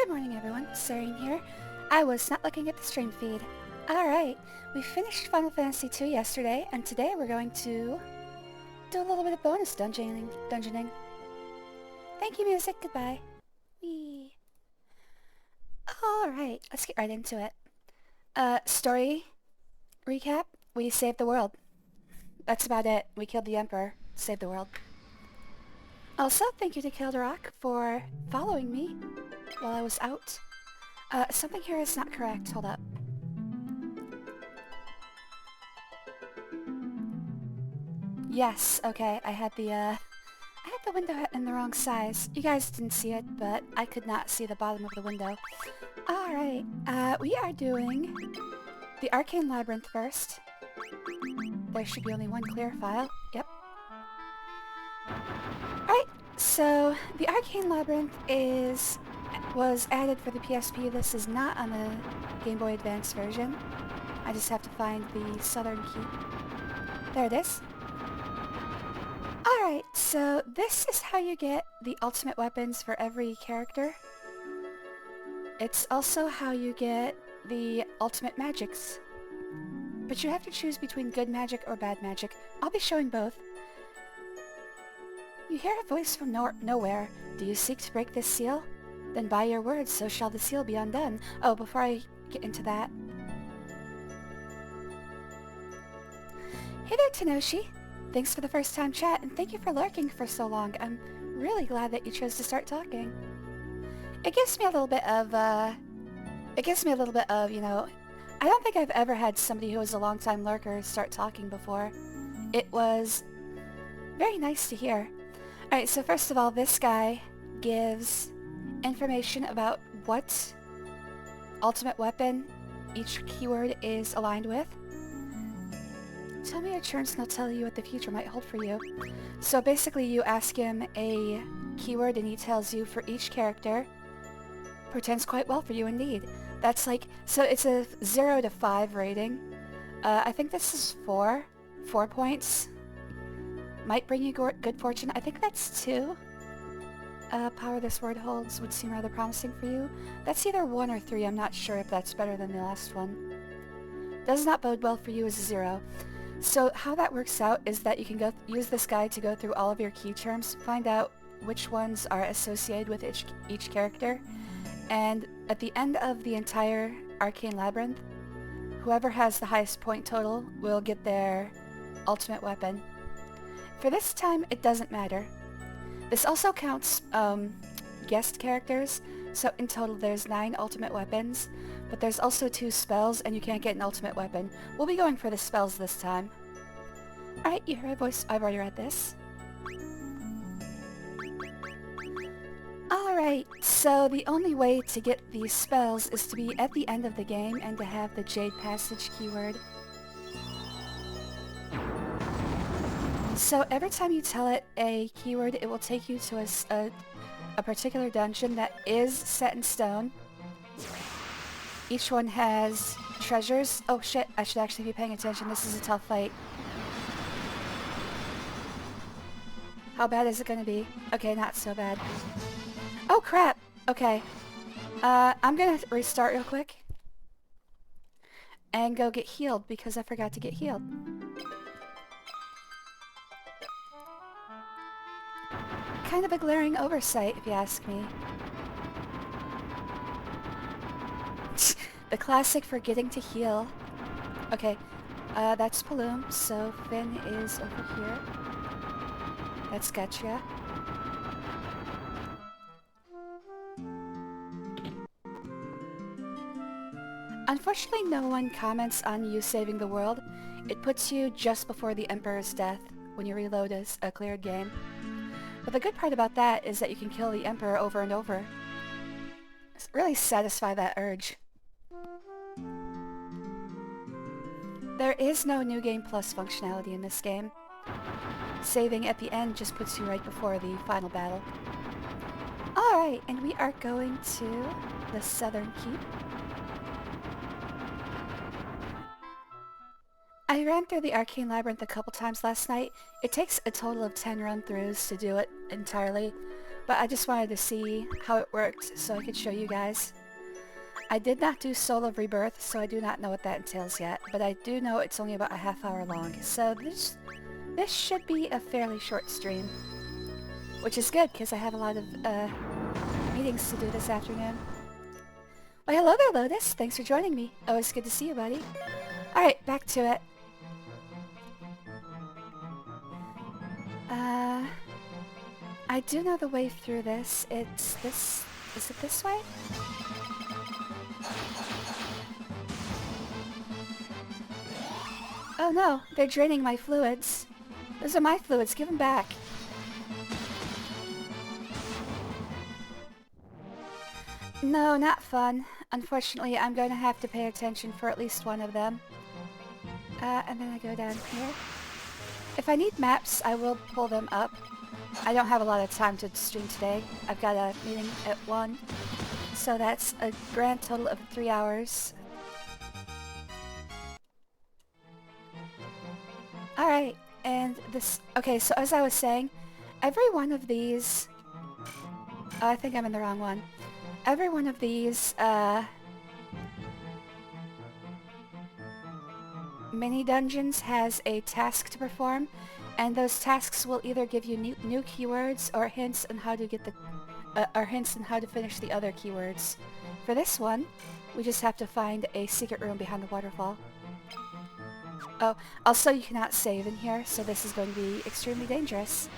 Good morning everyone, Serene here. I was not looking at the stream feed. Alright, we finished Final Fantasy II yesterday, and today we're going to do a little bit of bonus dungeoning. Thank you, music. Goodbye. Whee. Alright, let's get right into it. Story recap. We saved the world. That's about it. We killed the Emperor. Saved the world. Also, thank you to Kilderock for following me while I was out. Something here is not correct. Hold up. Yes, okay, I had the window in the wrong size. You guys didn't see it, but I could not see the bottom of the window. Alright, we are doing the Arcane Labyrinth first. There should be only one clear file. Yep. Alright, so the Arcane Labyrinth was added for the PSP. This is not on the Game Boy Advance version. I just have to find the Southern Keep. There it is. Alright, so this is how you get the ultimate weapons for every character. It's also how you get the ultimate magics. But you have to choose between good magic or bad magic. I'll be showing both. You hear a voice from nowhere. Do you seek to break this seal? Then by your words, so shall the seal be undone. Oh, before I get into that. Hey there, Tenoshi. Thanks for the first time chat, and thank you for lurking for so long. I'm really glad that you chose to start talking. It gives me a little bit of, you know, I don't think I've ever had somebody who was a long-time lurker start talking before. It was very nice to hear. Alright, so first of all, this guy gives information about what ultimate weapon each keyword is aligned with. Tell me your turns and I'll tell you what the future might hold for you. So basically you ask him a keyword and he tells you for each character. Portends quite well for you indeed. That's like, so it's a 0 to 5 rating. I think this is 4 points. Might bring you good fortune. I think that's 2. Power this word holds would seem rather promising for you. That's either 1 or 3. I'm not sure if that's better than the last one. Does not bode well for you is a 0. So how that works out is that you can use this guide to go through all of your key terms, find out which ones are associated with each character, and at the end of the entire Arcane Labyrinth, whoever has the highest point total will get their ultimate weapon. For this time, it doesn't matter. This also counts guest characters, so in total there's 9 ultimate weapons, but there's also 2 spells and you can't get an ultimate weapon. We'll be going for the spells this time. Alright, you heard a voice. I've already read this. Alright, so the only way to get these spells is to be at the end of the game and to have the Jade Passage keyword. So every time you tell it a keyword, it will take you to a particular dungeon that is set in stone. Each one has treasures. Oh shit, I should actually be paying attention. This is a tough fight. How bad is it gonna be? Okay, not so bad. Oh crap! Okay. I'm gonna restart real quick. And go get healed because I forgot to get healed. Kind of a glaring oversight, if you ask me. The classic forgetting to heal. Okay, that's Paloom, so Finn is over here. That's Getcha. Unfortunately, no one comments on you saving the world. It puts you just before the Emperor's death when you reload a cleared game. But the good part about that is that you can kill the Emperor over and over. Really satisfy that urge. There is no New Game Plus functionality in this game. Saving at the end just puts you right before the final battle. Alright, and we are going to the Southern Keep. I ran through the Arcane Labyrinth a couple times last night. It takes a total of 10 run-throughs to do it entirely, but I just wanted to see how it worked so I could show you guys. I did not do Soul of Rebirth, so I do not know what that entails yet, but I do know it's only about a half hour long, so this should be a fairly short stream, which is good because I have a lot of meetings to do this afternoon. Well, hello there, Lotus. Thanks for joining me. Always good to see you, buddy. Alright, back to it. I do know the way through this. It's this... Is it this way? Oh no, they're draining my fluids. Those are my fluids, give them back. No, not fun. Unfortunately, I'm going to have to pay attention for at least one of them. And then I go down here. If I need maps, I will pull them up. I don't have a lot of time to stream today. I've got a meeting at 1. So that's a grand total of 3 hours. Alright, and this... Okay, so as I was saying, every one of these... I think I'm in the wrong one. Every one of these, mini dungeons has a task to perform, and those tasks will either give you new keywords or hints on how to get the, hints on how to finish the other keywords. For this one, we just have to find a secret room behind the waterfall. Oh, also you cannot save in here, so this is going to be extremely dangerous.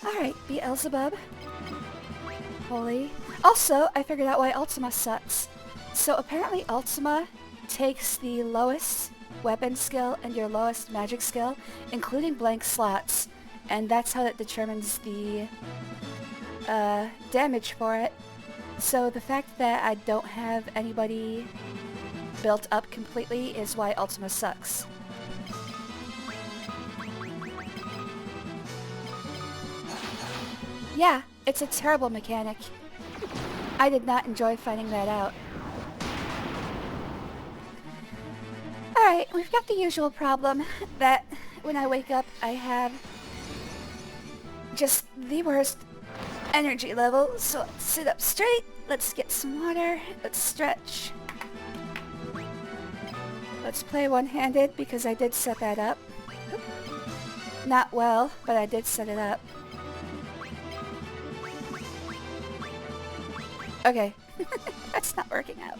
Alright, Beelzebub. Holy. Also, I figured out why Ultima sucks. So apparently Ultima takes the lowest weapon skill and your lowest magic skill, including blank slots, and that's how it determines the damage for it. So the fact that I don't have anybody built up completely is why Ultima sucks. Yeah, it's a terrible mechanic. I did not enjoy finding that out. Alright, we've got the usual problem that when I wake up I have just the worst energy level. So let's sit up straight, let's get some water, let's stretch. Let's play one-handed because I did set that up. Not well, but I did set it up. Okay, that's not working out.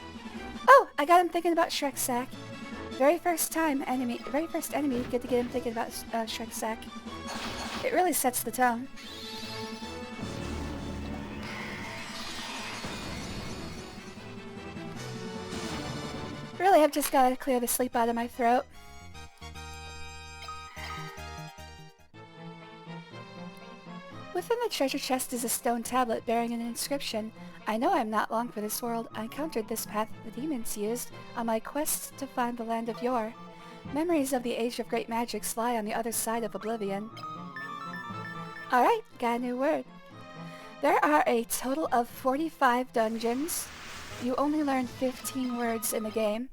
Oh, I got him thinking about Shrek Sack. Very first enemy, good to get him thinking about Shrek Sack. It really sets the tone. Really, I've just got to clear the sleep out of my throat. Within the treasure chest is a stone tablet bearing an inscription. I know I'm not long for this world. I encountered this path the demons used on my quest to find the land of yore. Memories of the age of great magics lie on the other side of oblivion. Alright, got a new word. There are a total of 45 dungeons. You only learn 15 words in the game.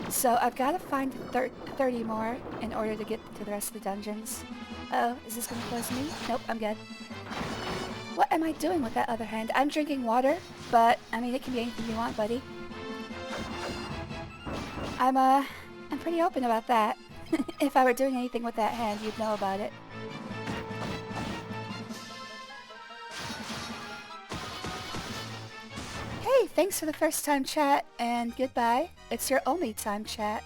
So I've got to find 30 more in order to get to the rest of the dungeons. Oh, is this going to close me? Nope, I'm good. What am I doing with that other hand? I'm drinking water, but, I mean, it can be anything you want, buddy. I'm pretty open about that. If I were doing anything with that hand, you'd know about it. Hey, thanks for the first time chat, and goodbye. It's your only time chat.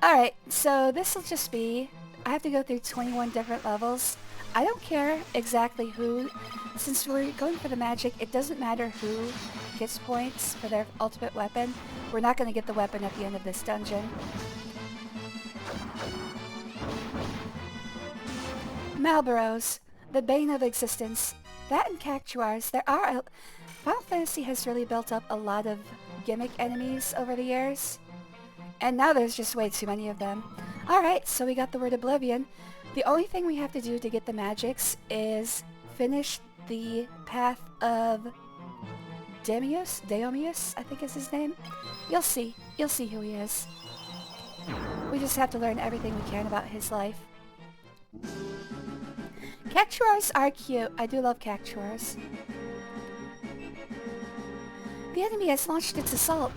Alright, so this'll just be... I have to go through 21 different levels. I don't care exactly who... Since we're going for the magic, it doesn't matter who gets points for their ultimate weapon. We're not going to get the weapon at the end of this dungeon. Malboros, the bane of existence. That and Cactuars, there are... Final Fantasy has really built up a lot of gimmick enemies over the years. And now there's just way too many of them. Alright, so we got the word Oblivion. The only thing we have to do to get the magics is finish the path of Deomius, I think is his name. You'll see. You'll see who he is. We just have to learn everything we can about his life. Cactuars are cute. I do love cactuars. The enemy has launched its assault.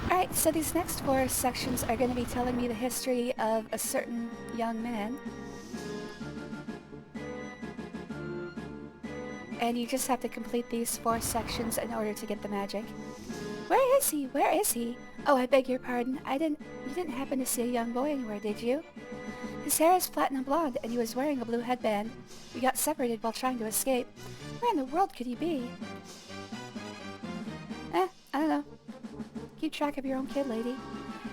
Alright, so these next 4 sections are going to be telling me the history of a certain young man. And you just have to complete these 4 sections in order to get the magic. Where is he? Where is he? Oh, I beg your pardon. You didn't happen to see a young boy anywhere, did you? His hair is platinum blonde, and he was wearing a blue headband. We got separated while trying to escape. Where in the world could he be? I don't know. Keep track of your own kid, lady.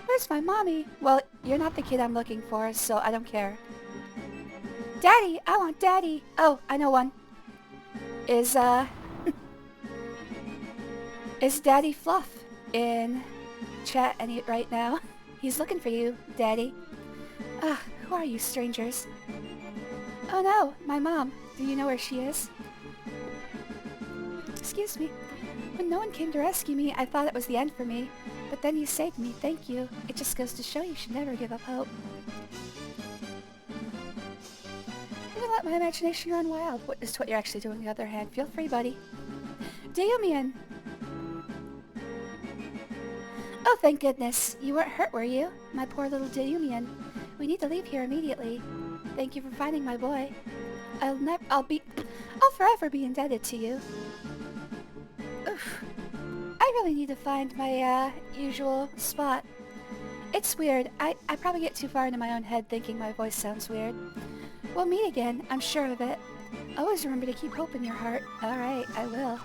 Where's my mommy? Well, you're not the kid I'm looking for, so I don't care. Daddy! I want Daddy! Oh, I know one. Is Daddy Fluff in chat right now? He's looking for you, Daddy. Who are you, strangers? Oh no, my mom. Do you know where she is? Excuse me. When no one came to rescue me, I thought it was the end for me. But then you saved me, thank you. It just goes to show you should never give up hope. I'm gonna let my imagination run wild. What is what you're actually doing on the other hand. Feel free, buddy. Dayumian! Oh, thank goodness. You weren't hurt, were you? My poor little Dayumian. We need to leave here immediately. Thank you for finding my boy. I'll forever be indebted to you. Oof. I really need to find my, usual spot. It's weird. I probably get too far into my own head thinking my voice sounds weird. We'll meet again, I'm sure of it. Always remember to keep hope in your heart. Alright, I will.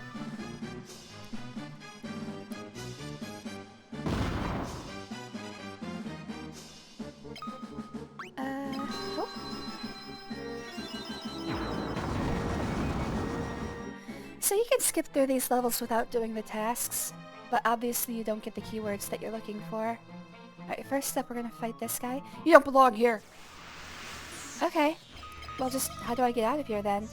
Hope. So you can skip through these levels without doing the tasks, but obviously you don't get the keywords that you're looking for. Alright, first up we're gonna fight this guy. You don't belong here! Okay. Well, just how do I get out of here then?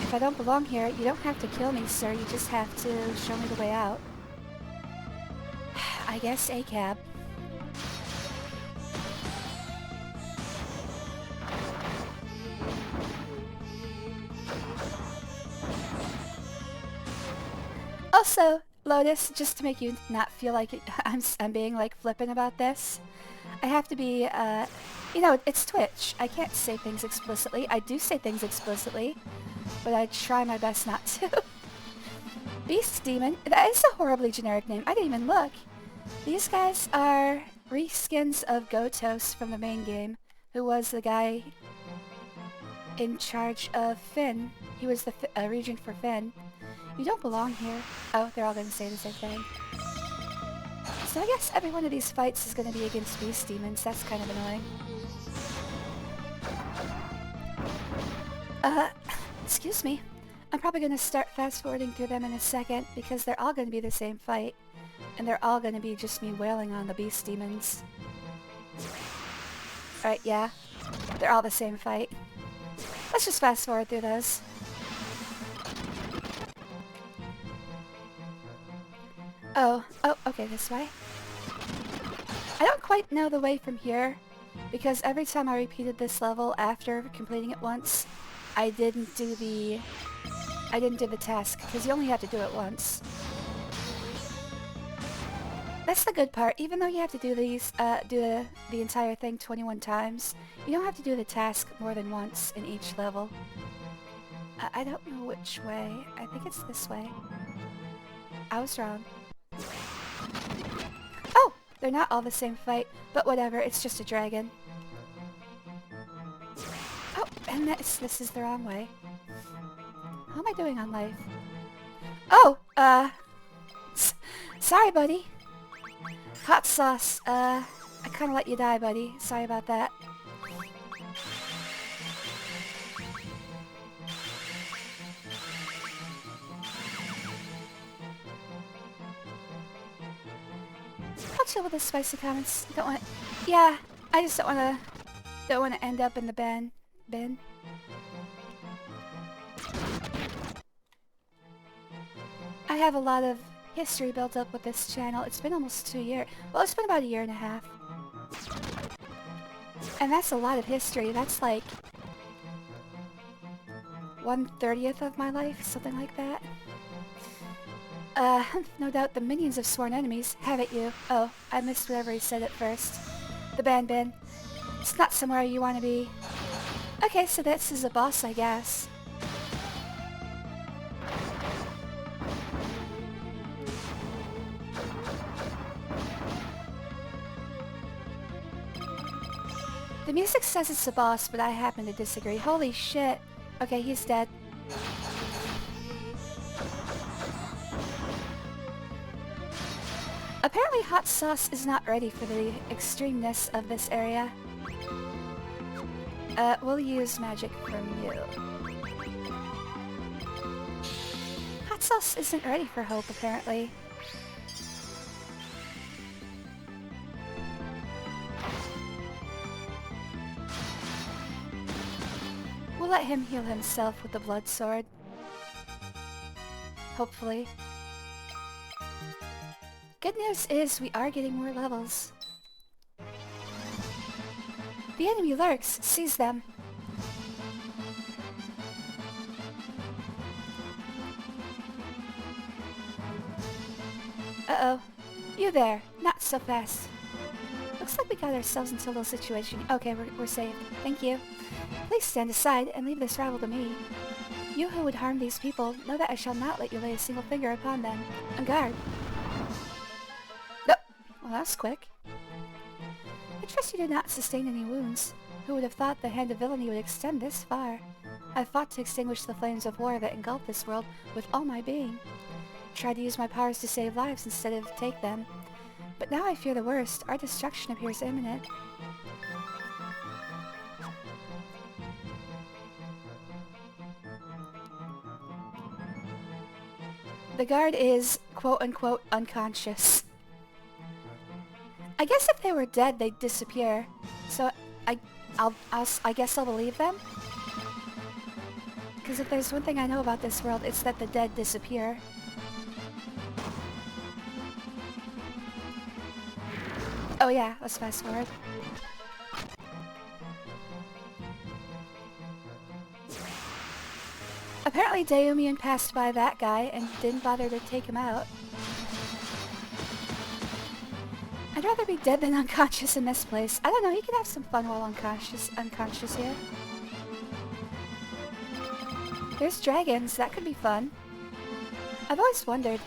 If I don't belong here, you don't have to kill me, sir. You just have to show me the way out. I guess a cab. Also, Lotus, just to make you not feel like I'm being like flippant about this, I have to be, you know, it's Twitch. I can't say things explicitly. I do say things explicitly, but I try my best not to. Beast Demon? That is a horribly generic name. I didn't even look. These guys are reskins of Gotos from the main game, who was the guy in charge of Finn. He was the regent for Finn. You don't belong here. Oh, they're all going to say the same thing. So I guess every one of these fights is going to be against beast demons. That's kind of annoying. Excuse me. I'm probably going to start fast-forwarding through them in a second because they're all going to be the same fight. And they're all going to be just me wailing on the beast demons. Alright, yeah. They're all the same fight. Let's just fast-forward through those. Oh, okay, this way. I don't quite know the way from here, because every time I repeated this level after completing it once, I didn't do the task, because you only have to do it once. That's the good part. Even though you have to do these, the entire thing 21 times, you don't have to do the task more than once in each level. I don't know which way. I think it's this way. I was wrong. Oh! They're not all the same fight, but whatever, it's just a dragon. Oh, and this is the wrong way. How am I doing on life? Oh, sorry, buddy. Hot sauce, I kinda let you die, buddy. Sorry about that. I'll chill with the spicy comments. Don't want. Yeah, I just don't want to end up in the bin. I have a lot of history built up with this channel. It's been almost 2 years. Well, it's been about 1.5 years. And that's a lot of history. That's like 1/30th of my life, something like that. No doubt the minions of sworn enemies have it you. Oh, I missed whatever he said at first. The ban bin. It's not somewhere you want to be. Okay, so this is a boss, I guess. The music says it's a boss, but I happen to disagree. Holy shit. Okay, he's dead. Apparently hot sauce is not ready for the extremeness of this area. We'll use magic from you. Hot sauce isn't ready for hope, apparently. We'll let him heal himself with the blood sword. Hopefully. Good news is we are getting more levels. The enemy lurks. Seize them. Uh-oh. You there. Not so fast. Looks like we got ourselves into a little situation. Okay, we're saved. Thank you. Please stand aside and leave this rabble to me. You who would harm these people, know that I shall not let you lay a single finger upon them. On guard. No. Well, that's quick. I trust you did not sustain any wounds. Who would have thought the hand of villainy would extend this far? I fought to extinguish the flames of war that engulf this world with all my being. Tried to use my powers to save lives instead of take them. But now I fear the worst. Our destruction appears imminent. The guard is, quote-unquote, unconscious. I guess if they were dead, they'd disappear. So I guess I'll believe them? Because if there's one thing I know about this world, it's that the dead disappear. Oh yeah, let's fast forward. Apparently Deumian passed by that guy and didn't bother to take him out. I'd rather be dead than unconscious in this place. I don't know, you can have some fun while unconscious here. There's dragons, that could be fun. I've always wondered,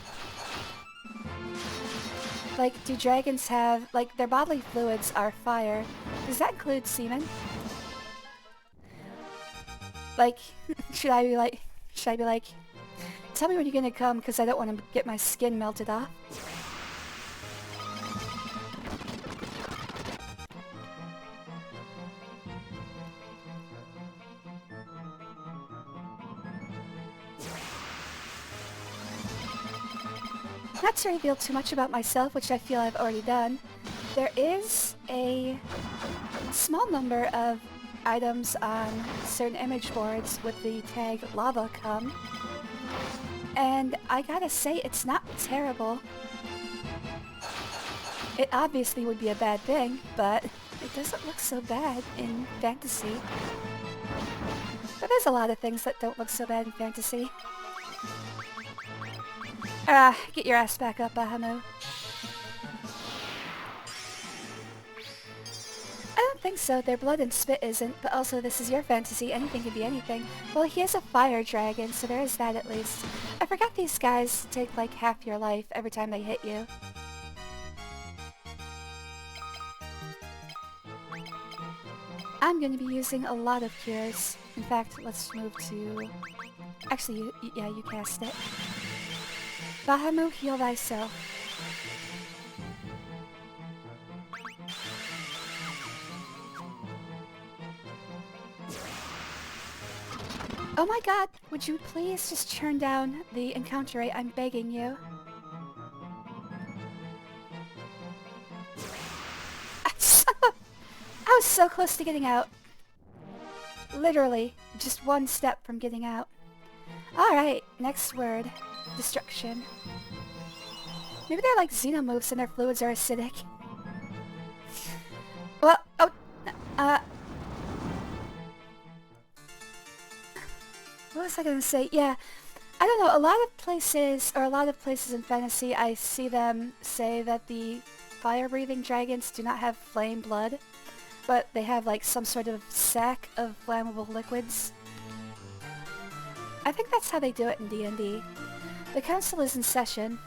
like, do dragons have, like, their bodily fluids are fire. Does that include semen? Like, should I be like, tell me when you're gonna come, because I don't want to get my skin melted off. Not to reveal too much about myself, which I feel I've already done, there is a small number of items on certain image boards with the tag lava come, and I gotta say it's not terrible. It obviously would be a bad thing, but it doesn't look so bad in fantasy. But there's a lot of things that don't look so bad in fantasy. Get your ass back up, Bahamut. I don't think so. Their blood and spit isn't, but also this is your fantasy. Anything can be anything. Well, he is a fire dragon, so there is that at least. I forgot these guys take like half your life every time they hit you. I'm going to be using a lot of cures. In fact, let's move to... Actually, you cast it. Bahamut, heal thyself. Oh my god, would you please just turn down the encounter rate? I'm begging you. I was so close to getting out. Literally, just one step from getting out. Alright, next word. Destruction. Maybe they're like xenomorphs and their fluids are acidic. Well, oh, what was I gonna say? Yeah, I don't know, a lot of places in fantasy, I see them say that the fire-breathing dragons do not have flame blood, but they have like some sort of sack of flammable liquids. I think that's how they do it in D&D. The council is in session.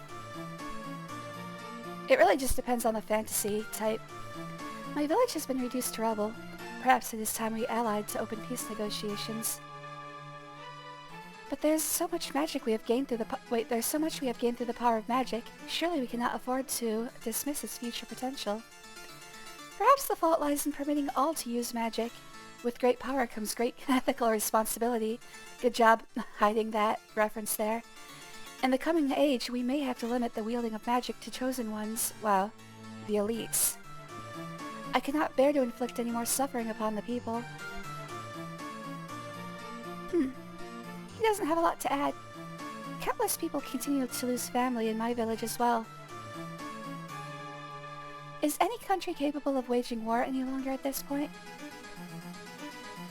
It really just depends on the fantasy type. My village has been reduced to rubble. Perhaps it is time we allied to open peace negotiations. But there's so much magic we have gained through there's so much we have gained through the power of magic. Surely we cannot afford to dismiss its future potential. Perhaps the fault lies in permitting all to use magic. With great power comes great ethical responsibility. Good job hiding that reference there. In the coming age, we may have to limit the wielding of magic to chosen ones. Well, the elites. I cannot bear to inflict any more suffering upon the people. He doesn't have a lot to add. Countless people continue to lose family in my village as well. Is any country capable of waging war any longer at this point?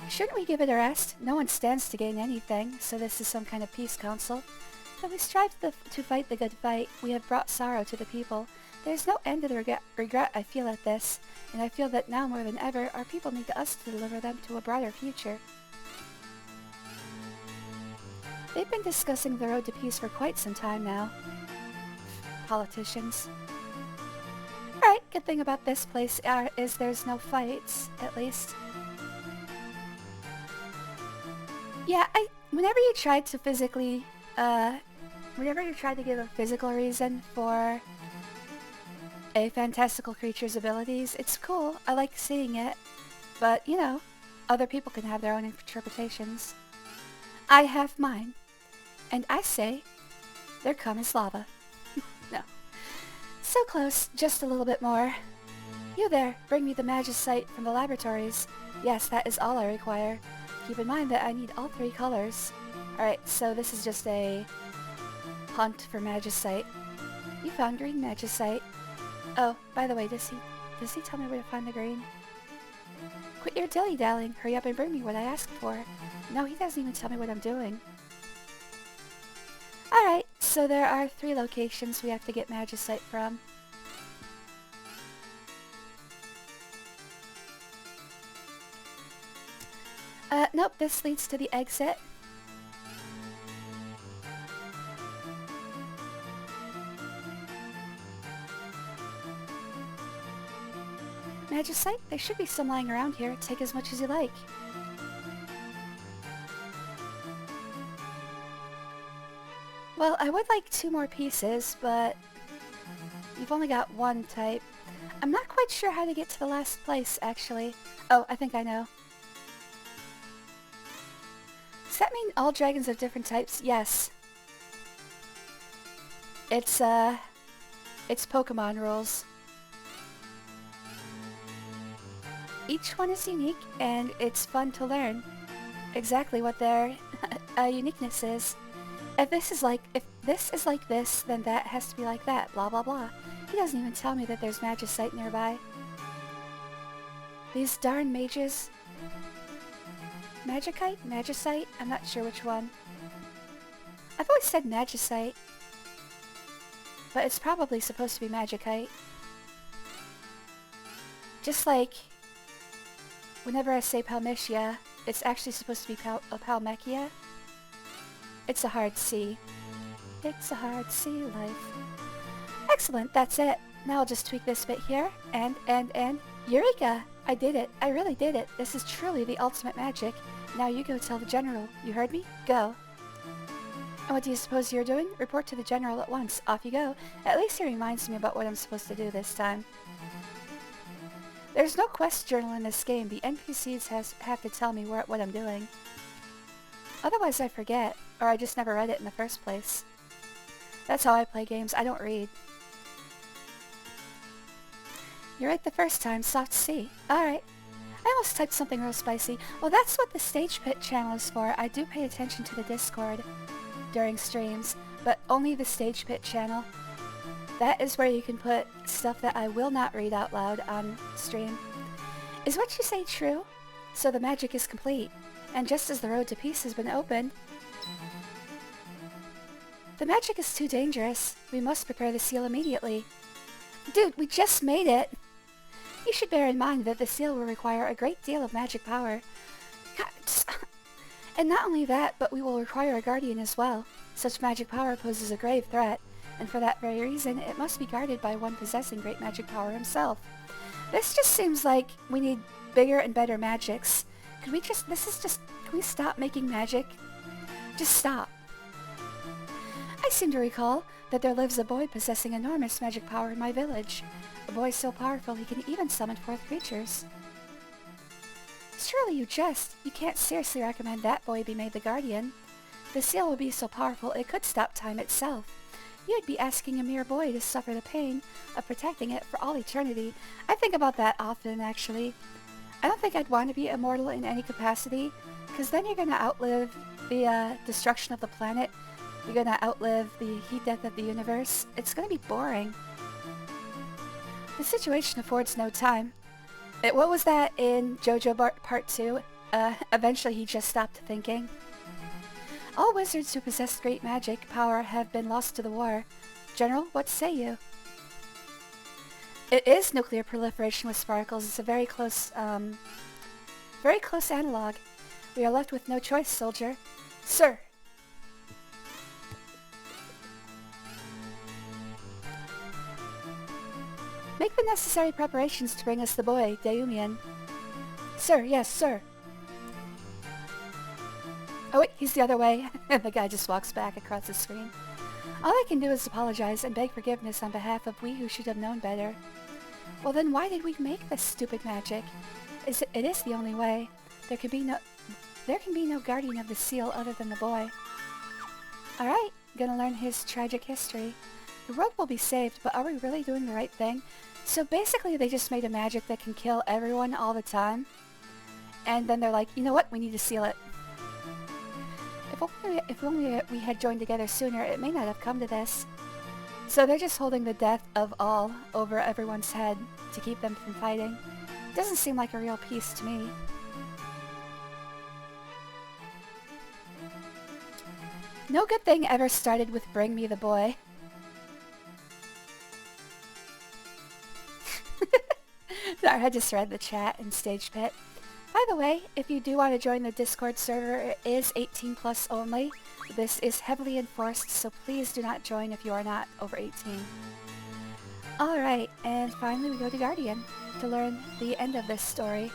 Shouldn't we give it a rest? No one stands to gain anything, so this is some kind of peace council. Though we strive to fight the good fight, we have brought sorrow to the people. There is no end to the regret I feel at this, and I feel that now more than ever, our people need us to deliver them to a brighter future. They've been discussing the road to peace for quite some time now. Politicians. Alright, good thing about this place is there's no fights, at least. Yeah, whenever you try to give a physical reason for a fantastical creature's abilities, it's cool. I like seeing it. But, you know, other people can have their own interpretations. I have mine. And I say, their cum is lava. No. So close, just a little bit more. You there, bring me the magicite from the laboratories. Yes, that is all I require. Keep in mind that I need all 3 colors. Alright, so this is just a hunt for magicite. You found green magicite. Oh, by the way, does he tell me where to find the green? Quit your dilly-dallying. Hurry up and bring me what I asked for. No, he doesn't even tell me what I'm doing. Alright, so there are 3 locations we have to get magicite from. Nope, this leads to the exit. Magicite? There should be some lying around here. Take as much as you like. Well, I would like 2 more pieces, but you've only got 1 type. I'm not quite sure how to get to the last place, actually. Oh, I think I know. Does that mean all dragons have different types? Yes. It's Pokemon rules. Each one is unique, and it's fun to learn exactly what their uniqueness is. If this is like this, then that has to be like that, blah blah blah. He doesn't even tell me that there's magicite nearby. These darn mages. Magicite? Magicite? I'm not sure which one. I've always said magicite, but it's probably supposed to be magicite. Just like whenever I say Palmytia, it's actually supposed to be Palmechia. It's a hard C. It's a hard C life. Excellent, that's it. Now I'll just tweak this bit here, and... Eureka! I did it. I really did it. This is truly the ultimate magic. Now you go tell the general. You heard me? Go. And what do you suppose you're doing? Report to the general at once. Off you go. At least he reminds me about what I'm supposed to do this time. There's no quest journal in this game. The NPCs have to tell me what I'm doing. Otherwise I forget, or I just never read it in the first place. That's how I play games. I don't read. You're right the first time. Soft C. Alright. I almost typed something real spicy. Well, that's what the Stage Pit channel is for. I do pay attention to the Discord during streams, but only the Stage Pit channel. That is where you can put stuff that I will not read out loud on stream. Is what you say true? So the magic is complete, and just as the road to peace has been opened, the magic is too dangerous. We must prepare the seal immediately. Dude, we just made it! You should bear in mind that the seal will require a great deal of magic power. And not only that, but we will require a guardian as well. Such magic power poses a grave threat, and for that very reason, it must be guarded by one possessing great magic power himself. This just seems like we need bigger and better magics. Can we stop making magic? Just stop. I seem to recall that there lives a boy possessing enormous magic power in my village. A boy so powerful he can even summon forth creatures. Surely you jest. You can't seriously recommend that boy be made the guardian. The seal will be so powerful it could stop time itself. You'd be asking a mere boy to suffer the pain of protecting it for all eternity. I think about that often, actually. I don't think I'd want to be immortal in any capacity, because then you're going to outlive the destruction of the planet. You're going to outlive the heat death of the universe. It's going to be boring. The situation affords no time. What was that in JoJo Part 2? Eventually he just stopped thinking. All wizards who possess great magic power have been lost to the war. General, what say you? It is nuclear proliferation with sparkles. It's a very close analog. We are left with no choice, soldier. Sir! Make the necessary preparations to bring us the boy, Deumian. Sir, yes, sir. Oh wait, he's the other way. And the guy just walks back across the screen. All I can do is apologize and beg forgiveness on behalf of we who should have known better. Well then why did we make this stupid magic? It is the only way. There can be no guardian of the seal other than the boy. Alright, gonna learn his tragic history. The world will be saved, but are we really doing the right thing? So basically they just made a magic that can kill everyone all the time. And then they're like, you know what, we need to seal it. If only we had joined together sooner, it may not have come to this. So they're just holding the death of all over everyone's head to keep them from fighting. Doesn't seem like a real peace to me. No good thing ever started with Bring Me the Boy. Sorry, I just read the chat in Stage Pit. By the way, if you do want to join the Discord server, it is 18 plus only. This is heavily enforced, so please do not join if you are not over 18. Alright, and finally we go to Guardian to learn the end of this story.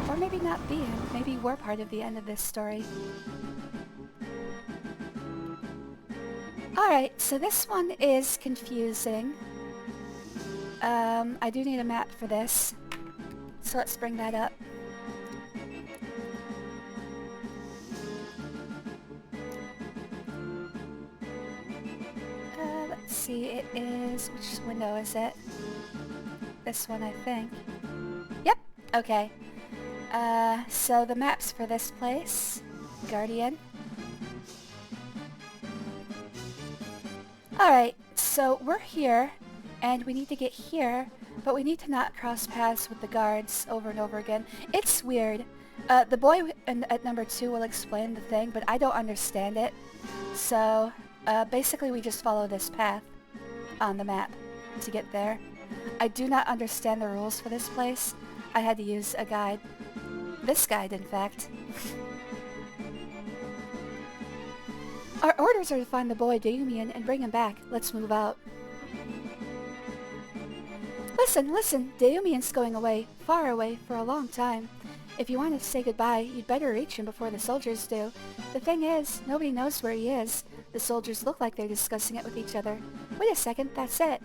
Or maybe not the end, maybe we're part of the end of this story. Alright, so this one is confusing. I do need a map for this, so let's bring that up. Let's see, it is, which window is it? This one, I think. Yep, okay. So the maps for this place, Guardian. Alright, so we're here, and we need to get here, but we need to not cross paths with the guards over and over again. It's weird. The boy at number 2 will explain the thing, but I don't understand it. So, basically we just follow this path on the map to get there. I do not understand the rules for this place. I had to use a guide. This guide, in fact. Our orders are to find the boy Deumian and bring him back. Let's move out. Listen, listen! Deumian's going away, far away, for a long time. If you want to say goodbye, you'd better reach him before the soldiers do. The thing is, nobody knows where he is. The soldiers look like they're discussing it with each other. Wait a second, that's it.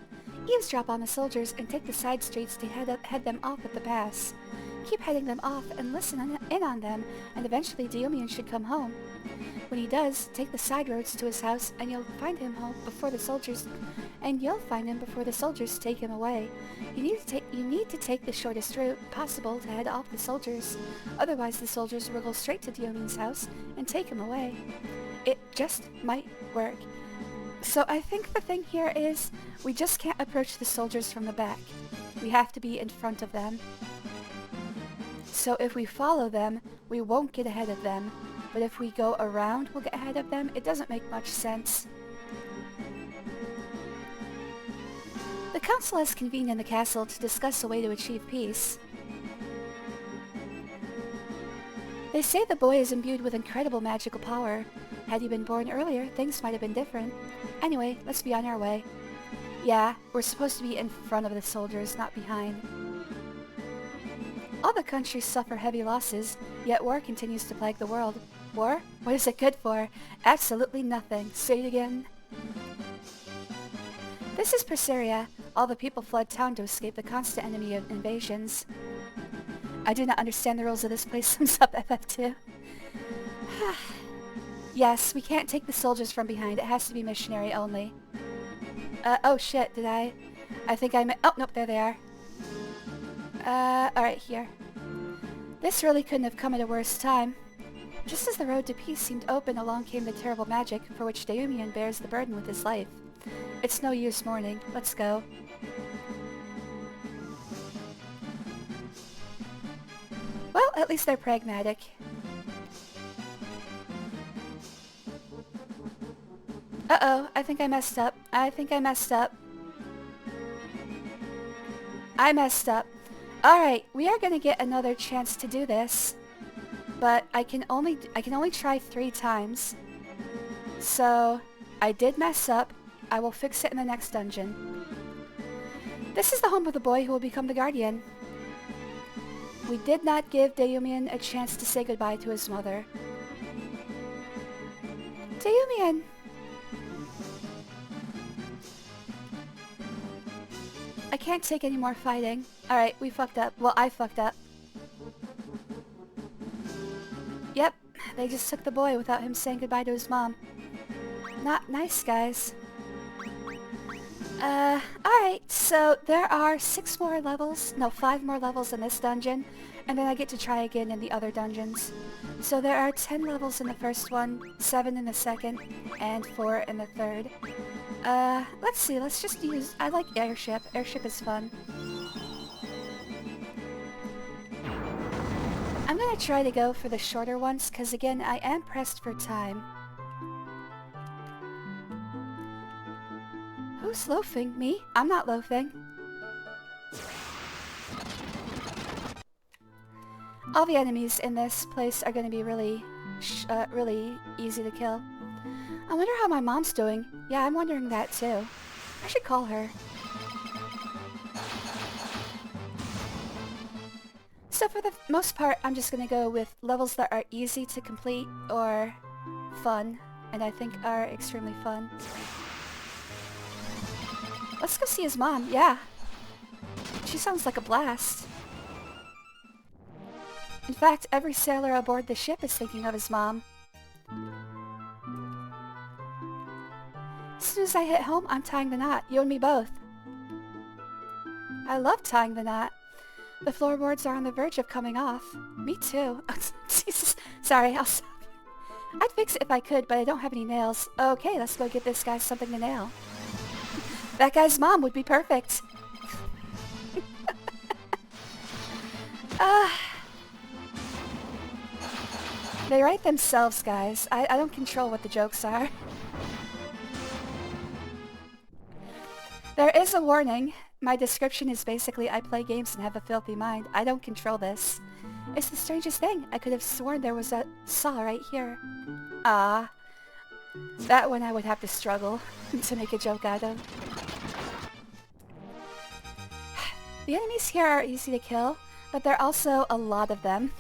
Eavesdrop on the soldiers and take the side streets to head them off at the pass. Keep heading them off and listen in on them, and eventually Deumian should come home. When he does, take the side roads to his house, and you'll find him home before the soldiers take him away. You need to take the shortest route possible to head off the soldiers. Otherwise, the soldiers will go straight to Deumian's house and take him away. It just might work. So I think the thing here is we just can't approach the soldiers from the back. We have to be in front of them. So if we follow them, we won't get ahead of them. But if we go around, we'll get ahead of them. It doesn't make much sense. The council has convened in the castle to discuss a way to achieve peace. They say the boy is imbued with incredible magical power. Had he been born earlier, things might have been different. Anyway, let's be on our way. Yeah, we're supposed to be in front of the soldiers, not behind. All the countries suffer heavy losses, yet war continues to plague the world. War? What is it good for? Absolutely nothing. Say it again. This is Perseria. All the people fled town to escape the constant enemy of invasions. I do not understand the rules of this place. Sums up FF2. Yes, we can't take the soldiers from behind. It has to be missionary only. Oh shit, did I think I oh, nope, there they are. Alright, here. This really couldn't have come at a worse time. Just as the road to peace seemed open, along came the terrible magic for which Deumian bears the burden with his life. It's no use mourning. Let's go. Well, at least they're pragmatic. Uh-oh, I think I messed up. I messed up. Alright, we are gonna get another chance to do this. But I can only try 3 times. So, I did mess up. I will fix it in the next dungeon. This is the home of the boy who will become the guardian. We did not give Deumian a chance to say goodbye to his mother. Deumian! I can't take any more fighting. Alright, we fucked up. Well, I fucked up. Yep, they just took the boy without him saying goodbye to his mom. Not nice, guys. Alright, so there are 5 more levels in this dungeon, and then I get to try again in the other dungeons. So there are 10 levels in the first one, 7 in the second, and 4 in the third. Let's see, let's just use... I like airship. Airship is fun. I'm gonna try to go for the shorter ones, because again, I am pressed for time. Who's loafing? Me? I'm not loafing. All the enemies in this place are gonna be really easy to kill. I wonder how my mom's doing. Yeah, I'm wondering that too. I should call her. So for the most part, I'm just gonna go with levels that are easy to complete or fun, and I think are extremely fun. Let's go see his mom, yeah. She sounds like a blast. In fact, every sailor aboard the ship is thinking of his mom. As soon as I hit home, I'm tying the knot. You and me both. I love tying the knot. The floorboards are on the verge of coming off. Me too. Oh, Jesus. Sorry, I'll stop. I'd fix it if I could, but I don't have any nails. Okay, let's go get this guy something to nail. That guy's mom would be perfect. They write themselves, guys. I don't control what the jokes are. There is a warning. My description is basically I play games and have a filthy mind. I don't control this. It's the strangest thing. I could have sworn there was a saw right here. Ah. That one I would have to struggle to make a joke out of. The enemies here are easy to kill, but there are also a lot of them.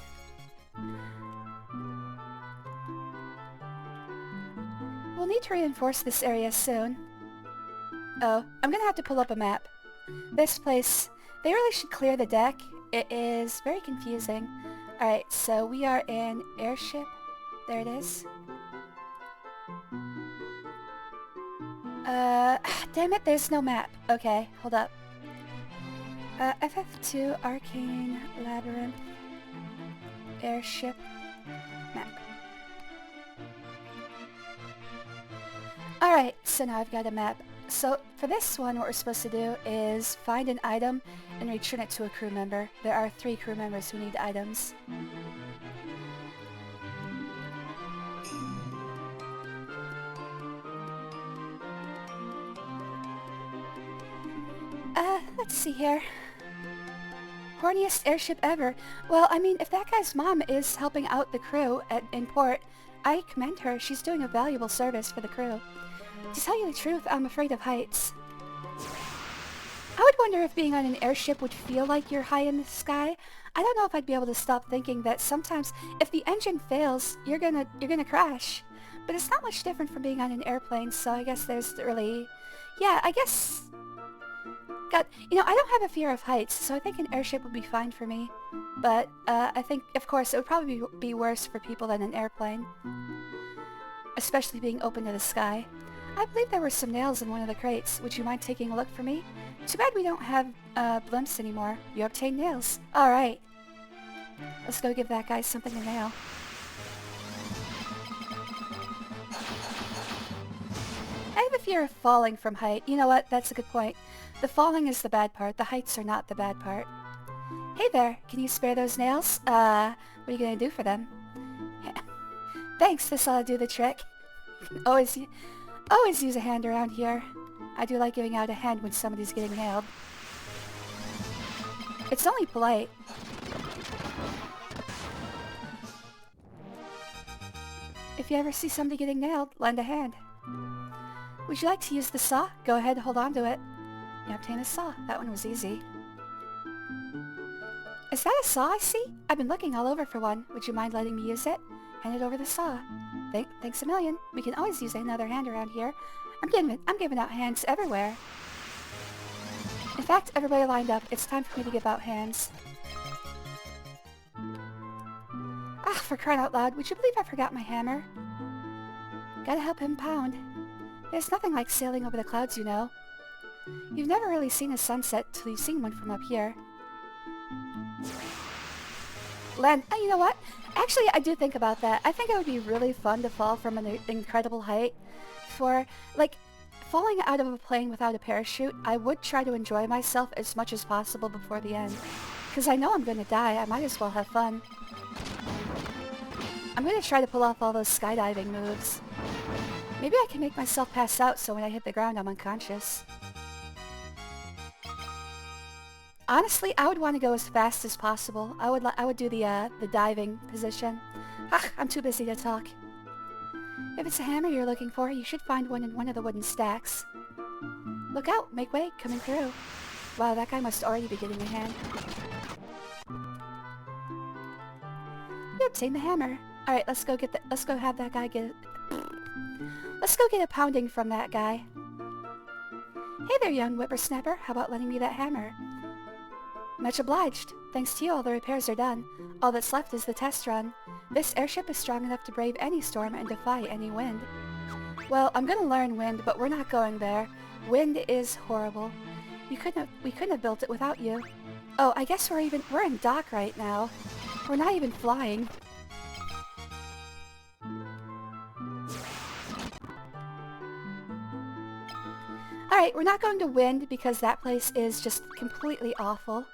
We'll need to reinforce this area soon. Oh, I'm gonna have to pull up a map. This place, they really should clear the deck It is very confusing. Alright, so we are in airship. There it is. Damn it, there's no map. Okay, hold up. FF2 Arcane Labyrinth Airship Map. Alright, so now I've got a map. So for this one, what we're supposed to do is find an item and return it to a crew member. There are 3 crew members who need items. Let's see here. Horniest airship ever. Well, I mean, if that guy's mom is helping out the crew in port, I commend her. She's doing a valuable service for the crew. To tell you the truth, I'm afraid of heights. I would wonder if being on an airship would feel like you're high in the sky. I don't know if I'd be able to stop thinking that sometimes if the engine fails, you're gonna crash. But it's not much different from being on an airplane, so I guess there's really... Yeah, I guess... God, you know, I don't have a fear of heights, so I think an airship would be fine for me. But, I think, of course, it would probably be worse for people than an airplane. Especially being open to the sky. I believe there were some nails in one of the crates. Would you mind taking a look for me? Too bad we don't have, blimps anymore. You obtained nails. Alright. Let's go give that guy something to nail. I have a fear of falling from height. You know what? That's a good point. The falling is the bad part. The heights are not the bad part. Hey there. Can you spare those nails? What are you gonna do for them? Thanks. This ought to do the trick. Always use a hand around here. I do like giving out a hand when somebody's getting nailed. It's only polite. If you ever see somebody getting nailed, lend a hand. Would you like to use the saw? Go ahead, hold on to it. You obtain a saw. That one was easy. Is that a saw I see? I've been looking all over for one. Would you mind letting me use it? Hand it over the saw. Thanks a million. We can always use another hand around here. I'm giving out hands everywhere. In fact, everybody lined up. It's time for me to give out hands. Ah, for crying out loud, would you believe I forgot my hammer? Gotta help him pound. There's nothing like sailing over the clouds, you know. You've never really seen a sunset till you've seen one from up here. Land. You know what? Actually, I do think about that. I think it would be really fun to fall from an incredible height. For, like, falling out of a plane without a parachute, I would try to enjoy myself as much as possible before the end. Because I know I'm going to die, I might as well have fun. I'm going to try to pull off all those skydiving moves. Maybe I can make myself pass out so when I hit the ground I'm unconscious. Honestly, I would want to go as fast as possible. I would do the diving position. Ah, I'm too busy to talk. If it's a hammer you're looking for, you should find one in one of the wooden stacks. Look out! Make way! Coming through! Wow, that guy must already be getting a hand. You obtained the hammer. Alright, let's go have that guy get... Let's go get a pounding from that guy. Hey there, young whippersnapper. How about lending me that hammer? Much obliged. Thanks to you, all the repairs are done. All that's left is the test run. This airship is strong enough to brave any storm and defy any wind. Well, I'm gonna learn wind, but we're not going there. Wind is horrible. We couldn't have built it without you. Oh, I guess we're in dock right now. We're not even flying. Alright, we're not going to wind because that place is just completely awful.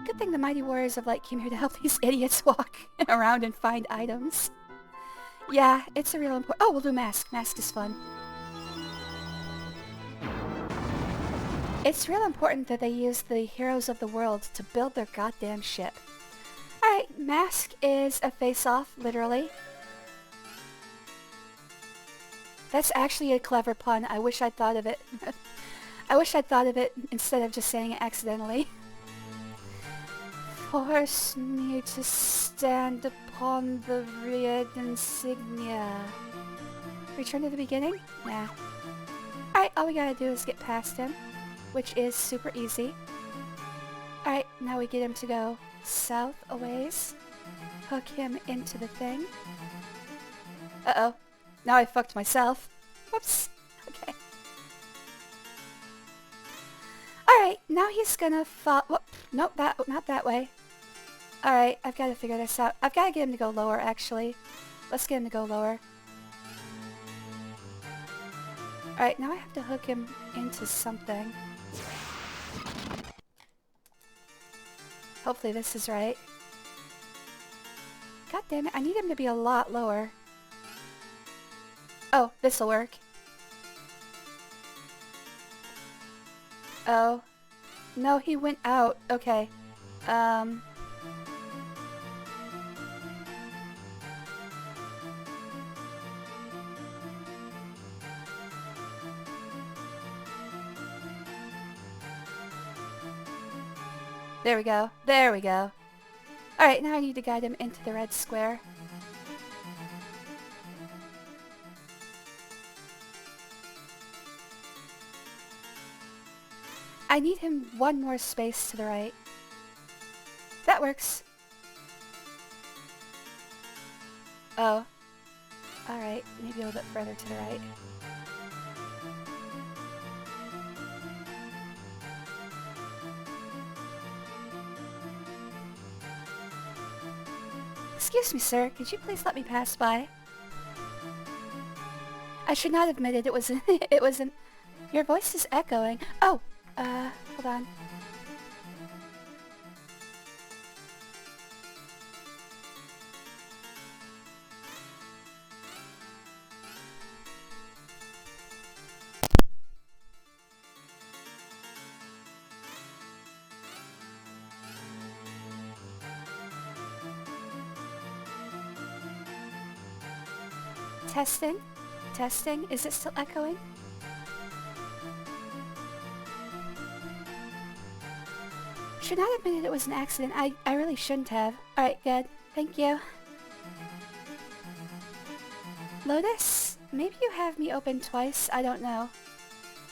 Good thing the mighty warriors of light came here to help these idiots walk around and find items. Yeah, it's a real important... Oh, we'll do mask. Mask is fun. It's real important that they use the heroes of the world to build their goddamn ship. Alright, mask is a face-off, literally. That's actually a clever pun. I wish I'd thought of it. I wish I'd thought of it instead of just saying it accidentally. Force me to stand upon the reared insignia. Return to the beginning? Nah. Alright, all we gotta do is get past him. which is super easy. Alright, now we get him to go south a ways. Hook him into the thing. Uh-oh. Now I fucked myself. Whoops. Okay. Alright, now he's gonna fall... Whoop. Nope, not that way. Alright, I've got to figure this out. I've got to get him to go lower, actually. Let's get him to go lower. Alright, now I have to hook him into something. Hopefully this is right. God damn it, I need him to be a lot lower. Oh, this'll work. Oh. No, he went out. Okay. There we go. There we go. Alright, now I need to guide him into the red square. I need him one more space to the right. That works. Oh. Alright, maybe a little bit further to the right. Excuse me, sir. Could you please let me pass by? I should not have admitted it wasn't... it wasn't... Your voice is echoing. Oh! Hold on. Testing? Testing? Is it still echoing? Should not have admitted it was an accident. I really shouldn't have. Alright, good. Thank you. Lotus? Maybe you have me open twice? I don't know.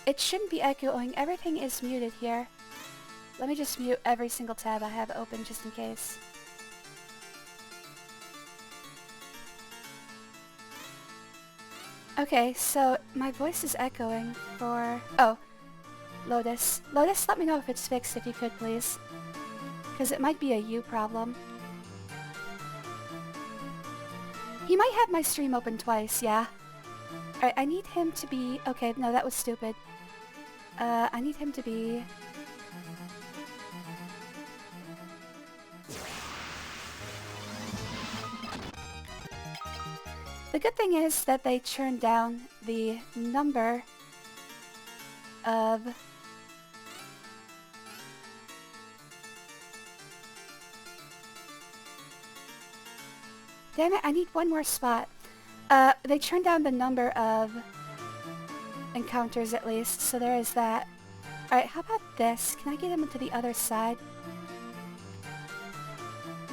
It shouldn't be echoing. Everything is muted here. Let me just mute every single tab I have open just in case. Okay, so my voice is echoing for... Oh. Lotus. Lotus, let me know if it's fixed if you could, please. Because it might be a you problem. He might have my stream open twice, yeah. Alright, I need him to be... Okay, no, that was stupid. I need him to be... The good thing is that they turned down the number of... Damn it, I need one more spot. They turned down the number of encounters at least, so there is that. Alright, how about this? Can I get him to the other side?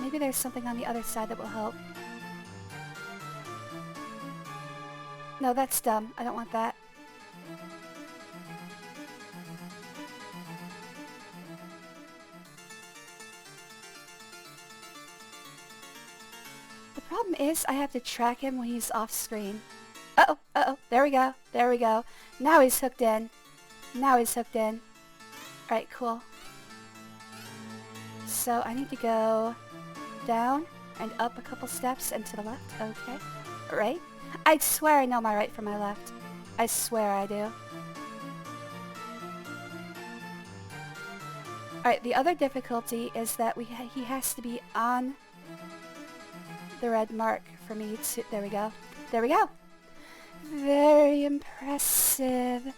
Maybe there's something on the other side that will help. No, that's dumb. I don't want that. The problem is I have to track him when he's off screen. Uh-oh, uh-oh. There we go. There we go. Now he's hooked in. Now he's hooked in. Alright, cool. So I need to go down and up a couple steps and to the left. Okay. Right? I swear I know my right from my left. I swear I do. Alright, the other difficulty is that he has to be on the red mark for me to... There we go. There we go. Very impressive.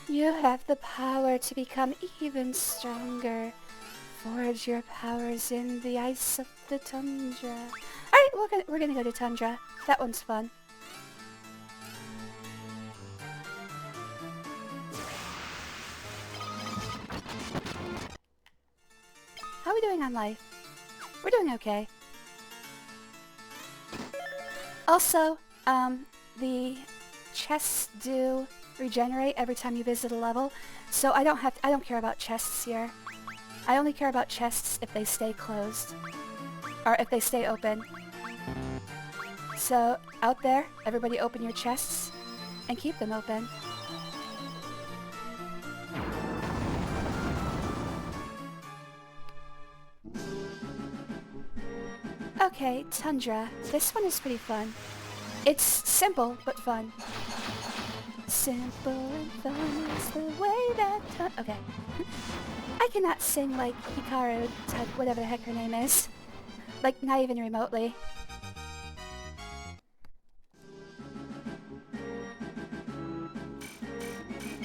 You have the power to become even stronger. Forge your powers in the ice of the tundra. Alright, we're gonna go to tundra. That one's fun. How are we doing on life? We're doing okay. Also, the chests do regenerate every time you visit a level, so I don't care about chests here. I only care about chests if they stay closed, or if they stay open. So, out there, everybody open your chests, and keep them open. Okay, Tundra. This one is pretty fun. It's simple, but fun. Simple and fun is the way that... Okay. I cannot sing like Hikaru, whatever the heck her name is. Like, not even remotely.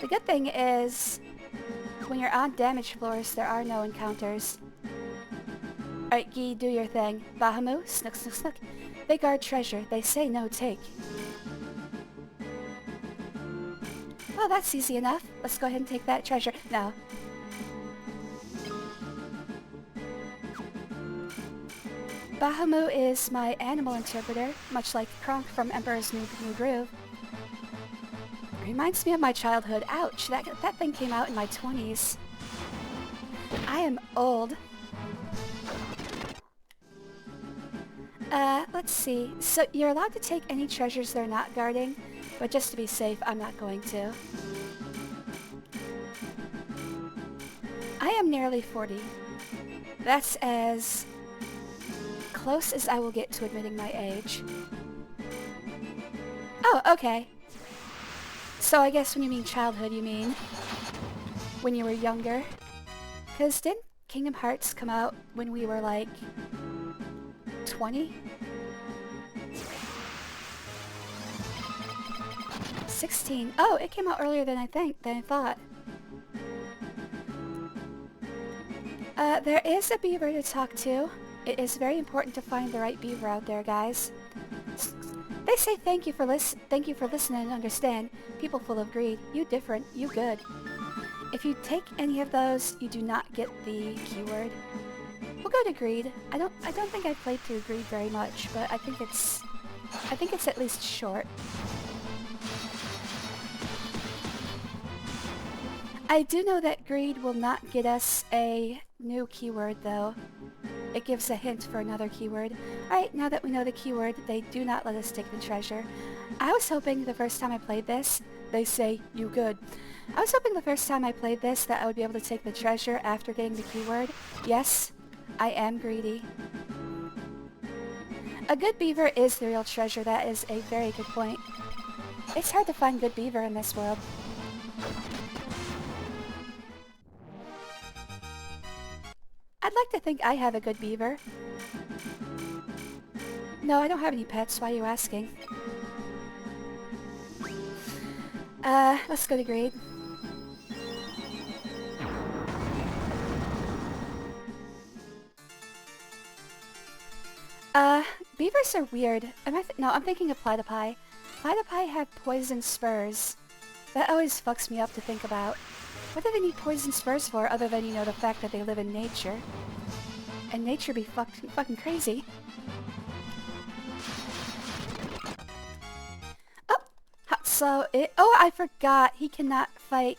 The good thing is, when you're on damage floors, there are no encounters. Alright, Guy, do your thing. Bahamut, snook, snook, snook. They guard treasure. They say no take. Well, that's easy enough. Let's go ahead and take that treasure. No. Bahamut is my animal interpreter, much like Kronk from Emperor's New Groove. Reminds me of my childhood. Ouch, that thing came out in my 20s. I am old. Let's see. So you're allowed to take any treasures they're not guarding, but just to be safe, I'm not going to. I am nearly 40. That's as close as I will get to admitting my age. Oh, okay. So I guess when you mean childhood, you mean when you were younger? Because didn't Kingdom Hearts come out when we were like 20? 16. Oh, it came out earlier than I thought. There is a beaver to talk to. It is very important to find the right beaver out there, guys. They say thank you for listening and understand. People full of greed. You different. You good. If you take any of those, you do not get the keyword. We'll go to greed. I don't think I've played through greed very much, but I think it's at least short. I do know that greed will not get us a new keyword, though. It gives a hint for another keyword. Alright, now that we know the keyword, they do not let us take the treasure. I was hoping the first time I played this, they say, you good. I was hoping the first time I played this that I would be able to take the treasure after getting the keyword. Yes, I am greedy. A good beaver is the real treasure. That is a very good point. It's hard to find good beaver in this world. I'd like to think I have a good beaver. No, I don't have any pets. Why are you asking? Let's go to greed. Beavers are weird. No, I'm thinking of platypi. Platypi have poison spurs. That always fucks me up to think about. What do they need poison spurs for, other than, you know, the fact that they live in nature? And nature be fucking crazy. Oh! Oh, I forgot! He cannot fight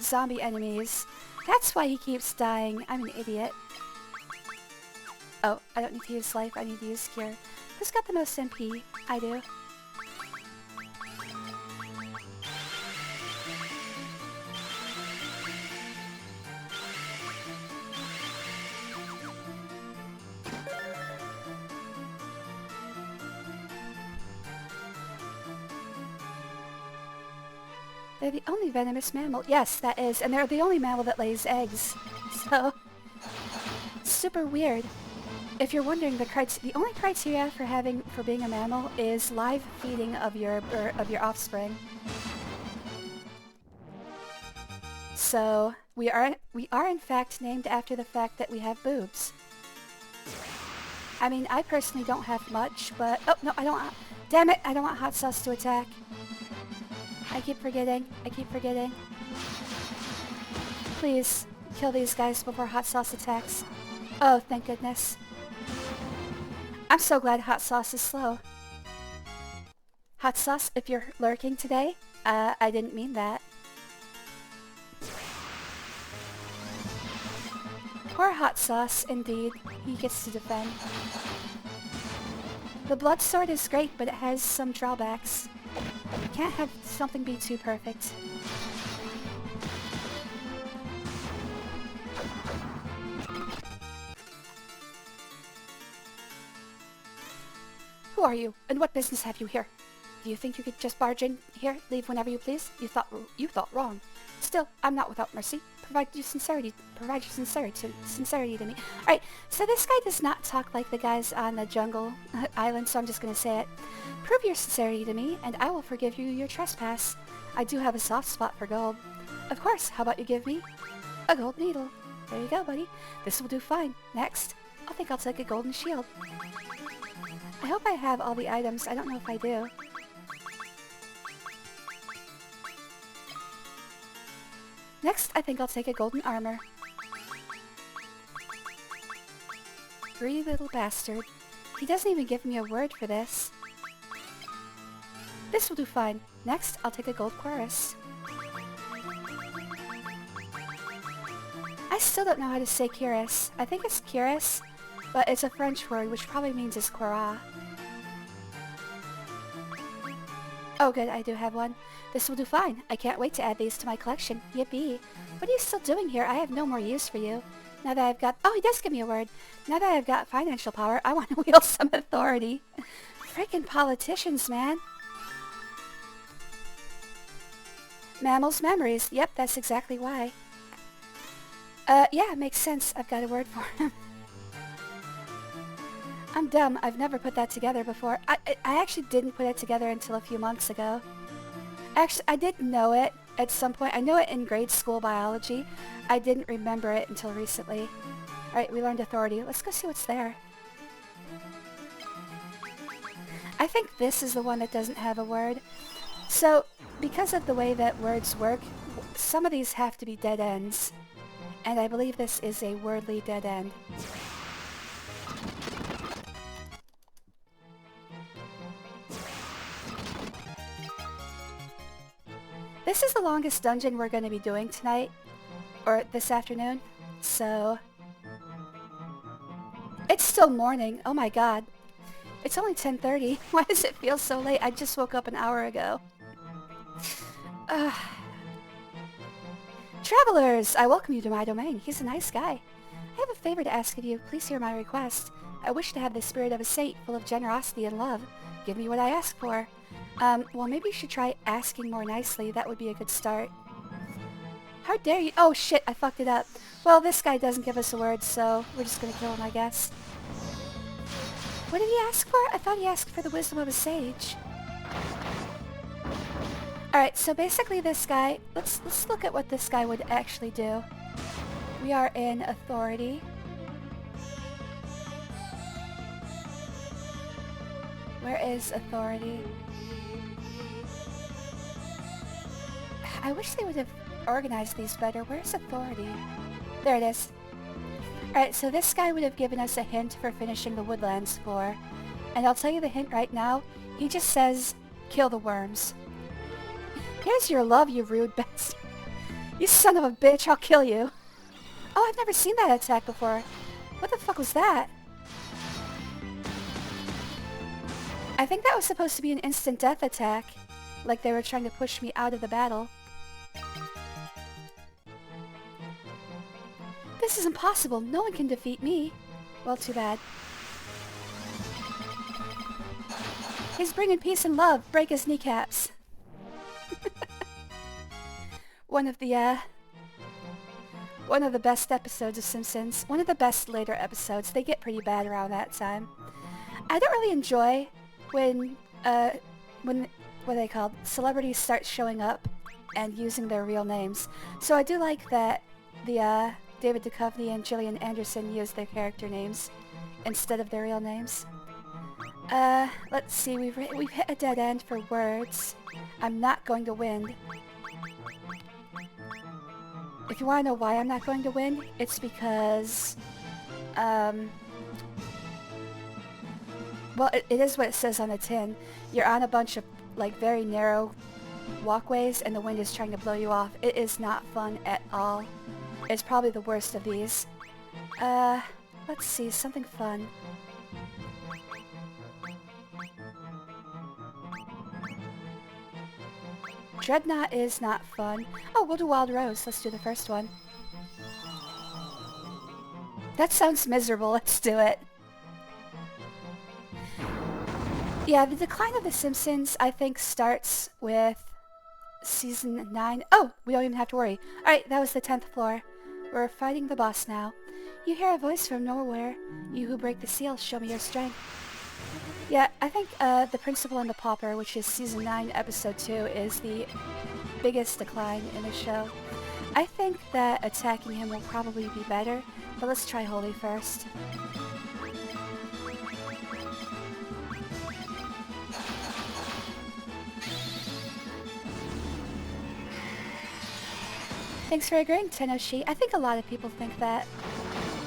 zombie enemies. That's why he keeps dying. I'm an idiot. Oh, I don't need to use life, I need to use cure. Who's got the most MP? I do. They're the only venomous mammal. Yes, that is. And they're the only mammal that lays eggs. So, super weird. If you're wondering, the only criteria for being a mammal is live feeding of your offspring. So, we are in fact named after the fact that we have boobs. I mean, I personally don't have much, but... Oh, no, I don't want... Damn it! I don't want hot sauce to attack. I keep forgetting. Please, kill these guys before hot sauce attacks. Oh, thank goodness. I'm so glad hot sauce is slow. Hot sauce, if you're lurking today, I didn't mean that. Poor Hot Sauce, indeed. He gets to defend. The blood sword is great, but it has some drawbacks. Can't have something be too perfect. Who are you, and what business have you here? Do you think you could just barge in here, leave whenever you please? You thought wrong. Still, I'm not without mercy. Provide your sincerity to me. Alright, so this guy does not talk like the guys on the jungle island, so I'm just gonna say it. Prove your sincerity to me, and I will forgive you your trespass. I do have a soft spot for gold. Of course, how about you give me a gold needle? There you go, buddy. This will do fine. Next, I think I'll take a golden shield. I hope I have all the items. I don't know if I do. Next, I think I'll take a golden armor. Greedy little bastard. He doesn't even give me a word for this. This will do fine. Next, I'll take a gold cuirass. I still don't know how to say cuirass. I think it's cuirass, but it's a French word, which probably means it's cuirass. Oh good, I do have one. This will do fine. I can't wait to add these to my collection. Yippee. What are you still doing here? I have no more use for you. Now that I've got... Oh, he does give me a word. Now that I've got financial power, I want to wield some authority. Freaking politicians, man. Mammals' memories. Yep, that's exactly why. Yeah, it makes sense. I've got a word for him. I'm dumb. I've never put that together before. I actually didn't put it together until a few months ago. Actually, I did know it at some point. I know it in grade school biology. I didn't remember it until recently. Alright, we learned authority. Let's go see what's there. I think this is the one that doesn't have a word. So, because of the way that words work, some of these have to be dead ends. And I believe this is a wordly dead end. This is the longest dungeon we're going to be doing tonight, or this afternoon, so... It's still morning, oh my god. It's only 10:30, why does it feel so late? I just woke up an hour ago. Travelers, I welcome you to my domain. He's a nice guy. I have a favor to ask of you. Please hear my request. I wish to have the spirit of a saint, full of generosity and love. Give me what I ask for. Well, maybe you should try asking more nicely. That would be a good start. How dare you? Oh, shit, I fucked it up. Well, this guy doesn't give us a word, so we're just gonna kill him, I guess. What did he ask for? I thought he asked for the wisdom of a sage. Alright, so basically this guy... Let's look at what this guy would actually do. We are in authority. Where is authority? I wish they would have organized these better. Where's authority? There it is. Alright, so this guy would have given us a hint for finishing the Woodlands floor. And I'll tell you the hint right now. He just says, kill the worms. Here's your love, you rude bastard. You son of a bitch, I'll kill you. Oh, I've never seen that attack before. What the fuck was that? I think that was supposed to be an instant death attack. Like they were trying to push me out of the battle. This is impossible. No one can defeat me. Well, too bad. He's bringing peace and love. Break his kneecaps. One of the best episodes of Simpsons. One of the best later episodes. They get pretty bad around that time. I don't really enjoy when what are they called? Celebrities start showing up and using their real names. So I do like that the David Duchovny and Gillian Anderson use their character names instead of their real names. Let's see, we've hit a dead end for words. I'm not going to win. If you want to know why I'm not going to win, it's because, well, it is what it says on the tin. You're on a bunch of, like, very narrow walkways and the wind is trying to blow you off. It is not fun at all. It's probably the worst of these. Let's see, something fun. Dreadnought is not fun. Oh, we'll do Wild Rose. Let's do the first one. That sounds miserable. Let's do it. Yeah, the decline of The Simpsons, I think, starts with season 9. Oh, we don't even have to worry. Alright, that was the 10th floor. We're fighting the boss now. You hear a voice from nowhere. You who break the seal, show me your strength. Yeah, I think The Principal and the Pauper, which is season 9, episode 2, is the biggest decline in the show. I think that attacking him will probably be better, but let's try Holy first. Thanks for agreeing, Tenoshi. I think a lot of people think that.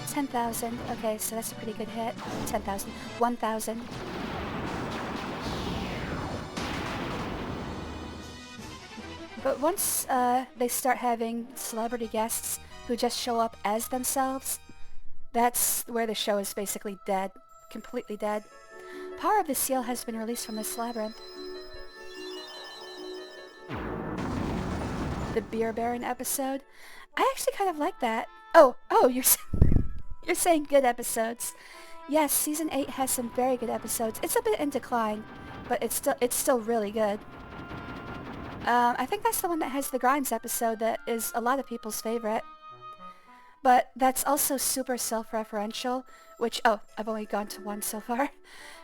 10,000. Okay, so that's a pretty good hit. 10,000. 1,000. But once they start having celebrity guests who just show up as themselves, that's where the show is basically dead. Completely dead. Power of the Seal has been released from this labyrinth. The Beer Baron episode. I actually kind of like that. Oh, you're saying good episodes. Yes, season 8 has some very good episodes. It's a bit in decline, but it's still really good. I think that's the one that has the Grimes episode that is a lot of people's favorite. But that's also super self-referential, which, I've only gone to one so far,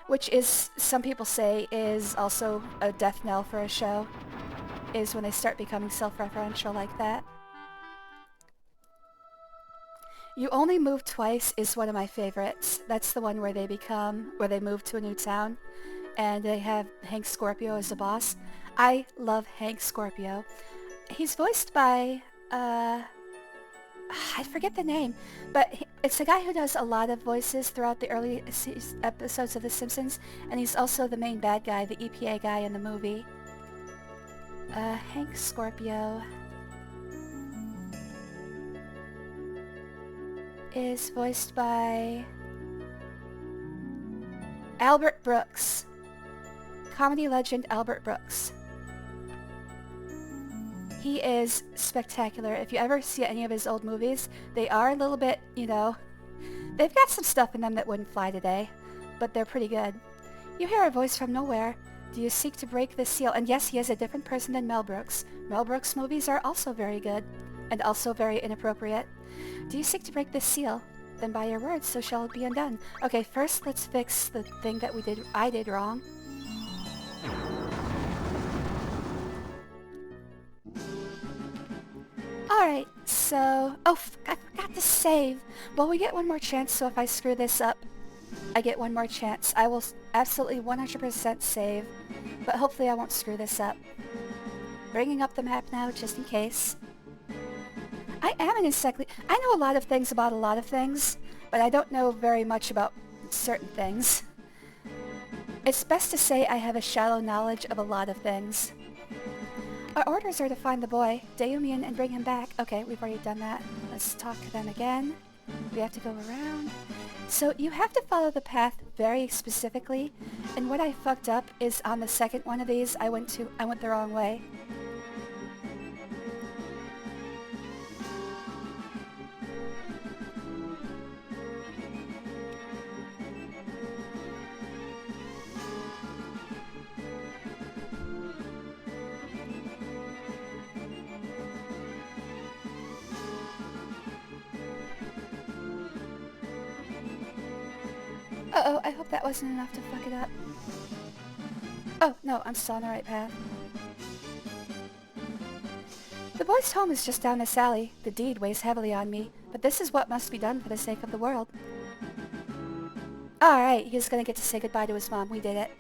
which is, some people say, is also a death knell for a show, is when they start becoming self-referential like that. You Only Move Twice is one of my favorites. That's the one where they move to a new town, and they have Hank Scorpio as the boss. I love Hank Scorpio. He's voiced by, I forget the name, but it's a guy who does a lot of voices throughout the early episodes of The Simpsons, and he's also the main bad guy, the EPA guy in the movie. Hank Scorpio is voiced by Albert Brooks. Comedy legend Albert Brooks. He is spectacular. If you ever see any of his old movies, they are a little bit, they've got some stuff in them that wouldn't fly today, but they're pretty good. You hear a voice from nowhere. Do you seek to break the seal? And yes, he is a different person than Mel Brooks. Mel Brooks movies are also very good, and also very inappropriate. Do you seek to break the seal? Then by your words, so shall it be undone. Okay, first let's fix the thing that I did wrong. Alright, so... I forgot to save. Well, we get one more chance, so if I screw this up, I get one more chance. I will absolutely 100% save, but hopefully I won't screw this up. Bringing up the map now, just in case. I am an I know a lot of things about a lot of things, but I don't know very much about certain things. It's best to say I have a shallow knowledge of a lot of things. Our orders are to find the boy, Deumian, and bring him back. Okay, we've already done that. Let's talk to them again. We have to go around. So you have to follow the path very specifically, and what I fucked up is on the second one of these, I went the wrong way. Uh-oh, I hope that wasn't enough to fuck it up. Oh, no, I'm still on the right path. The boy's home is just down this alley. The deed weighs heavily on me, but this is what must be done for the sake of the world. Alright, he's gonna get to say goodbye to his mom. We did it.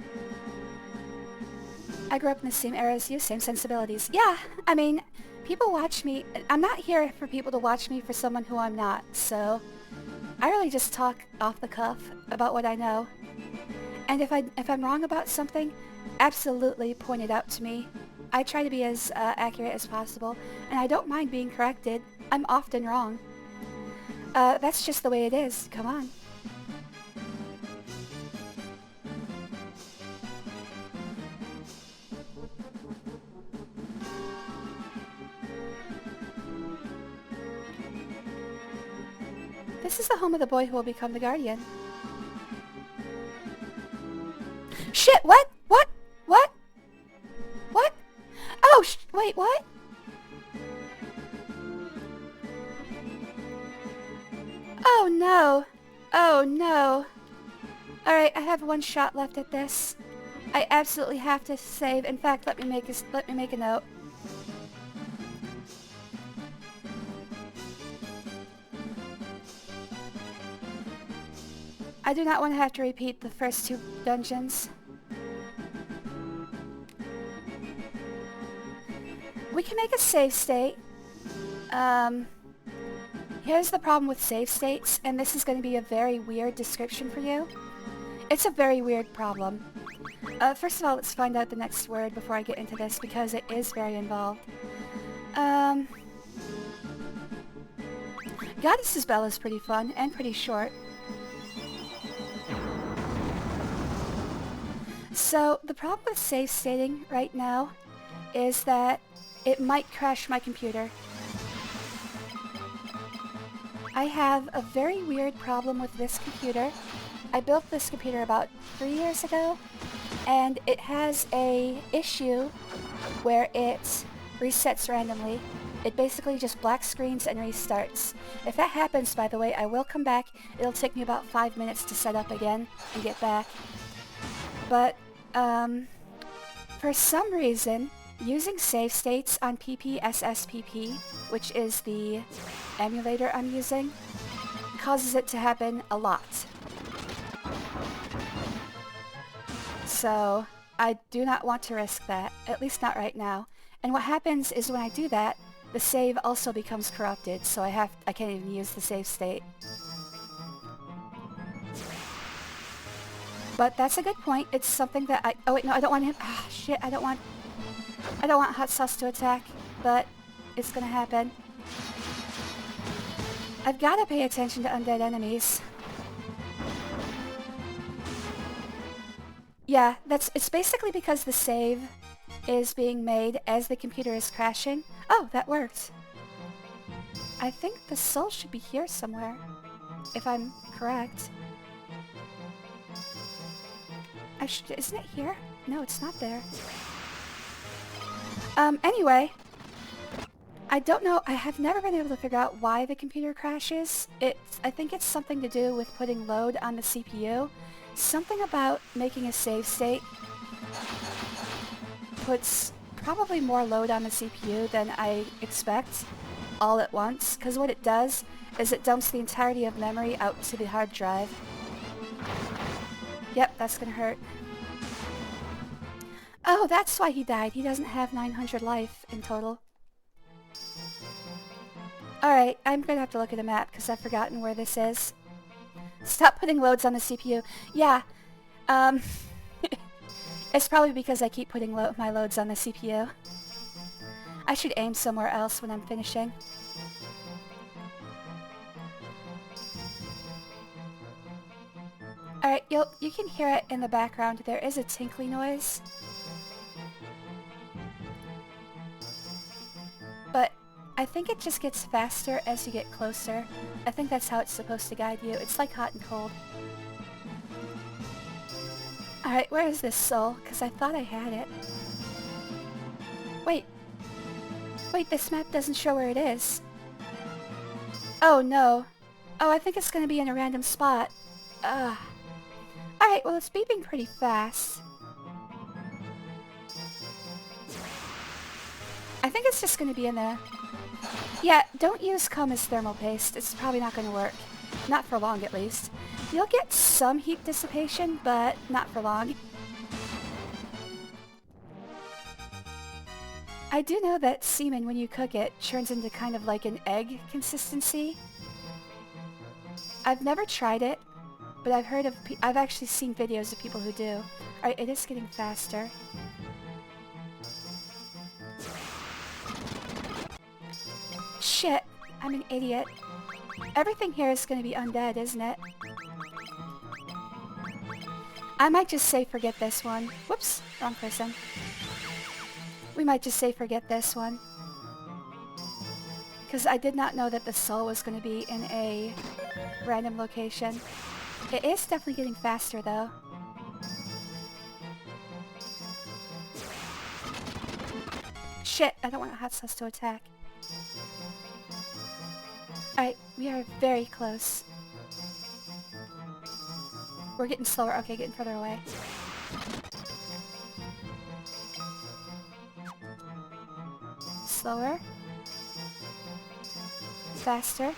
I grew up in the same era as you, same sensibilities. Yeah, I mean, people watch me. I'm not here for people to watch me for someone who I'm not, so... I really just talk off the cuff about what I know. And if I'm wrong about something, absolutely point it out to me. I try to be as accurate as possible, and I don't mind being corrected. I'm often wrong. That's just the way it is. Come on. This is the home of the boy who will become the guardian. Shit, what? What? What? What? Oh, wait, what? Oh no. Oh no. Alright, I have one shot left at this. I absolutely have to save. In fact, let me make a note. I do not want to have to repeat the first 2 dungeons. We can make a save state. Here's the problem with save states, and this is going to be a very weird description for you. It's a very weird problem. First of all, let's find out the next word before I get into this, because it is very involved. Goddess's Bell is pretty fun, and pretty short. So, the problem with save stating right now is that it might crash my computer. I have a very weird problem with this computer. I built this computer about 3 years ago, and it has a issue where it resets randomly. It basically just black screens and restarts. If that happens, by the way, I will come back. It'll take me about 5 minutes to set up again and get back. But, for some reason, using save states on PPSSPP, which is the emulator I'm using, causes it to happen a lot. So, I do not want to risk that, at least not right now. And what happens is when I do that, the save also becomes corrupted, so I can't even use the save state. But that's a good point. It's something that oh wait, no, I don't want him. Ah, shit, I don't want Hot Sauce to attack, but it's gonna happen. I've gotta pay attention to undead enemies. Yeah, it's basically because the save is being made as the computer is crashing. Oh, that worked. I think the soul should be here somewhere, if I'm correct. Isn't it here? No, it's not there. Anyway, I don't know, I have never been able to figure out why the computer crashes. I think it's something to do with putting load on the CPU. Something about making a save state puts probably more load on the CPU than I expect all at once, because what it does is it dumps the entirety of memory out to the hard drive. Yep, that's gonna hurt. Oh, that's why he died. He doesn't have 900 life in total. Alright, I'm gonna have to look at a map because I've forgotten where this is. Stop putting loads on the CPU. Yeah, it's probably because I keep putting my loads on the CPU. I should aim somewhere else when I'm finishing. Alright, you can hear it in the background. There is a tinkly noise. But I think it just gets faster as you get closer. I think that's how it's supposed to guide you. It's like hot and cold. Alright, where is this soul? Because I thought I had it. Wait. Wait, this map doesn't show where it is. Oh no. Oh, I think it's going to be in a random spot. Ugh. Alright, well it's beeping pretty fast. I think it's just going to be in there. Yeah, don't use Comin's thermal paste. It's probably not going to work. Not for long, at least. You'll get some heat dissipation, but not for long. I do know that semen, when you cook it, turns into kind of like an egg consistency. I've never tried it, but I've actually seen videos of people who do. Alright, it is getting faster. shit! I'm an idiot. Everything here is gonna be undead, isn't it? I might just say forget this one. Whoops, wrong person. We might just say forget this one. Because I did not know that the soul was going to be in a random location. It is definitely getting faster though. Shit, I don't want hot sauce to attack. Alright, we are very close. We're getting slower. Okay, getting further away. Slower. Faster.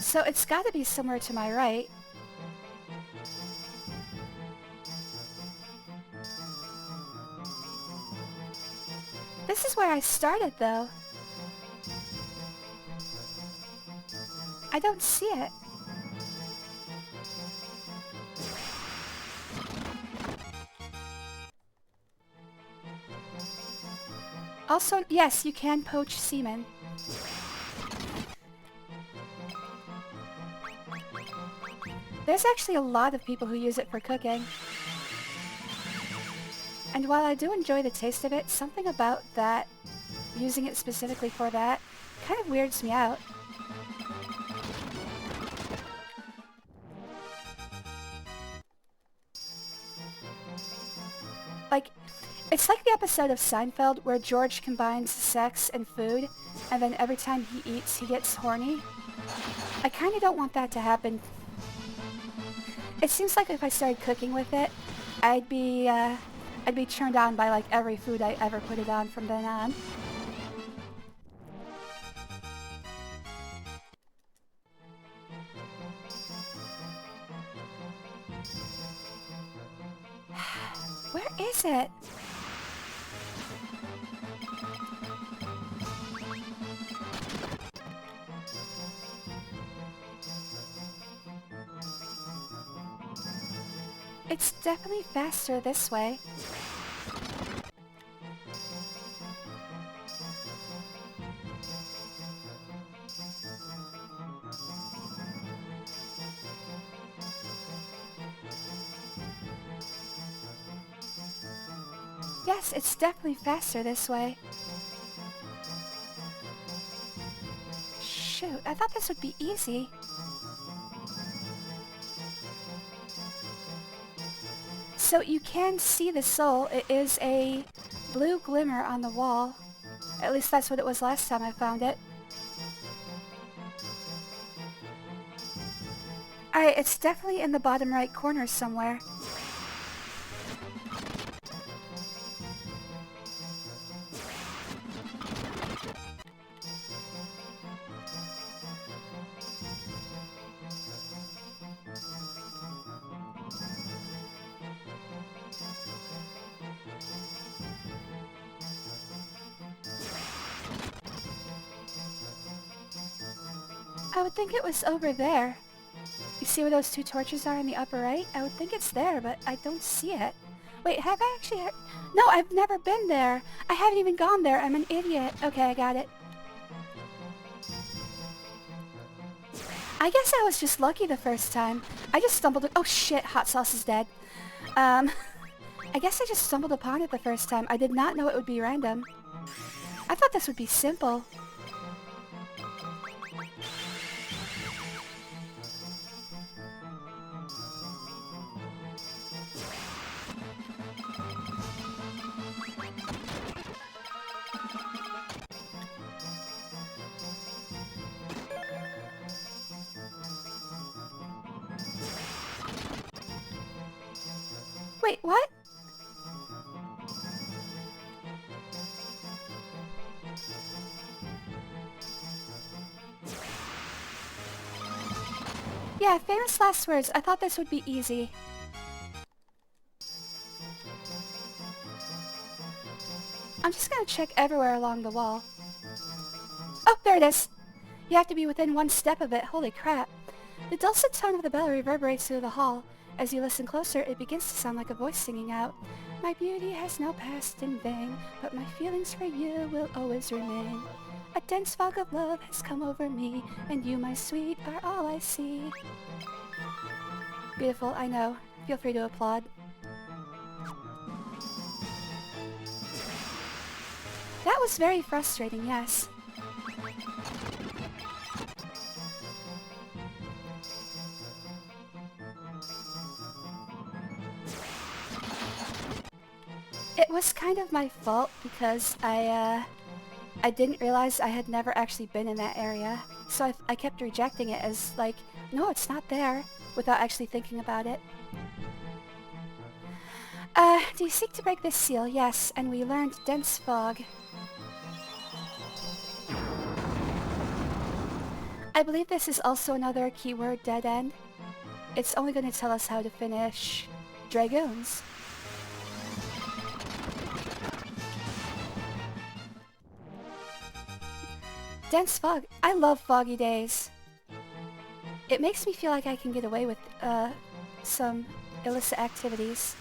So it's got to be somewhere to my right. This is where I started, though. I don't see it. Also, yes, you can poach semen. There's actually a lot of people who use it for cooking. And while I do enjoy the taste of it, something about that, using it specifically for that, kind of weirds me out. Like, it's like the episode of Seinfeld where George combines sex and food, and then every time he eats, he gets horny. I kind of don't want that to happen. It seems like if I started cooking with it, I'd be turned on by like every food I ever put it on from then on. Where is it? It's definitely faster this way. Yes, it's definitely faster this way. Shoot, I thought this would be easy. So you can see the soul. It is a blue glimmer on the wall. At least that's what it was last time I found it. Alright, it's definitely in the bottom right corner somewhere. I would think it was over there. You see where those two torches are in the upper right? I would think it's there, but I don't see it. Wait, have I actually... No, I've never been there. I haven't even gone there. I'm an idiot. Okay, I got it. I guess I was just lucky the first time. I just stumbled... Oh shit, hot sauce is dead. I guess I just stumbled upon it the first time. I did not know it would be random. I thought this would be simple. Wait, what? Yeah, famous last words. I thought this would be easy. I'm just gonna check everywhere along the wall. Oh, there it is! You have to be within one step of it. Holy crap. The dulcet tone of the bell reverberates through the hall. As you listen closer, it begins to sound like a voice singing out. My beauty has now passed in vain, but my feelings for you will always remain. A dense fog of love has come over me, and you, my sweet, are all I see. Beautiful, I know. Feel free to applaud. That was very frustrating, yes. It was kind of my fault because I didn't realize I had never actually been in that area. So I kept rejecting it as like, no, it's not there, without actually thinking about it. Do you seek to break this seal? Yes, and we learned dense fog. I believe this is also another keyword dead end. It's only going to tell us how to finish Dragoons. Dense fog. I love foggy days. It makes me feel like I can get away with some illicit activities.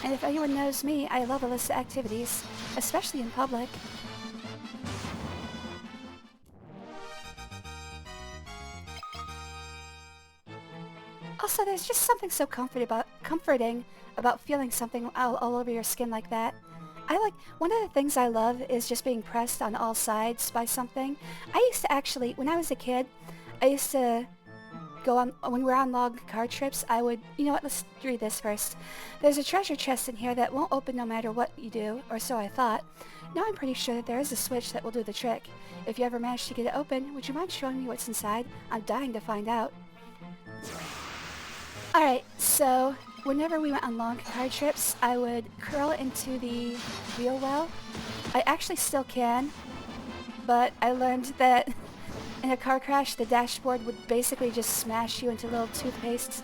And if anyone knows me, I love illicit activities, especially in public. Also, there's just something so comforting about feeling something all over your skin like that. One of the things I love is just being pressed on all sides by something. I used to actually, when I was a kid, I used to go on, when we're on long car trips, I would, you know what, let's read this first. There's a treasure chest in here that won't open no matter what you do, or so I thought. Now I'm pretty sure that there is a switch that will do the trick. If you ever manage to get it open, would you mind showing me what's inside? I'm dying to find out. Alright, so whenever we went on long car trips, I would curl into the wheel well. I actually still can, but I learned that in a car crash, the dashboard would basically just smash you into little toothpastes.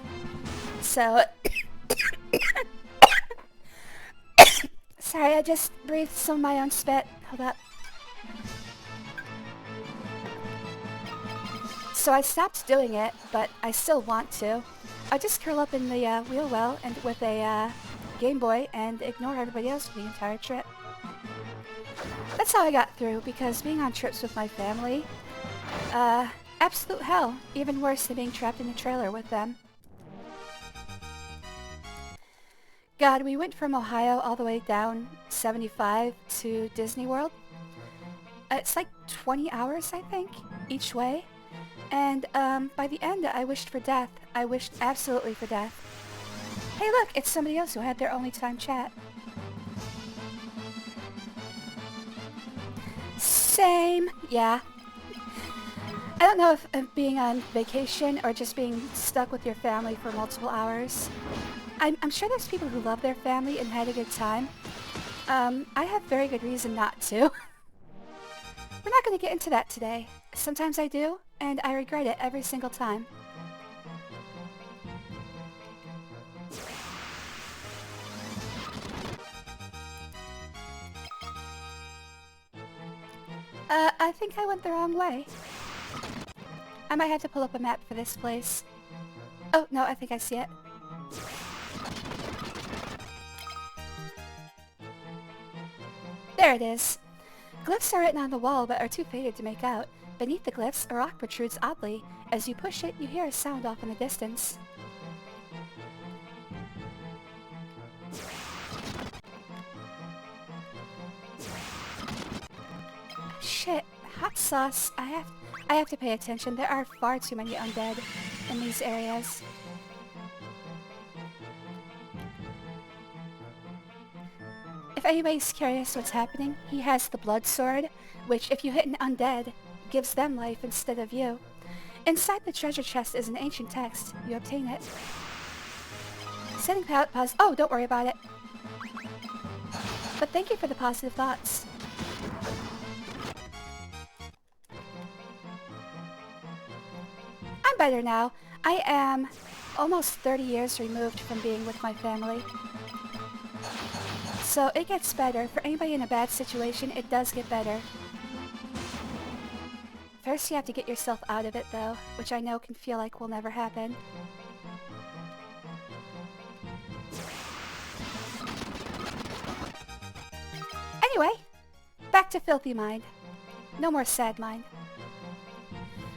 So... Sorry, I just breathed some of my own spit. Hold up. So I stopped doing it, but I still want to. I just curl up in the wheel well and with a Game Boy and ignore everybody else for the entire trip. That's how I got through, because being on trips with my family, absolute hell. Even worse than being trapped in a trailer with them. God, we went from Ohio all the way down 75 to Disney World. It's like 20 hours, I think, each way. And by the end, I wished for death. I wished absolutely for death. Hey look, it's somebody else who had their only time chat. Same, yeah. I don't know if being on vacation or just being stuck with your family for multiple hours. I'm sure there's people who love their family and had a good time. I have very good reason not to. We're not going to get into that today. Sometimes I do, and I regret it every single time. I think I went the wrong way. I might have to pull up a map for this place. Oh, no, I think I see it. There it is. Glyphs are written on the wall but are too faded to make out. Beneath the glyphs, a rock protrudes oddly. As you push it, you hear a sound off in the distance. Shit, hot sauce. I have to pay attention. There are far too many undead in these areas. If anybody's curious what's happening, he has the blood sword, which if you hit an undead, gives them life instead of you. Inside the treasure chest is an ancient text. You obtain it. Setting pause. Oh, don't worry about it. But thank you for the positive thoughts. I'm better now. I am almost 30 years removed from being with my family. So it gets better. For anybody in a bad situation, it does get better. First you have to get yourself out of it though, which I know can feel like will never happen. Anyway, back to Filthy Mind. No more Sad Mind.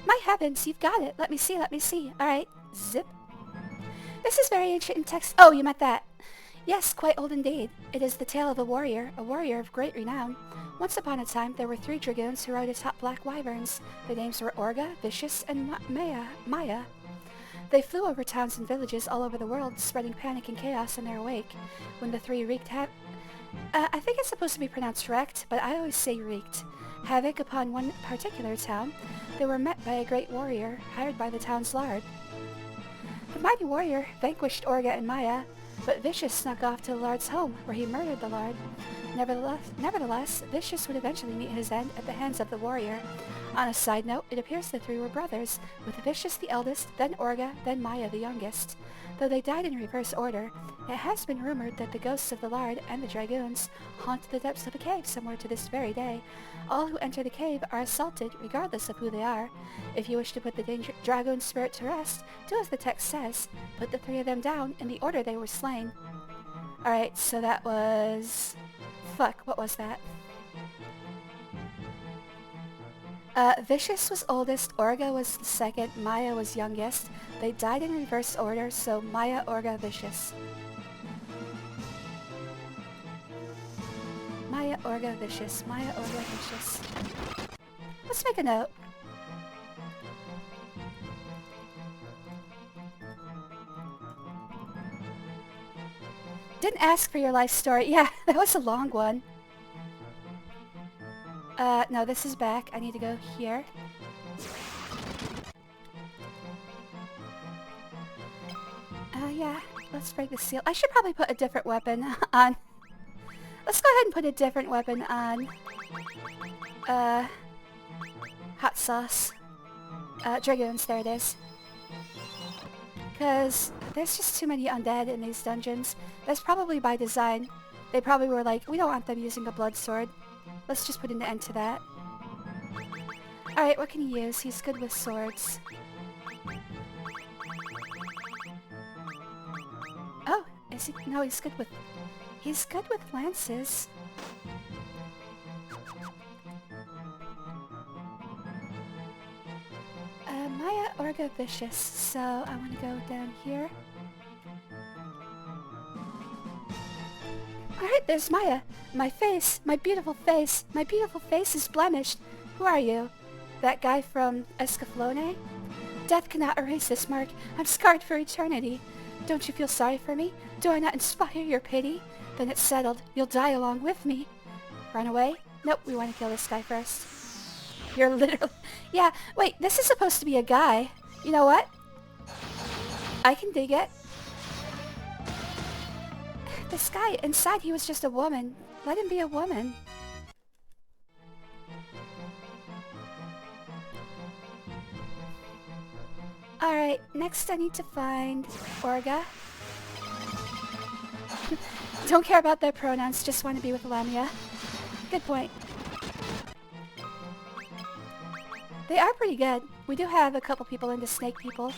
My heavens, you've got it. Let me see, let me see. Alright, zip. This is very ancient in text. Oh, you meant that. Yes, quite old indeed. It is the tale of a warrior of great renown. Once upon a time, there were 3 dragoons who rode atop black wyverns. Their names were Orga, Vicious, and Maya. They flew over towns and villages all over the world, spreading panic and chaos in their wake. When the 3 wreaked I think it's supposed to be pronounced wrecked, but I always say wreaked havoc upon one particular town, they were met by a great warrior, hired by the town's lord. The mighty warrior vanquished Orga and Maya, but Vicious snuck off to the lord's home, where he murdered the lord. Nevertheless, Vicious would eventually meet his end at the hands of the warrior. On a side note, it appears the 3 were brothers, with Vicious the eldest, then Orga, then Maya the youngest. Though they died in reverse order, it has been rumored that the ghosts of the lord and the dragoons haunt the depths of a cave somewhere to this very day. All who enter the cave are assaulted, regardless of who they are. If you wish to put the dragoon spirit to rest, do as the text says. Put the 3 of them down in the order they were slain. Alright, so that was... Fuck, what was that? Vicious was oldest, Orga was the second, Maya was youngest. They died in reverse order, so Maya, Orga, Vicious. Maya, Orga, Vicious. Maya, Orga, Vicious. Let's make a note. Didn't ask for your life story. Yeah, that was a long one. No, this is back. I need to go here. Yeah, let's break the seal. I should probably put a different weapon on. Let's go ahead and put a different weapon on. Hot sauce. Dragoons, there it is. Because there's just too many undead in these dungeons. That's probably by design. They probably were like, we don't want them using a blood sword. Let's just put an end to that. Alright, what can he use? He's good with swords. Oh, is he? No, he's good with... He's good with lances. Maya, Orga, Vicious. So, I want to go down here. Alright, there's Maya. My face, my beautiful face is blemished. Who are you? That guy from Escaflowne? Death cannot erase this mark. I'm scarred for eternity. Don't you feel sorry for me? Do I not inspire your pity? Then it's settled. You'll die along with me. Run away? Nope, we want to kill this guy first. You're literally... Yeah, wait, this is supposed to be a guy. You know what? I can dig it. This guy, inside he was just a woman. Let him be a woman. Alright, next I need to find Orga. Don't care about their pronouns, just want to be with Lamia. Good point. They are pretty good. We do have a couple people into snake people.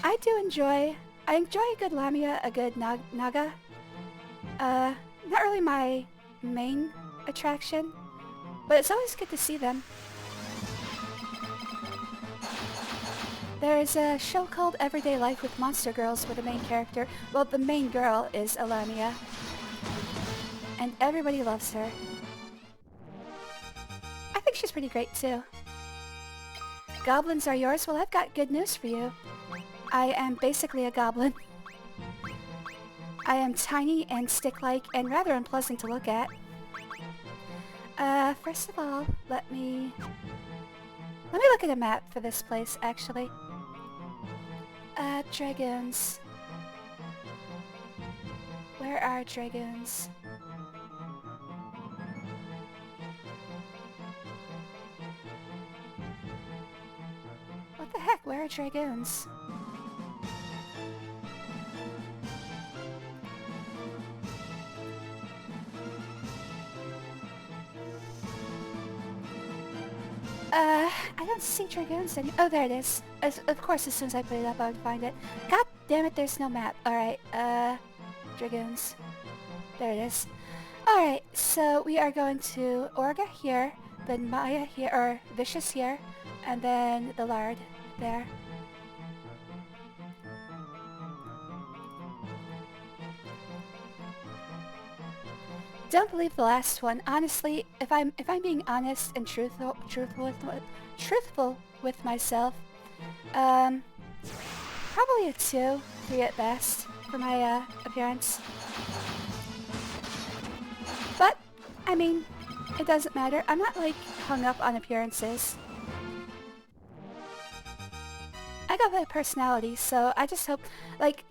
I enjoy a good Lamia, a good Naga. Not really my main attraction, but it's always good to see them. There's a show called Everyday Life with Monster Girls where the main character, well, the main girl is a Lamia. And everybody loves her. I think she's pretty great too. Goblins are yours? Well, I've got good news for you. I am basically a goblin. I am tiny and stick-like and rather unpleasant to look at. First of all, let me look at a map for this place, actually. Dragoons. Where are dragoons? What the heck? Where are dragoons? I don't see dragoons anymore. Oh, there it is. Of course, as soon as I put it up, I would find it. God damn it, there's no map. Alright, dragoons. There it is. Alright, so we are going to Orga here, then Maya here, or Vicious here, and then the Lard there. Don't believe the last one. Honestly, if I'm being honest and truthful with myself, probably a 2, 3 at best for my appearance. But I mean, it doesn't matter. I'm not like hung up on appearances. I got my personality, so I just hope, like,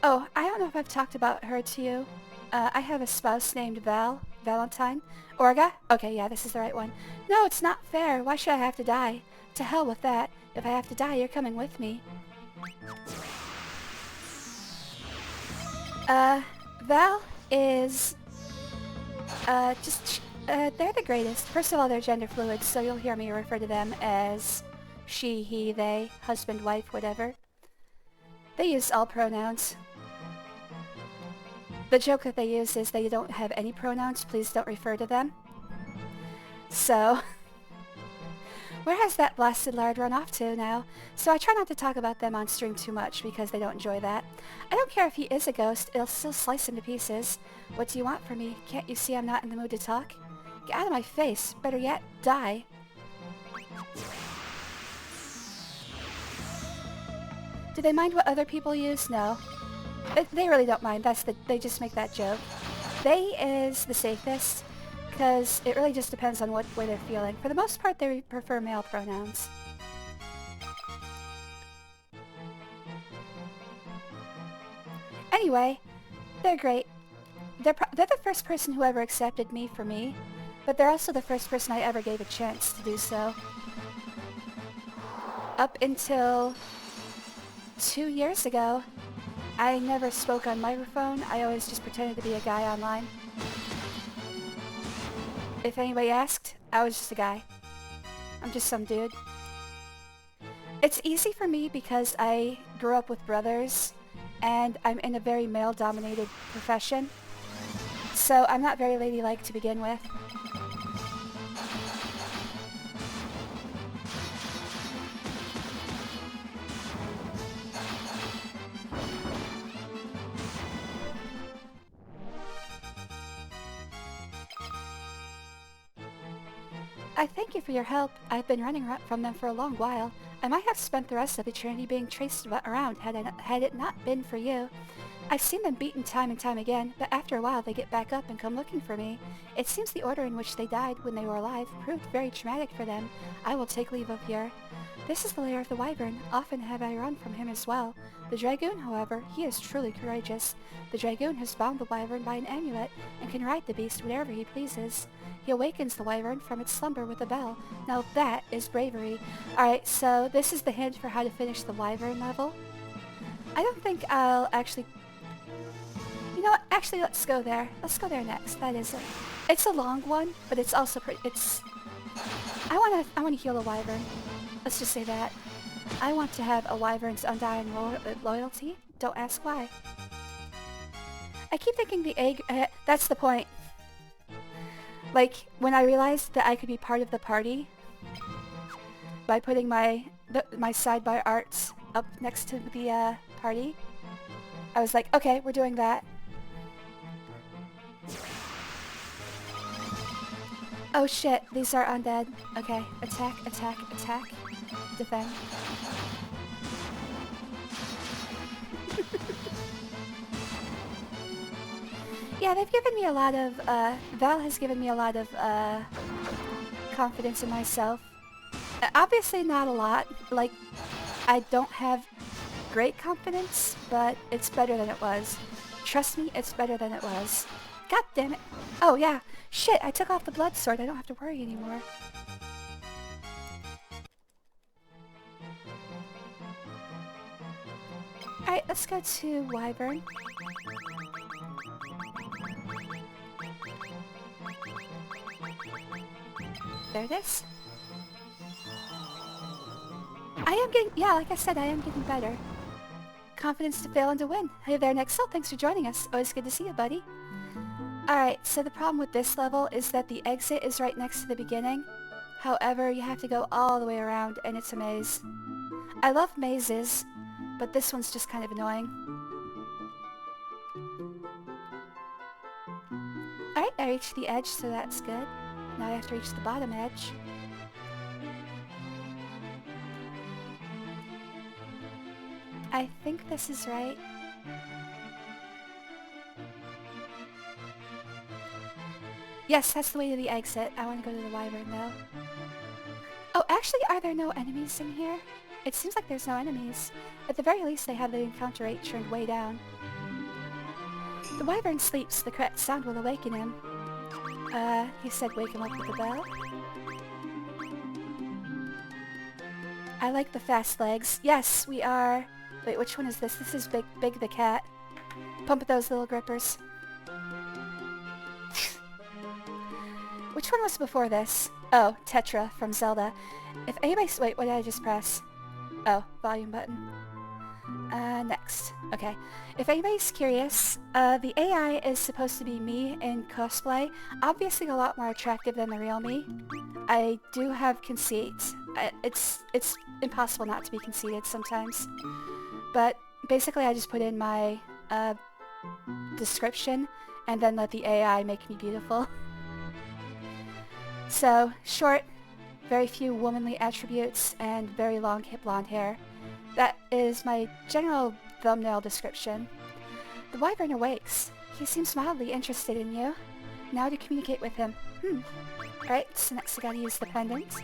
oh, I don't know if I've talked about her to you. I have a spouse named Valentine. Orga? Okay, yeah, this is the right one. No, it's not fair. Why should I have to die? To hell with that. If I have to die, you're coming with me. Val is, they're the greatest. First of all, they're gender fluid, so you'll hear me refer to them as she, he, they, husband, wife, whatever. They use all pronouns. The joke that they use is they don't have any pronouns, please don't refer to them. So, where has that blasted lard run off to now? So I try not to talk about them on stream too much because they don't enjoy that. I don't care if he is a ghost, it'll still slice him to pieces. What do you want from me? Can't you see I'm not in the mood to talk? Get out of my face. Better yet, die. Do they mind what other people use? No. They really don't mind. They just make that joke. They is the safest, because it really just depends on what way they're feeling. For the most part, they prefer male pronouns. Anyway, they're great. They're the first person who ever accepted me for me, but they're also the first person I ever gave a chance to do so. Up until 2 years ago, I never spoke on microphone. I always just pretended to be a guy online. If anybody asked, I was just a guy. I'm just some dude. It's easy for me because I grew up with brothers and I'm in a very male-dominated profession. So I'm not very ladylike to begin with. I thank you for your help. I've been running from them for a long while. I might have spent the rest of eternity being chased around had it not been for you. I've seen them beaten time and time again, but after a while they get back up and come looking for me. It seems the order in which they died when they were alive proved very traumatic for them. I will take leave of here. This is the lair of the wyvern. Often have I run from him as well. The dragoon, however, he is truly courageous. The dragoon has bound the wyvern by an amulet and can ride the beast whenever he pleases. He awakens the wyvern from its slumber with a bell. Now that is bravery. Alright, so this is the hint for how to finish the wyvern level. I don't think I'll actually... You know what? Actually, let's go there. Let's go there next. That is it. It's a long one, but it's also pretty... I wanna heal a wyvern. Let's just say that. I want to have a wyvern's undying loyalty. Don't ask why. I keep thinking the egg... that's the point. Like, when I realized that I could be part of the party by putting my sidebar arts up next to the party, I was like, okay, we're doing that. Oh shit, these are undead. Okay, attack, attack, attack. Defend. Yeah, they've given me a lot of, Val has given me a lot of, confidence in myself. Obviously not a lot. Like, I don't have great confidence, but it's better than it was. Trust me, it's better than it was. God damn it. Oh yeah, shit, I took off the blood sword. I don't have to worry anymore. Alright, let's go to Wyvern. There it is. I am getting, yeah, like I said, I am getting better. Confidence to fail and to win. Hey there, Nexel, thanks for joining us. Always good to see you, buddy. Alright, so the problem with this level is that the exit is right next to the beginning. However, you have to go all the way around, and it's a maze. I love mazes, but this one's just kind of annoying. Alright, I reached the edge, so that's good. Now I have to reach the bottom edge. I think this is right. Yes, that's the way to the exit. I want to go to the wyvern though. Oh, actually, are there no enemies in here? It seems like there's no enemies. At the very least, they have the encounter rate turned way down. The wyvern sleeps. The correct sound will awaken him. He said wake him up with the bell. I like the fast legs. Yes, we are... Wait, which one is this? This is Big the cat. Pump those little grippers. Which one was before this? Oh, Tetra from Zelda. If anybody... Wait, what did I just press? Oh, volume button. Next. Okay. If anybody's curious, the AI is supposed to be me in cosplay. Obviously a lot more attractive than the real me. I do have conceit. It's impossible not to be conceited sometimes. But basically I just put in my description and then let the AI make me beautiful. So, short, very few womanly attributes, and very long blonde hair. That is my general thumbnail description. The wyvern awakes. He seems mildly interested in you. Now to communicate with him. Alright, so next I gotta use the pendant.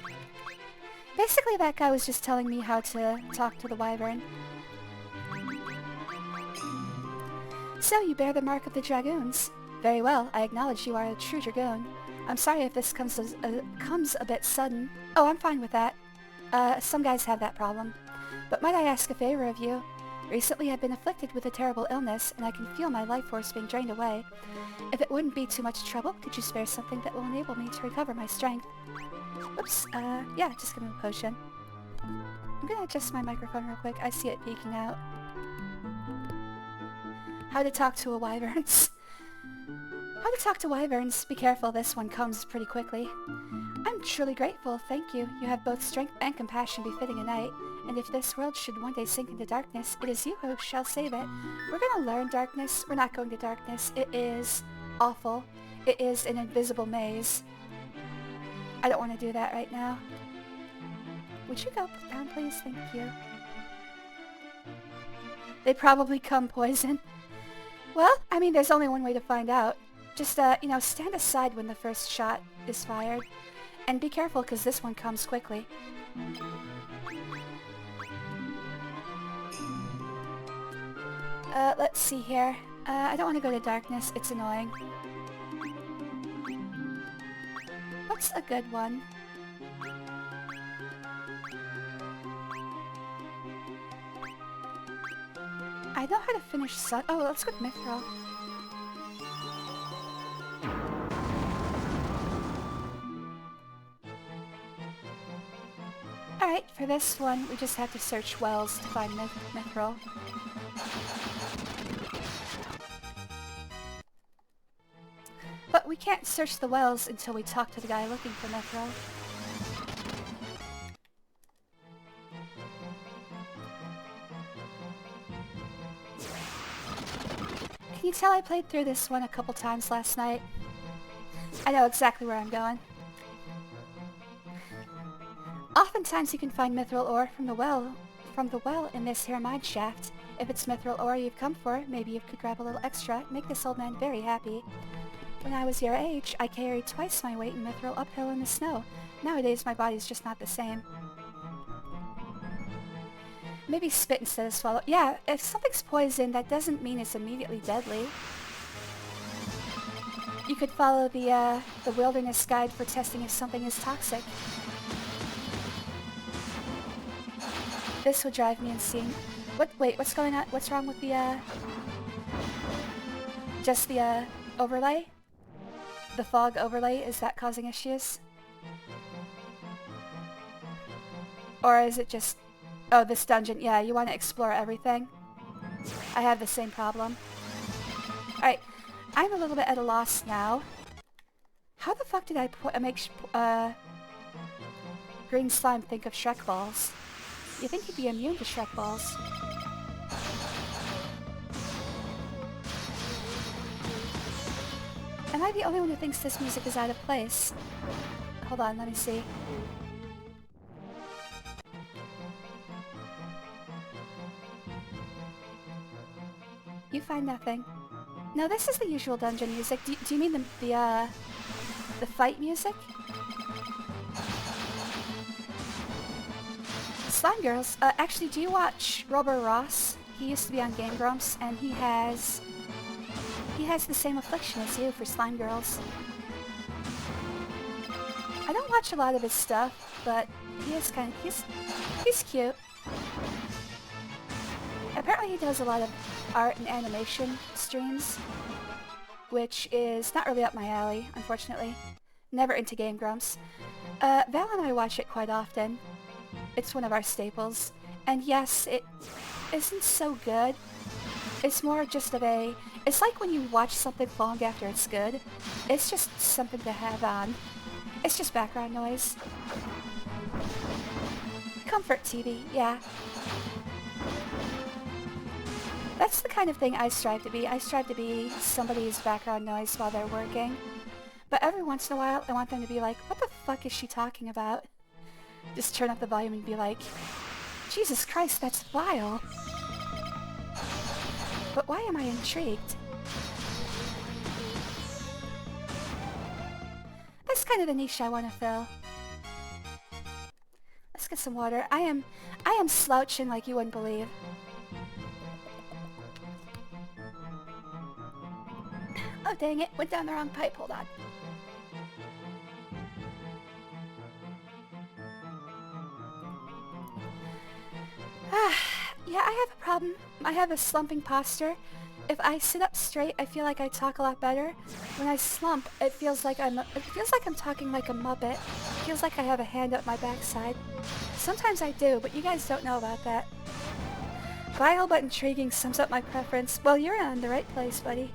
Basically that guy was just telling me how to talk to the wyvern. So you bear the mark of the dragoons. Very well, I acknowledge you are a true dragoon. I'm sorry if this comes a bit sudden. Oh, I'm fine with that. Some guys have that problem. But might I ask a favor of you? Recently I've been afflicted with a terrible illness, and I can feel my life force being drained away. If it wouldn't be too much trouble, could you spare something that will enable me to recover my strength? Oops, yeah, just give me a potion. I'm gonna adjust my microphone real quick. I see it peeking out. How to talk to a wyverns. How to talk to wyverns. Be careful, this one comes pretty quickly. I'm truly grateful, thank you. You have both strength and compassion befitting a knight, and if this world should one day sink into darkness, it is you who shall save it. We're gonna learn darkness. We're not going to darkness. It is awful. It is an invisible maze. I don't want to do that right now. Would you go down, please? Thank you. They probably come poison. Well, I mean, there's only one way to find out. Just, you know, stand aside when the first shot is fired. And be careful, because this one comes quickly. Let's see here. I don't want to go to darkness. It's annoying. What's a good one? I know how to finish sun. Oh, let's go to Mithril. Alright, for this one, we just have to search wells to find Mithril. But we can't search the wells until we talk to the guy looking for Mithril. Can you tell I played through this one a couple times last night? I know exactly where I'm going. Oftentimes you can find mithril ore from the well in this here mine shaft. If it's mithril ore you've come for, maybe you could grab a little extra, make this old man very happy. When I was your age, I carried twice my weight in mithril uphill in the snow. Nowadays my body's just not the same. Maybe spit instead of swallow. Yeah, if something's poisoned, that doesn't mean it's immediately deadly. You could follow the wilderness guide for testing if something is toxic. This would drive me insane. Wait, what's going on? What's wrong with the, just the, overlay? The fog overlay, is that causing issues? Or is it just... Oh, this dungeon. Yeah, you want to explore everything. I have the same problem. Alright, I'm a little bit at a loss now. How the fuck did I make green slime think of Shrek balls? You think he'd be immune to Shrek balls? Am I the only one who thinks this music is out of place? Hold on, let me see. You find nothing. No, this is the usual dungeon music. Do you mean the fight music? Slime Girls. Actually, do you watch Robert Ross? He used to be on Game Grumps, and he has the same affliction as you for Slime Girls. I don't watch a lot of his stuff, but he is he's cute. Apparently he does a lot of art and animation streams, which is not really up my alley, unfortunately. Never into Game Grumps. Val and I watch it quite often. It's one of our staples. And yes, it isn't so good. It's more just of a... It's like when you watch something long after it's good. It's just something to have on. It's just background noise. Comfort TV, yeah. That's the kind of thing I strive to be. I strive to be somebody's background noise while they're working. But every once in a while, I want them to be like, what the fuck is she talking about? Just turn up the volume and be like, Jesus Christ, that's vile. But why am I intrigued? That's kind of the niche I want to fill. Let's get some water. I am slouching like you wouldn't believe. Oh dang it, went down the wrong pipe, hold on. Yeah, I have a problem. I have a slumping posture. If I sit up straight, I feel like I talk a lot better. When I slump, it feels like I'm talking like a muppet. It feels like I have a hand up my backside. Sometimes I do, but you guys don't know about that. Vile but intriguing sums up my preference. Well, you're in the right place, buddy.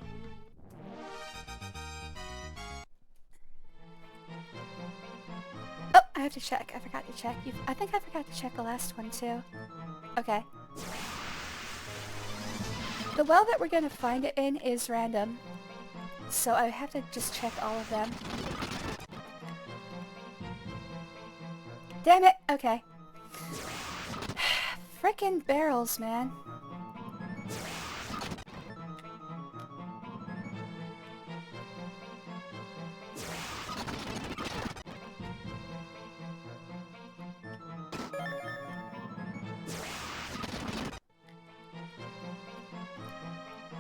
Oh, I have to check. I forgot to check. I think I forgot to check the last one, too. Okay. The well that we're gonna find it in is random. So I have to just check all of them. Damn it! Okay. Frickin' barrels, man.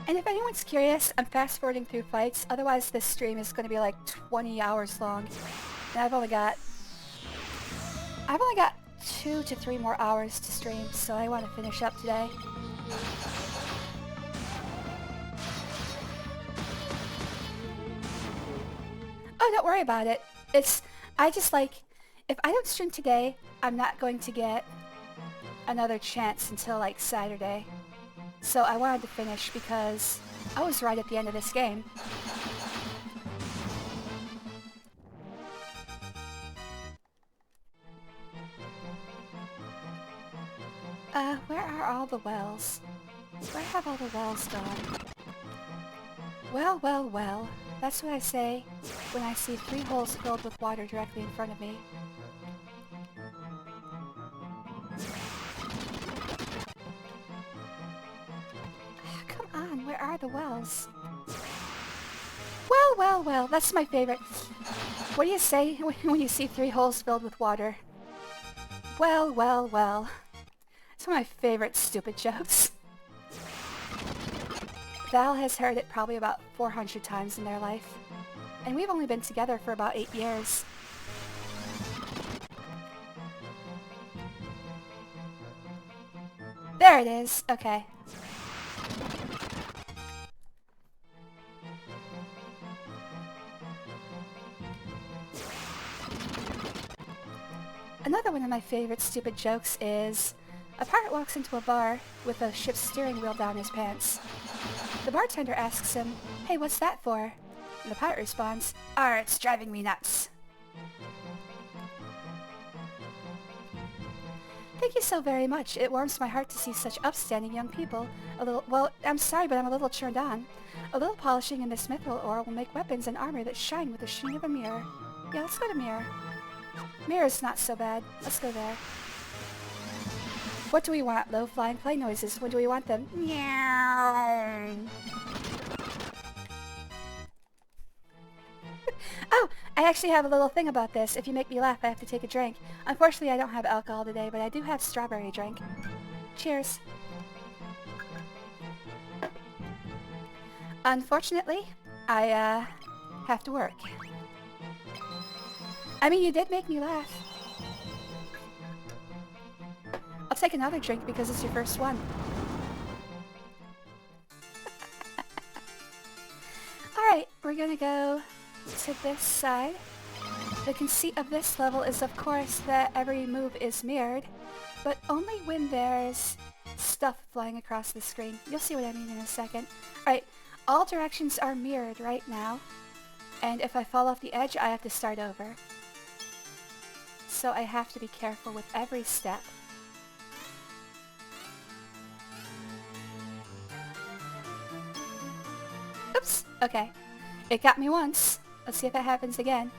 And if anyone's curious, I'm fast forwarding through fights, otherwise this stream is going to be like 20 hours long. And I've only got 2 to 3 more hours to stream, so I want to finish up today. Oh, don't worry about it. I just like, if I don't stream today, I'm not going to get another chance until like Saturday. So I wanted to finish because I was right at the end of this game. Where are all the wells? Where have all the wells gone? Well, well, well. That's what I say when I see 3 holes filled with water directly in front of me. Come on, where are the wells? Well, well, well, that's my favorite. What do you say when you see 3 holes filled with water? Well, well, well. It's one of my favorite stupid jokes. Val has heard it probably about 400 times in their life. And we've only been together for about 8 years. There it is. Okay. Another one of my favorite stupid jokes is, A pirate walks into a bar with a ship's steering wheel down his pants. The bartender asks him, "Hey, what's that for?" And the pirate responds, "Arr, it's driving me nuts." Thank you so very much. It warms my heart to see such upstanding young people. Well, I'm sorry, but I'm a little turned on. A little polishing in this mithril ore will make weapons and armor that shine with the sheen of a mirror. Yeah, let's go to Mirror. Mirror's not so bad. Let's go there. What do we want? Low flying plane noises. When do we want them? Meow. Oh, I actually have a little thing about this. If you make me laugh, I have to take a drink. Unfortunately, I don't have alcohol today, but I do have strawberry drink. Cheers. Unfortunately, I, have to work. I mean, you did make me laugh. I'll take another drink because it's your first one. Alright, we're gonna go to this side. The conceit of this level is, of course, that every move is mirrored, but only when there's stuff flying across the screen. You'll see what I mean in a second. Alright, all directions are mirrored right now, and if I fall off the edge, I have to start over. So I have to be careful with every step. Oops! Okay. It got me once. Let's see if it happens again.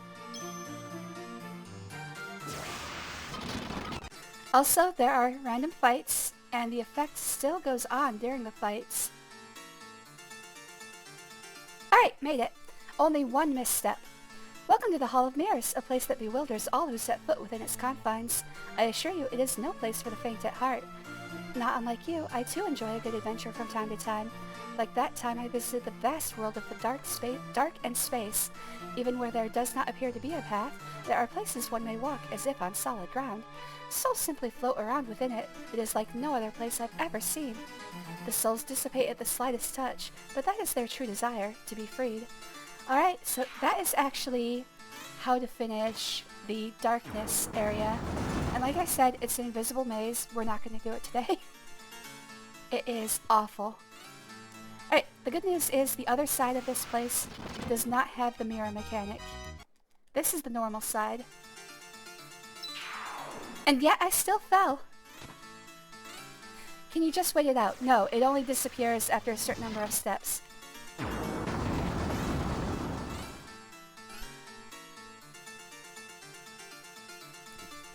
Also, there are random fights, and the effect still goes on during the fights. Alright, made it. Only one misstep. Welcome to the Hall of Mirrors, a place that bewilders all who set foot within its confines. I assure you, it is no place for the faint at heart. Not unlike you, I too enjoy a good adventure from time to time. Like that time I visited the vast world of the dark and space. Even where there does not appear to be a path, there are places one may walk as if on solid ground. So simply float around within it, it is like no other place I've ever seen. The souls dissipate at the slightest touch, but that is their true desire, to be freed. Alright, so that is actually how to finish the darkness area. And like I said, it's an invisible maze. We're not going to do it today. It is awful. Alright, the good news is the other side of this place does not have the mirror mechanic. This is the normal side. And yet I still fell. Can you just wait it out? No, it only disappears after a certain number of steps.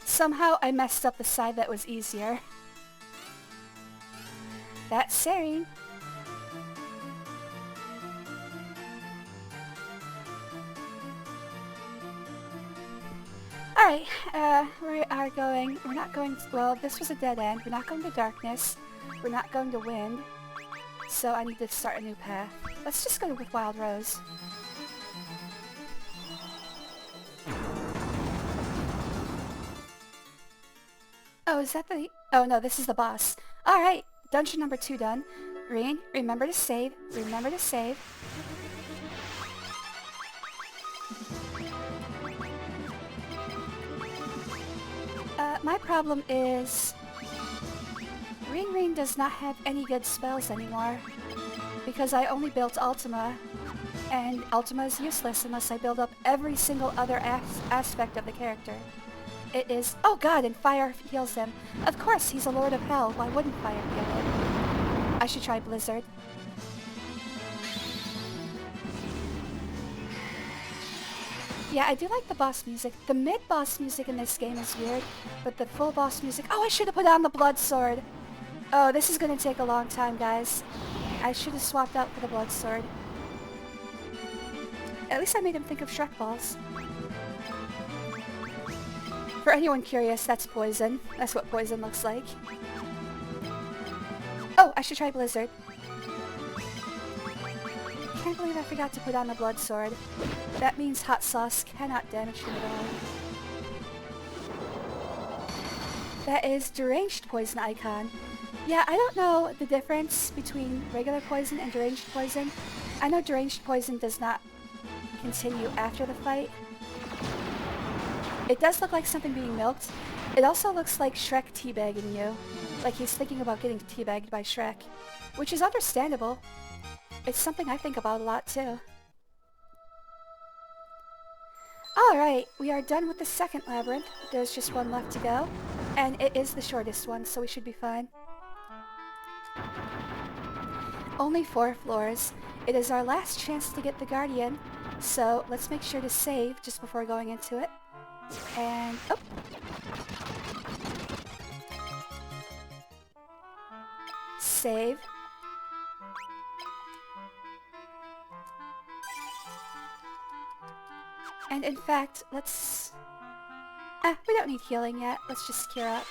Somehow I messed up the side that was easier. That's Serene. Alright, we're not going, well, this was a dead end. We're not going to darkness. We're not going to wind. So I need to start a new path. Let's just go with Wild Rose. Oh, is that the... Oh no, this is the boss. Alright, dungeon number 2 done. Reen, remember to save. Remember to save. My problem is... Reen does not have any good spells anymore. Because I only built Ultima. And Ultima is useless unless I build up every single other aspect of the character. It is... Oh god, and fire heals him. Of course, he's a lord of hell. Why wouldn't fire heal him? I should try Blizzard. Yeah, I do like the boss music. The mid-boss music in this game is weird, but the full boss music... Oh, I should have put on the blood sword! Oh, this is gonna take a long time, guys. I should have swapped out for the blood sword. At least I made him think of Shrek balls. For anyone curious, that's poison. That's what poison looks like. Oh, I should try Blizzard. Can't believe I forgot to put on the blood sword. That means hot sauce cannot damage him at all. That is deranged poison icon. Yeah, I don't know the difference between regular poison and deranged poison. I know deranged poison does not continue after the fight. It does look like something being milked, It also looks like Shrek teabagging you. Like he's thinking about getting teabagged by Shrek. Which is understandable. It's something I think about a lot too. Alright, we are done with the second labyrinth. There's just one left to go. And it is the shortest one, so we should be fine. Only 4 floors. It is our last chance to get the Guardian, so let's make sure to save just before going into it. And... oh! Save. And in fact, let's... we don't need healing yet. Let's just cure up.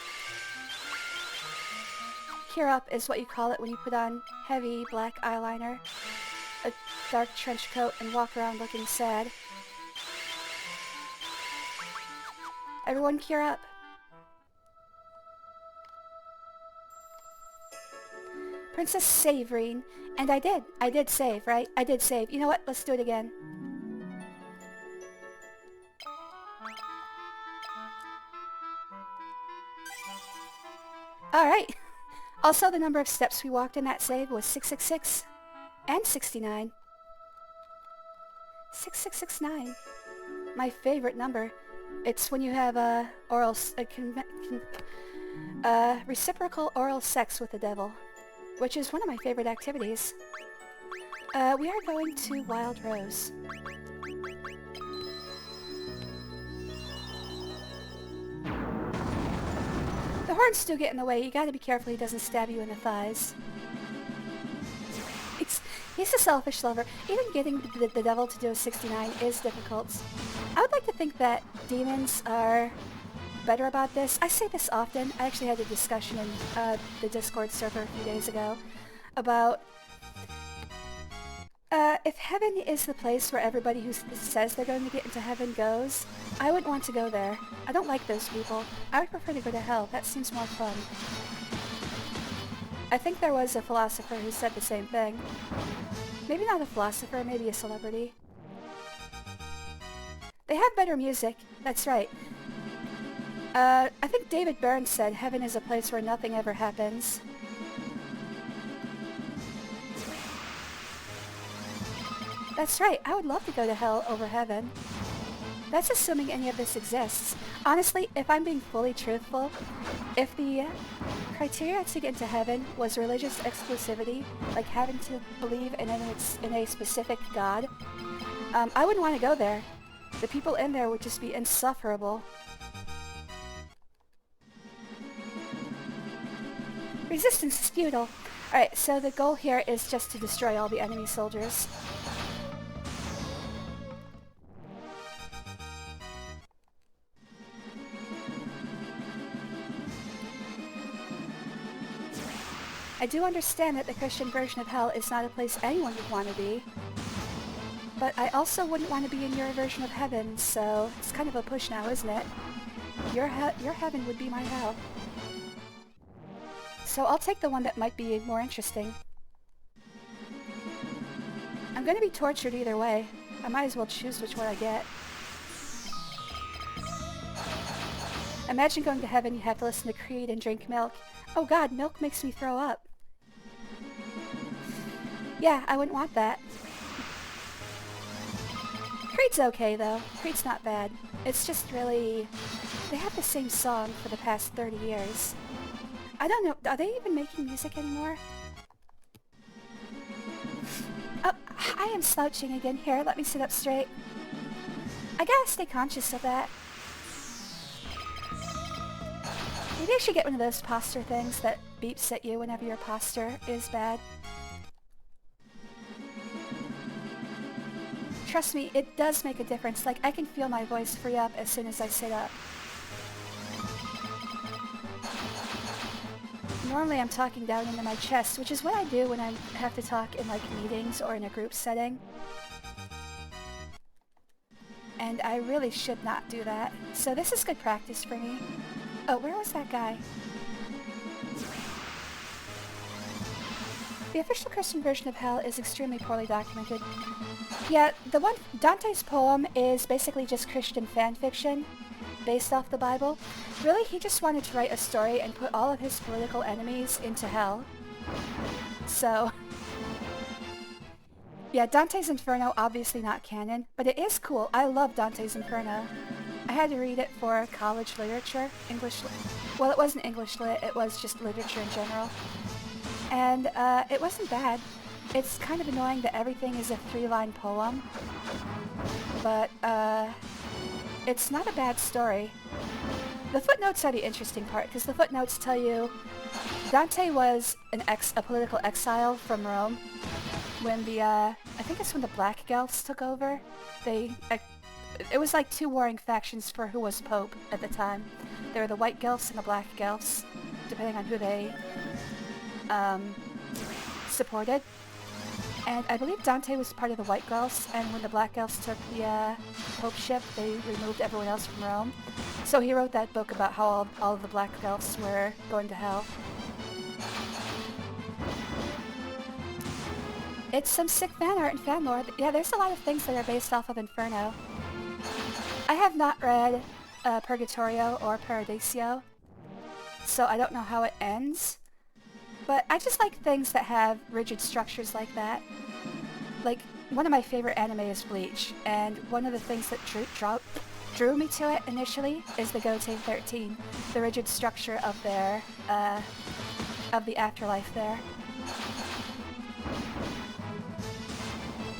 Cure up is what you call it when you put on heavy black eyeliner, a dark trench coat, and walk around looking sad. Everyone cure up. Princess Saverine. And I did save, right? I did save. You know what? Let's do it again. Alright. Also, the number of steps we walked in that save was 666 and 69. 6669. My favorite number. It's when you have reciprocal oral sex with the devil, which is one of my favorite activities. We are going to Wild Rose. The horns do get in the way. You gotta be careful he doesn't stab you in the thighs. He's a selfish lover. Even getting the devil to do a 69 is difficult. I would like to think that demons are better about this. I say this often. I actually had a discussion in the Discord server a few days ago about if heaven is the place where everybody who says they're going to get into heaven goes, I wouldn't want to go there. I don't like those people. I would prefer to go to hell. That seems more fun. I think there was a philosopher who said the same thing. Maybe not a philosopher, maybe a celebrity. They have better music. That's right. I think David Byrne said heaven is a place where nothing ever happens. That's right, I would love to go to hell over heaven. That's assuming any of this exists. Honestly, if I'm being fully truthful, if the criteria to get into heaven was religious exclusivity, like having to believe in a specific god, I wouldn't want to go there. The people in there would just be insufferable. Resistance is futile. Alright, so the goal here is just to destroy all the enemy soldiers. I do understand that the Christian version of hell is not a place anyone would want to be. But I also wouldn't want to be in your version of heaven, so it's kind of a push now, isn't it? Your heaven would be my hell. So I'll take the one that might be more interesting. I'm gonna be tortured either way. I might as well choose which one I get. Imagine going to heaven, you have to listen to Creed and drink milk. Oh god, milk makes me throw up. Yeah, I wouldn't want that. Creed's okay though. Creed's not bad. It's just really... they have the same song for the past 30 years. I don't know, are they even making music anymore? Oh, I am slouching again. Here, let me sit up straight. I gotta stay conscious of that. Maybe I should get one of those posture things that beeps at you whenever your posture is bad. Trust me, it does make a difference. Like, I can feel my voice free up as soon as I sit up. Normally I'm talking down into my chest, which is what I do when I have to talk in like meetings or in a group setting. And I really should not do that. So this is good practice for me. Oh, where was that guy? The official Christian version of hell is extremely poorly documented. Yeah, the one, Dante's poem is basically just Christian fan fiction. based off the Bible. Really, he just wanted to write a story and put all of his political enemies into hell. So, yeah, Dante's Inferno, obviously not canon, but it is cool. I love Dante's Inferno. I had to read it for college literature, well, it wasn't English lit, it was just literature in general. And it wasn't bad. It's kind of annoying that everything is a 3-line poem, but it's not a bad story. The footnotes are the interesting part, because the footnotes tell you Dante was a political exile from Rome when I think it's when the Black Guelphs took over. It was like two warring factions for who was Pope at the time. There were the White Guelphs and the Black Guelphs, depending on who they supported. And I believe Dante was part of the White Guelphs, and when the Black Guelphs took the popeship, they removed everyone else from Rome. So he wrote that book about how all of the Black Guelphs were going to hell. It's some sick fan art and fan lore. Yeah, there's a lot of things that are based off of Inferno. I have not read Purgatorio or Paradiso, so I don't know how it ends. But I just like things that have rigid structures like that. Like, one of my favorite anime is Bleach, and one of the things that drew me to it initially is the Goten 13, the rigid structure of their, of the afterlife there.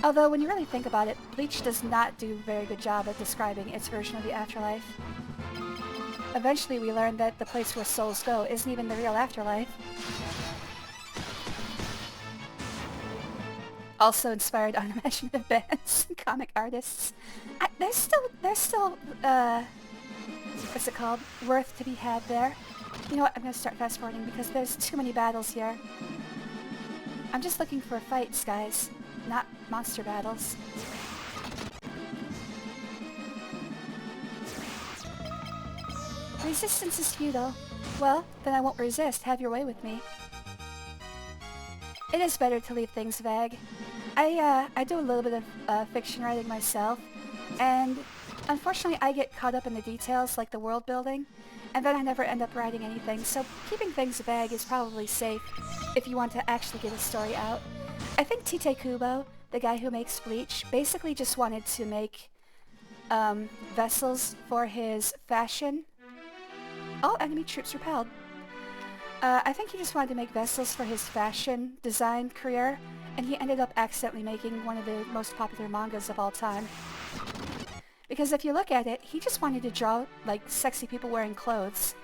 Although, when you really think about it, Bleach does not do a very good job at describing its version of the afterlife. Eventually we learn that the place where souls go isn't even the real afterlife. Also inspired unimaginative bands and comic artists. There's still, what's it called? Worth to be had there. You know what, I'm gonna start fast forwarding because there's too many battles here. I'm just looking for fights, guys, not monster battles. Resistance is futile. Well, then I won't resist. Have your way with me. It is better to leave things vague. I do a little bit of fiction writing myself, and unfortunately I get caught up in the details like the world building, and then I never end up writing anything, so keeping things vague is probably safe if you want to actually get a story out. I think Tite Kubo, the guy who makes Bleach, basically just wanted to make vessels for his fashion. All enemy troops repelled. I think he just wanted to make vessels for his fashion design career, and he ended up accidentally making one of the most popular mangas of all time. Because if you look at it, he just wanted to draw, like, sexy people wearing clothes.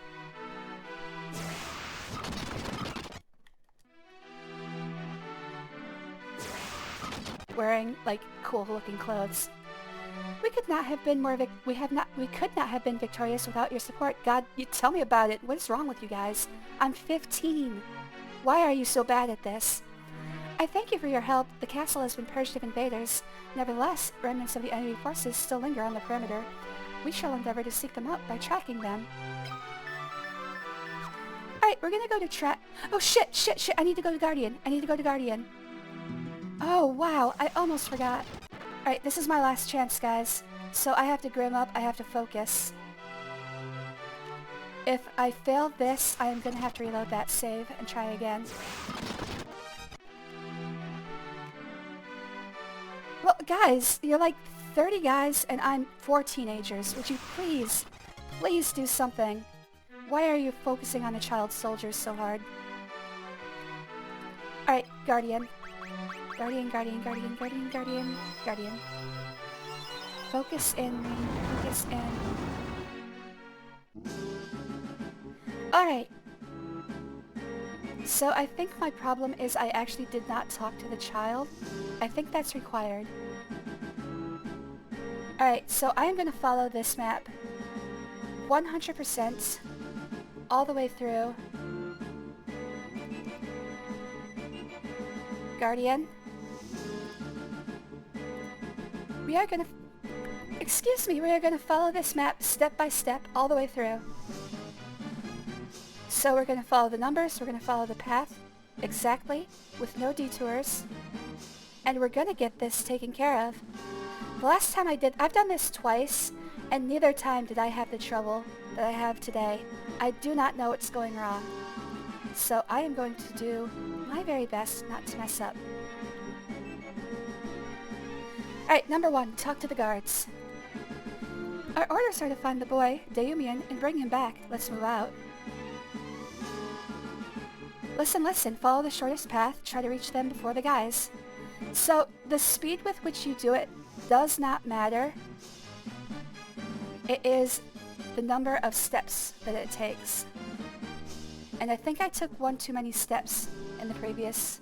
Wearing, like, cool-looking clothes. We could not have been we could not have been victorious without your support. God, you tell me about it. What is wrong with you guys? I'm 15. Why are you so bad at this? I thank you for your help. The castle has been purged of invaders. Nevertheless, remnants of the enemy forces still linger on the perimeter. We shall endeavor to seek them out by tracking them. Alright, we're gonna go to oh shit, I need to go to Guardian. Oh wow, I almost forgot. Alright, this is my last chance, guys. So I have to grim up, I have to focus. If I fail this, I am gonna have to reload that save and try again. Well, guys, you're like 30 guys and I'm 4 teenagers. Would you please do something? Why are you focusing on the child soldiers so hard? Alright, Guardian. Guardian. Focus in. Alright. So I think my problem is I actually did not talk to the child. I think that's required. Alright, so I am going to follow this map 100% all the way through. Guardian. We are gonna follow this map step by step all the way through. So we're gonna follow the numbers, we're gonna follow the path exactly, with no detours, and we're gonna get this taken care of. The last time I've done this twice, And neither time did I have the trouble that I have today. I do not know what's going wrong. So I am going to do my very best not to mess up. Alright, number 1, talk to the guards. Our orders are to find the boy, Dayumian, and bring him back. Let's move out. Listen, listen. Follow the shortest path. Try to reach them before the guys. So, the speed with which you do it does not matter. It is the number of steps that it takes. And I think I took one too many steps in the previous.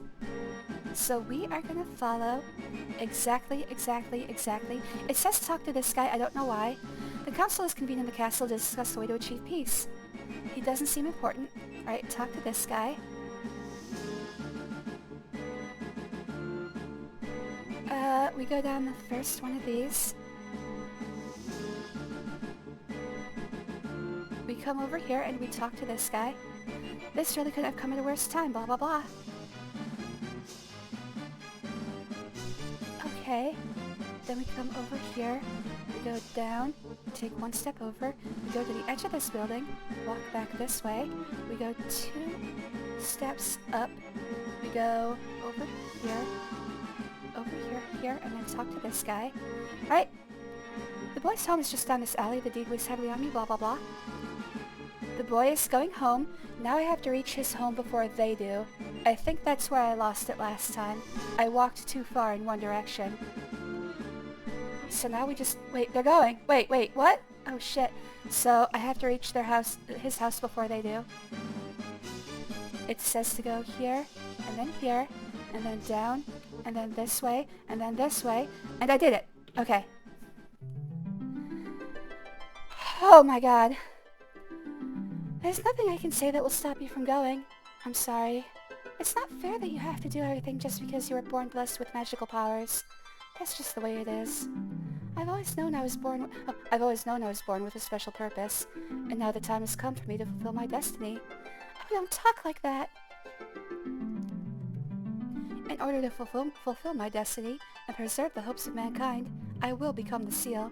So we are going to follow exactly. It says talk to this guy. I don't know why. The council is convened in the castle to discuss the way to achieve peace. He doesn't seem important. Alright, talk to this guy. We go down the first one of these. We come over here and we talk to this guy. This really couldn't have come at a worse time, blah blah blah. Okay. Then we come over here. We go down, take one step over. We go to the edge of this building, walk back this way. We go 2 steps up. We go over here, and then talk to this guy. Alright. The boy's home is just down this alley. The deed weighs heavily on me, blah blah blah. The boy is going home. Now I have to reach his home before they do. I think that's where I lost it last time. I walked too far in one direction. So now we just... Wait, they're going. Wait, what? Oh shit. So I have to reach their house, his house before they do. It says to go here, and then down, and then this way, and then this way, and I did it. Okay. Oh my god. There's nothing I can say that will stop you from going. I'm sorry. It's not fair that you have to do everything just because you were born blessed with magical powers. That's just the way it is. I've always known I was born with a special purpose, and now the time has come for me to fulfill my destiny. Oh, don't talk like that. In order to fulfill my destiny and preserve the hopes of mankind, I will become the seal.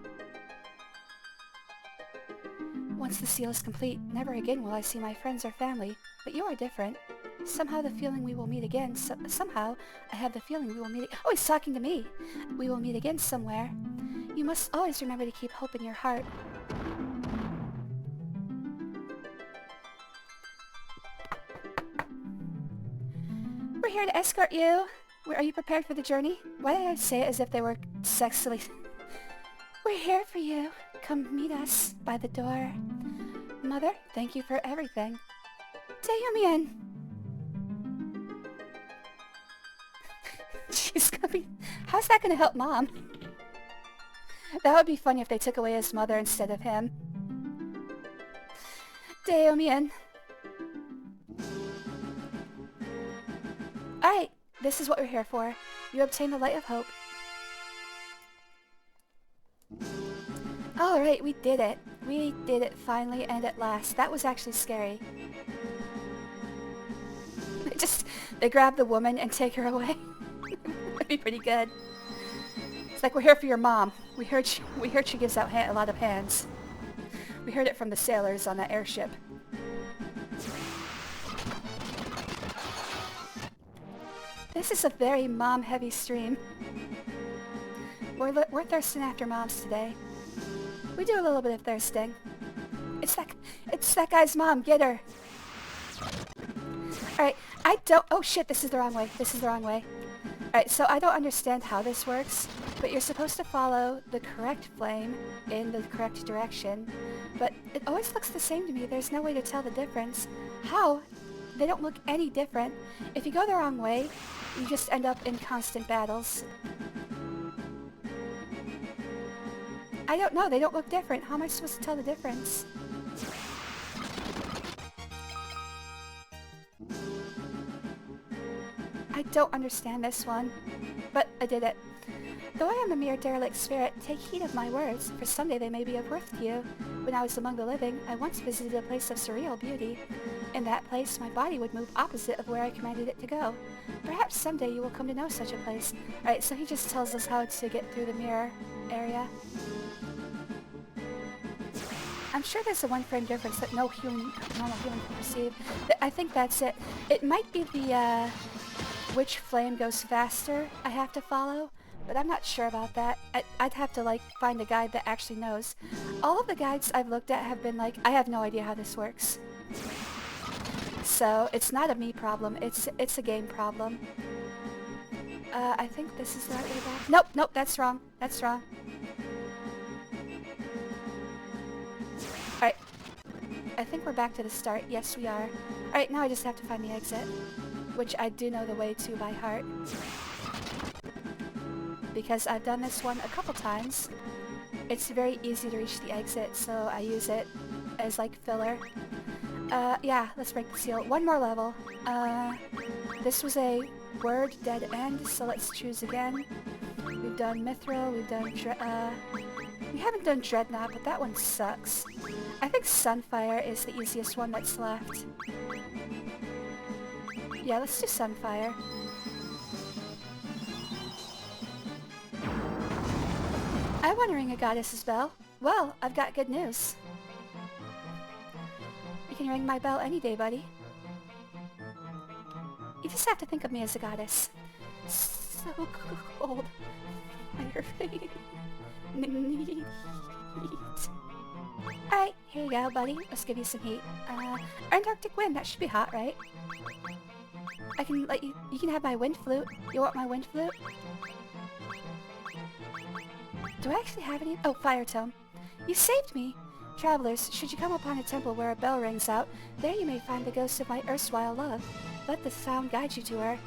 Once the seal is complete, never again will I see my friends or family, but you are different. Somehow the feeling we will meet again, somehow I have the feeling we will meet Oh, he's talking to me! We will meet again somewhere. You must always remember to keep hope in your heart. We're here to escort you. Are you prepared for the journey? Why did I say it as if they were sexily... We're here for you. Come meet us by the door. Mother, thank you for everything. Dayumian! She's coming. How's that gonna help Mom? That would be funny if they took away his mother instead of him. Dayumian. Alright, this is what we're here for. You obtain the light of hope. Alright, we did it. We did it finally and at last. That was actually scary. They grab the woman and take her away. That'd be pretty good. It's like, we're here for your mom. We heard she gives out a lot of hands. We heard it from the sailors on that airship. This is a very mom-heavy stream. We're thirsting after moms today. We do a little bit of thirsting. It's that guy's mom. Get her. Alright, oh shit, this is the wrong way. Alright, so I don't understand how this works, but you're supposed to follow the correct flame in the correct direction, but it always looks the same to me. There's no way to tell the difference. How? They don't look any different. If you go the wrong way, you just end up in constant battles. I don't know, they don't look different. How am I supposed to tell the difference? I don't understand this one, but I did it. Though I am a mere derelict spirit, take heed of my words, for someday they may be of worth to you. When I was among the living, I once visited a place of surreal beauty. In that place, my body would move opposite of where I commanded it to go. Perhaps someday you will come to know such a place. Alright, so he just tells us how to get through the mirror area. I'm sure there's a 1 frame difference that no normal human can perceive. I think that's it. It might be the, which flame goes faster I have to follow, but I'm not sure about that. I'd have to, like, find a guide that actually knows. All of the guides I've looked at have been like, I have no idea how this works. So, it's not a me problem, it's a game problem. I think this is the right way back. Nope, nope, that's wrong. That's wrong. Alright. I think we're back to the start. Yes, we are. Alright, now I just have to find the exit. Which I do know the way to by heart. Because I've done this one a couple times. It's very easy to reach the exit, so I use it as, like, filler. Yeah, let's break the seal. One more level. This was a word dead end, so let's choose again. We've done Mithril, we've done we haven't done Dreadnought, but that one sucks. I think Sunfire is the easiest one that's left. Yeah, let's do Sunfire. I want to ring a goddess's bell. Well, I've got good news. You can ring my bell any day, buddy. You just have to think of me as a goddess. So cold. Fire fade. Neat. Alright, here you go, buddy. Let's give you some heat. Antarctic wind, that should be hot, right? I can let you... You can have my wind flute. You want my wind flute? Do I actually have any? Oh, fire tome. You saved me! Travelers, should you come upon a temple where a bell rings out, there you may find the ghost of my erstwhile love. Let the sound guide you to her.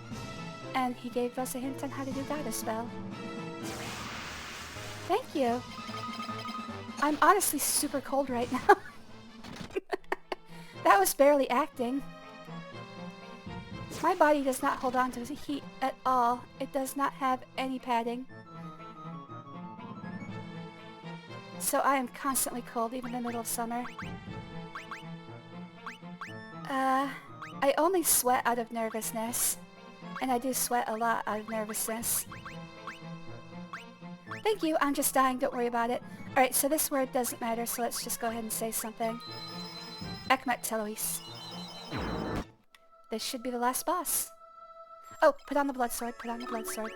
And he gave us a hint on how to do goddess spell. Thank you. I'm honestly super cold right now. That was barely acting. My body does not hold on to heat at all. It does not have any padding. So I am constantly cold, even in the middle of summer. I only sweat out of nervousness. And I do sweat a lot out of nervousness. Thank you, I'm just dying, don't worry about it. Alright, so this word doesn't matter, so let's just go ahead and say something. Ekmet Telois. This should be the last boss. Oh, put on the blood sword, put on the blood sword.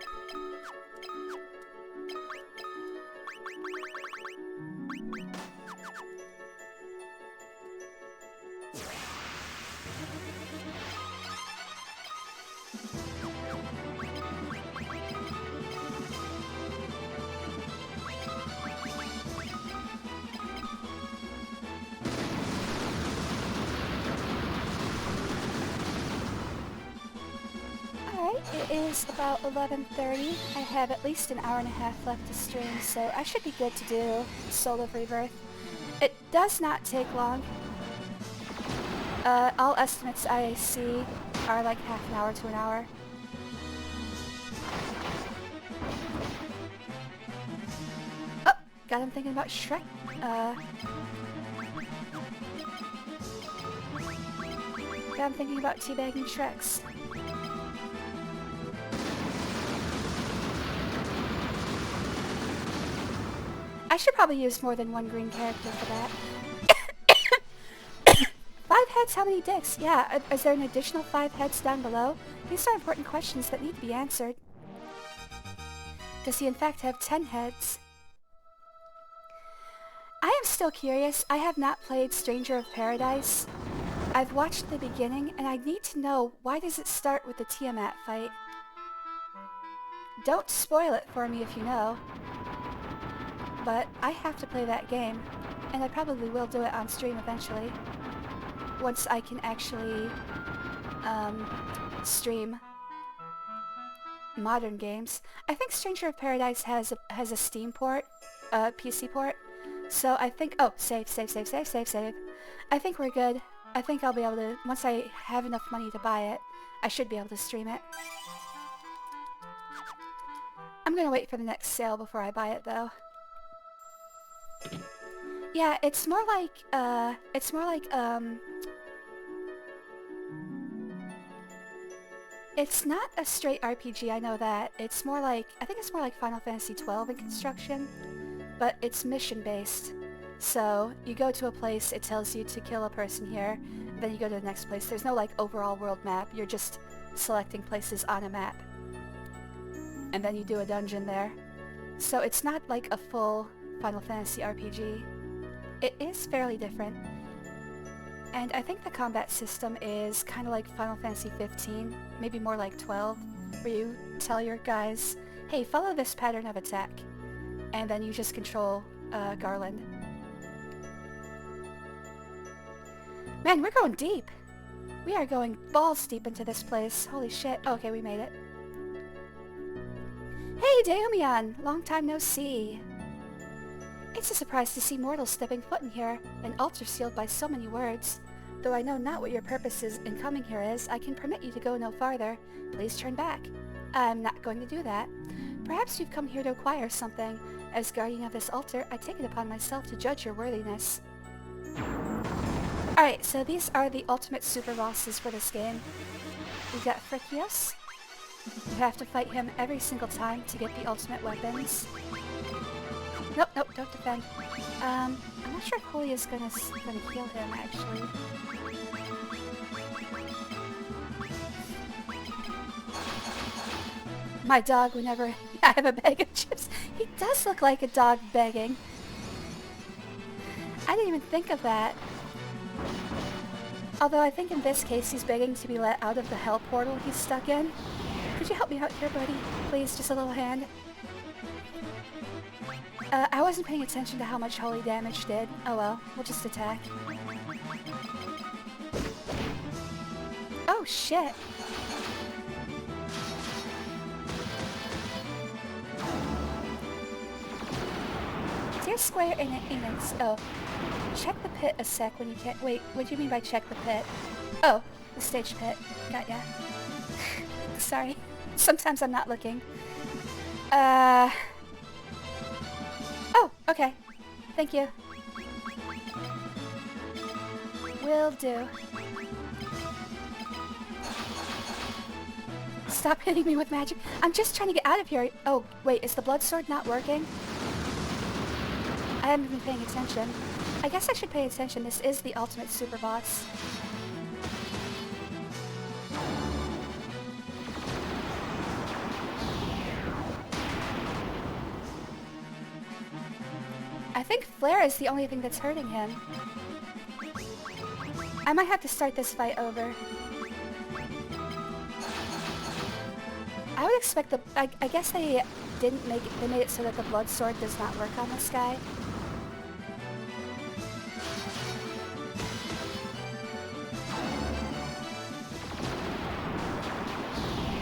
It is about 11:30. I have at least an hour and a half left to stream, so I should be good to do Soul of Rebirth. It does not take long. All estimates I see are like half an hour to an hour. Oh! Got him thinking about Shrek. Got him thinking about teabagging Shreks. I should probably use more than one green character for that. 5 heads, how many dicks? Yeah, is there an additional 5 heads down below? These are important questions that need to be answered. Does he in fact have 10 heads? I am still curious. I have not played Stranger of Paradise. I've watched the beginning, and I need to know, why does it start with the Tiamat fight? Don't spoil it for me if you know. But I have to play that game, and I probably will do it on stream eventually. Once I can actually stream modern games. I think Stranger of Paradise has a Steam port, PC port. So I think, oh, save. I think we're good. I think I'll be able to, once I have enough money to buy it, I should be able to stream it. I'm gonna wait for the next sale before I buy it though. Yeah, it's more like, it's not a straight RPG, I know that. It's more like, I think it's more like Final Fantasy XII in construction, but it's mission-based. So you go to a place, it tells you to kill a person here, then you go to the next place. There's no like overall world map, you're just selecting places on a map. And then you do a dungeon there. So it's not like a full Final Fantasy RPG. It is fairly different. And I think the combat system is kind of like Final Fantasy 15, maybe more like 12, where you tell your guys, hey, follow this pattern of attack. And then you just control Garland. Man, we're going deep. We are going balls deep into this place. Holy shit. Okay, we made it. Hey, Daomian! Long time no see. It's a surprise to see mortals stepping foot in here, an altar sealed by so many words. Though I know not what your purpose is in coming here is, I can permit you to go no farther. Please turn back. I'm not going to do that. Perhaps you've come here to acquire something. As guardian of this altar, I take it upon myself to judge your worthiness. Alright, so these are the ultimate super bosses for this game. We've got Frikios. You have to fight him every single time to get the ultimate weapons. Nope, nope, don't defend. I'm not sure if Holy is gonna heal him, actually. My dog, whenever I have a bag of chips, he does look like a dog begging. I didn't even think of that. Although I think in this case he's begging to be let out of the hell portal he's stuck in. Could you help me out here, buddy? Please, just a little hand. I wasn't paying attention to how much holy damage did. Oh well, we'll just attack. Oh shit! Dear Square Enix, oh. Check the pit a sec when you can't- wait, what do you mean by check the pit? Oh, the stage pit. Got ya. Sorry. Sometimes I'm not looking. Oh, okay. Thank you. Will do. Stop hitting me with magic. I'm just trying to get out of here. Oh, wait, is the blood sword not working? I haven't been paying attention. I guess I should pay attention. This is the ultimate super boss. I think Flare is the only thing that's hurting him. I might have to start this fight over. I would expect the... I guess they didn't make it... They made it so that the blood sword does not work on this guy.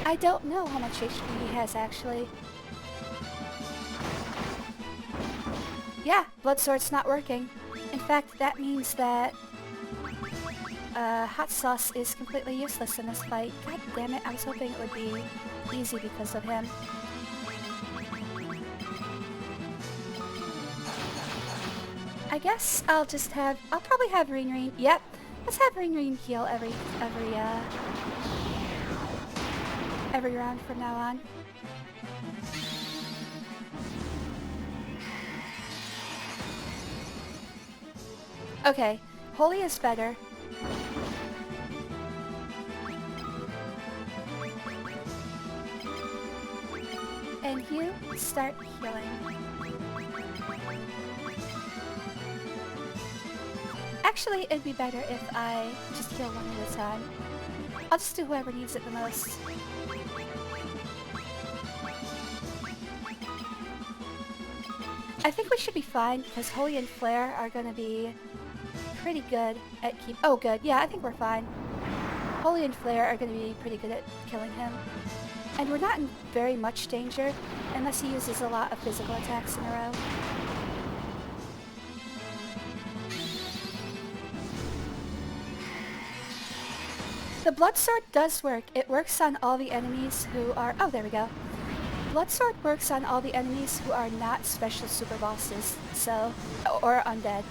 I don't know how much HP he has, actually. Yeah, blood sword's not working. In fact, that means that hot sauce is completely useless in this fight. God damn it, I was hoping it would be easy because of him. I guess I'll just have... I'll probably have Ring. Yep, let's have Ring heal every round from now on. Okay, Holy is better. And you start healing. Actually, it'd be better if I just heal one at a time. I'll just do whoever needs it the most. I think we should be fine, because Holy and Flare are gonna be pretty good at keep- Oh, good. Yeah, I think we're fine. Holy and Flare are gonna be pretty good at killing him. And we're not in very much danger, unless he uses a lot of physical attacks in a row. The blood sword does work. It works on all the enemies who are... Oh, there we go. Blood sword works on all the enemies who are not special super bosses, so... or undead.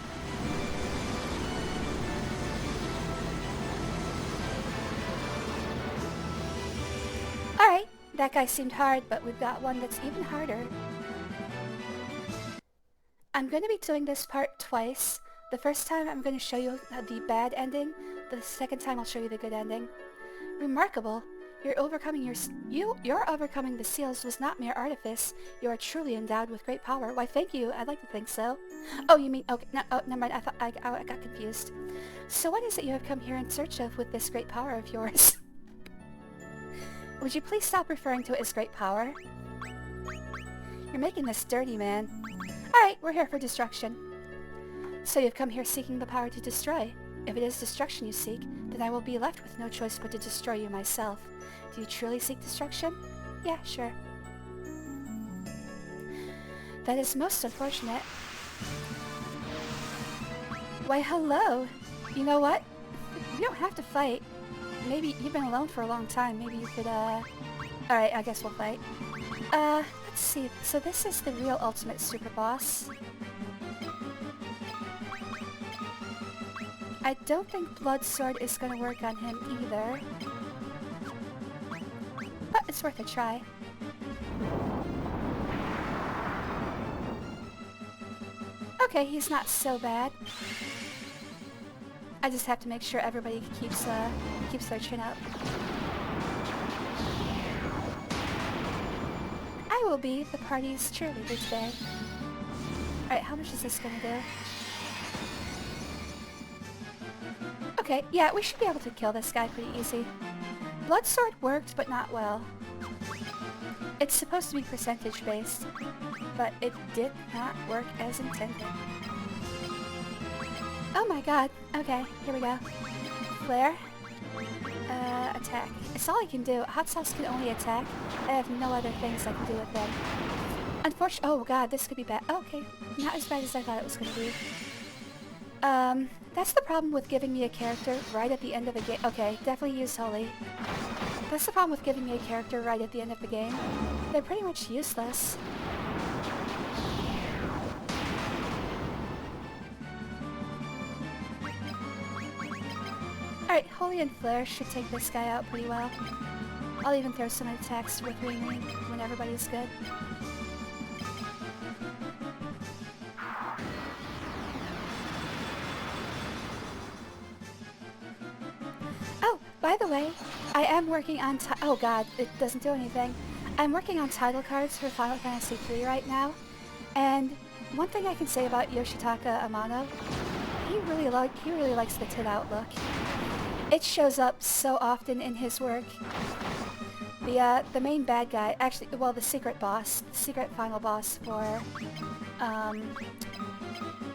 Alright, that guy seemed hard, but we've got one that's even harder. I'm going to be doing this part twice. The first time I'm going to show you the bad ending. The second time I'll show you the good ending. Remarkable. Your overcoming the seals was not mere artifice. You are truly endowed with great power. Why, thank you. I'd like to think so. Oh, you mean... Okay, no, oh, never mind. I thought I got confused. So what is it you have come here in search of with this great power of yours? Would you please stop referring to it as great power? You're making this dirty, man. Alright, we're here for destruction. So you've come here seeking the power to destroy. If it is destruction you seek, then I will be left with no choice but to destroy you myself. Do you truly seek destruction? Yeah, sure. That is most unfortunate. Why, hello! You know what? You don't have to fight. Maybe you've been alone for a long time. Maybe you could, Alright, I guess we'll fight. Let's see. So this is the real ultimate super boss. I don't think Blood Sword is gonna work on him either. But it's worth a try. Okay, he's not so bad. I just have to make sure everybody keeps their chin up. I will be the party's cheerleader today. Alright, how much is this gonna do? Okay, yeah, we should be able to kill this guy pretty easy. Blood Sword worked, but not well. It's supposed to be percentage based, but it did not work as intended. Oh my god. Okay, here we go. Flare. Attack. It's all I can do. Hot Sauce can only attack. I have no other things I can do with him. Unfortunately, oh god, this could be bad. Oh, okay, not as bad as I thought it was going to be. That's the problem with giving me a character right at the end of the game. Okay, definitely use Holy. That's the problem with giving me a character right at the end of the game. They're pretty much useless. Alright, Holy and Flare should take this guy out pretty well. I'll even throw some attacks with Ring Ring when everybody's good. Oh, by the way, I am working on oh god, it doesn't do anything. I'm working on title cards for Final Fantasy III right now, and one thing I can say about Yoshitaka Amano, he really likes the tit out look. It shows up so often in his work. The main bad guy, actually, well, the secret final boss for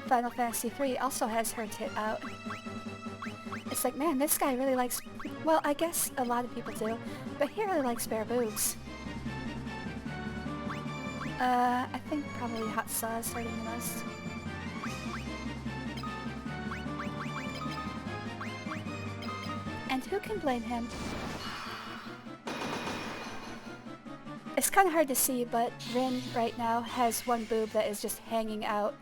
Final Fantasy III also has her tit out. It's like, man, this guy really likes, well, I guess a lot of people do, but he really likes bare boobs. I think probably Hot Sauce hurting the most. And who can blame him? It's kind of hard to see, but Rin right now has one boob that is just hanging out.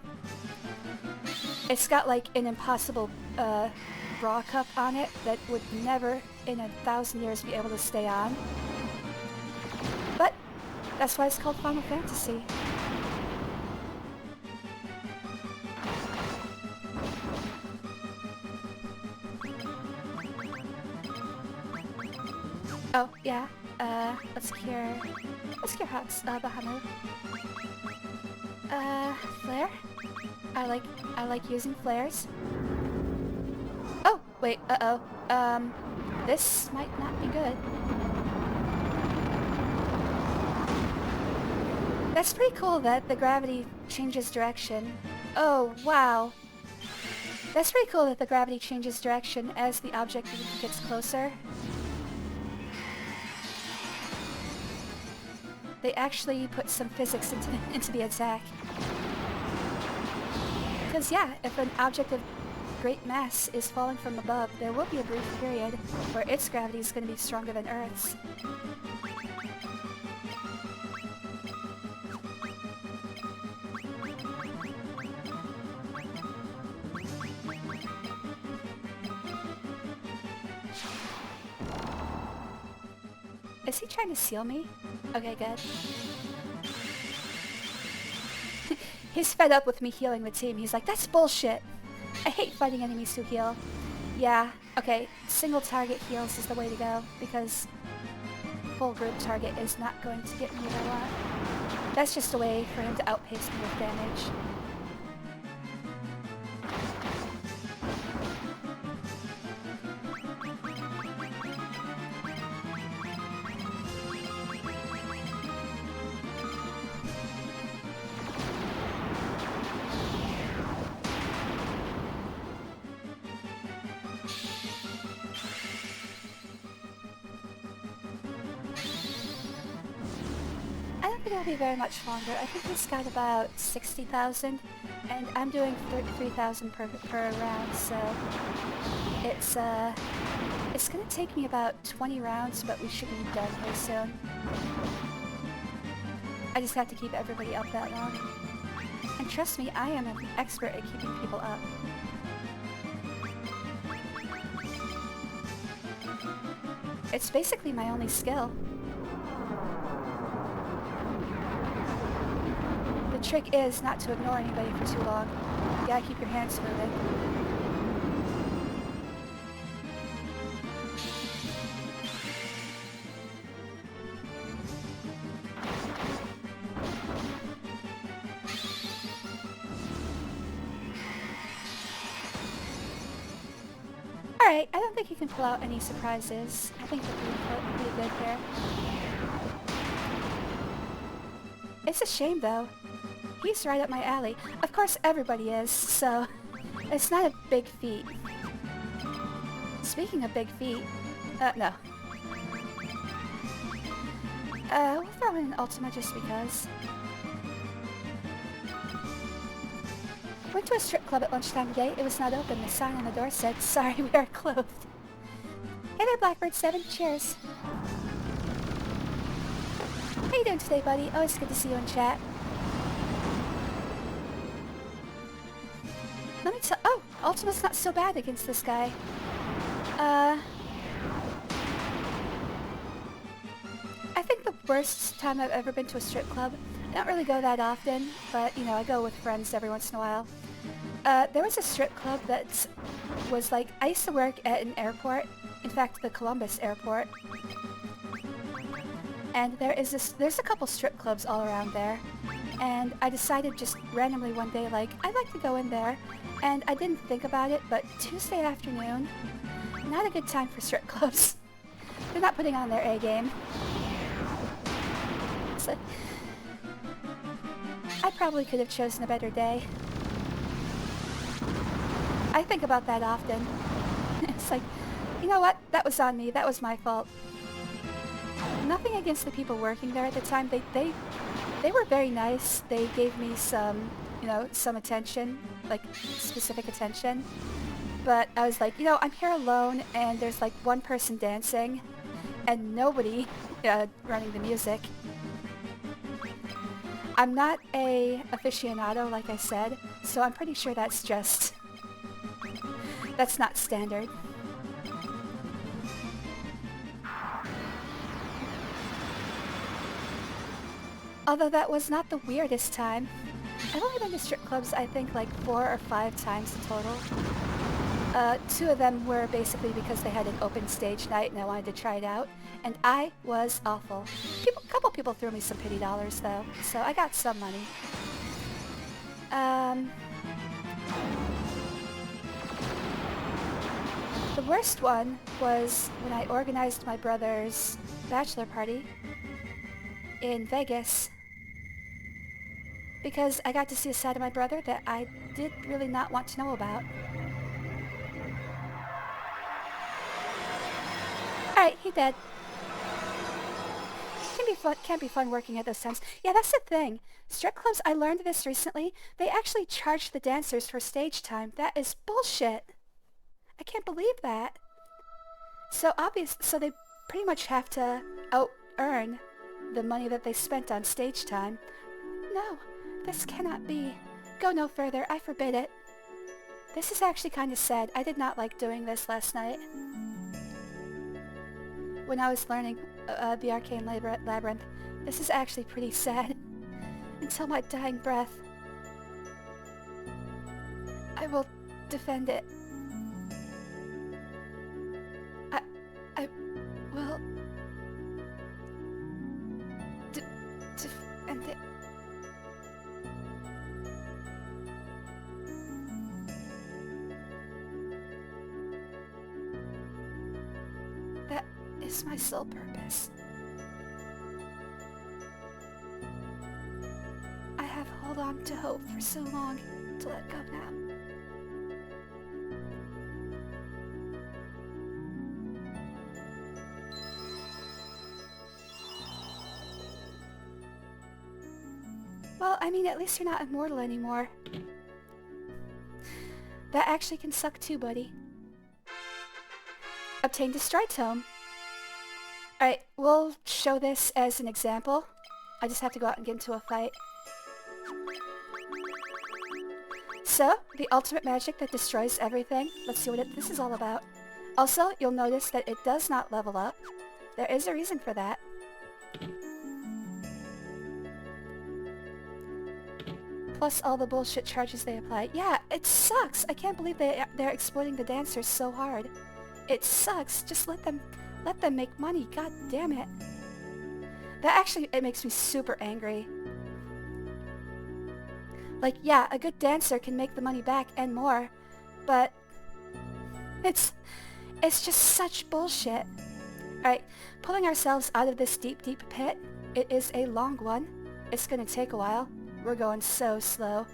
It's got like an impossible bra cup on it that would never in 1,000 years be able to stay on. But that's why it's called Final Fantasy. Oh, yeah. Let's cure Bahamut. Flare? I like using flares. Oh, wait, uh-oh. This might not be good. That's pretty cool that the gravity changes direction. Oh, wow. That's pretty cool that the gravity changes direction as the object gets closer. They actually put some physics into the attack. Because yeah, if an object of great mass is falling from above, there will be a brief period where its gravity is going to be stronger than Earth's. Is he trying to seal me? Okay, good. He's fed up with me healing the team. He's like, that's bullshit. I hate fighting enemies who heal. Yeah, okay, single target heals is the way to go, because full group target is not going to get me what I want. That's just a way for him to outpace me with damage. I don't think it'll be very much longer. I think he's got about 60,000, and I'm doing 3,000 per round, so it's gonna take me about 20 rounds, but we should be done here soon. I just have to keep everybody up that long. And trust me, I am an expert at keeping people up. It's basically my only skill. The trick is not to ignore anybody for too long. You gotta keep your hands moving. Alright, I don't think you can pull out any surprises. I think we're pretty good here. It's a shame though. He's right up my alley. Of course everybody is, so it's not a big feat. Speaking of big feet, no. We'll throw in an Ultima just because. Went to a strip club at lunchtime today. It was not open. The sign on the door said, "Sorry, we are closed." Hey there, Blackbird 7. Cheers. How you doing today, buddy? Always good to see you in chat. Let me tell- oh! Ultima's not so bad against this guy. I think the worst time I've ever been to a strip club, I don't really go that often, but, you know, I go with friends every once in a while. There was a strip club that was like, I used to work at an airport, in fact, the Columbus airport. And there's a couple strip clubs all around there. And I decided just randomly one day, like, I'd like to go in there. And I didn't think about it, but Tuesday afternoon, not a good time for strip clubs. They're not putting on their A game. So, I probably could have chosen a better day. I think about that often. It's like, you know what? That was on me. That was my fault. Nothing against the people working there at the time. They were very nice. They gave me some, you know, some attention, like specific attention. But I was like, you know, I'm here alone and there's like one person dancing and nobody running the music. I'm not a aficionado, like I said, so I'm pretty sure that's not standard. Although that was not the weirdest time. I've only been to strip clubs, I think, like 4 or 5 times in total. 2 of them were basically because they had an open stage night and I wanted to try it out. And I was awful. A couple people threw me some pity dollars, though, so I got some money. The worst one was when I organized my brother's bachelor party in Vegas. Because I got to see a side of my brother that I did really not want to know about. Alright, he dead. Can't be fun working at those times. Yeah, that's the thing. Strip clubs, I learned this recently, they actually charge the dancers for stage time. That is bullshit. I can't believe that. So they pretty much have to out-earn the money that they spent on stage time. No, this cannot be. Go no further. I forbid it. This is actually kind of sad. I did not like doing this last night. When I was learning the Arcane Labyrinth, this is actually pretty sad. Until my dying breath. I will defend it. I will defend it. That is my sole purpose. I have held on to hope for so long to let go now. Well, I mean, at least you're not immortal anymore. That actually can suck too, buddy. Obtain Destroy Tome. Alright, we'll show this as an example. I just have to go out and get into a fight. So, the ultimate magic that destroys everything. Let's see what this is all about. Also, you'll notice that it does not level up. There is a reason for that. Plus all the bullshit charges they apply. Yeah, it sucks! I can't believe they're exploiting the dancers so hard. It sucks. Just let them make money. God damn it. That actually, it makes me super angry. Like, yeah, a good dancer can make the money back and more, but it's just such bullshit. Alright, pulling ourselves out of this deep, deep pit, it is a long one. It's gonna take a while. We're going so slow.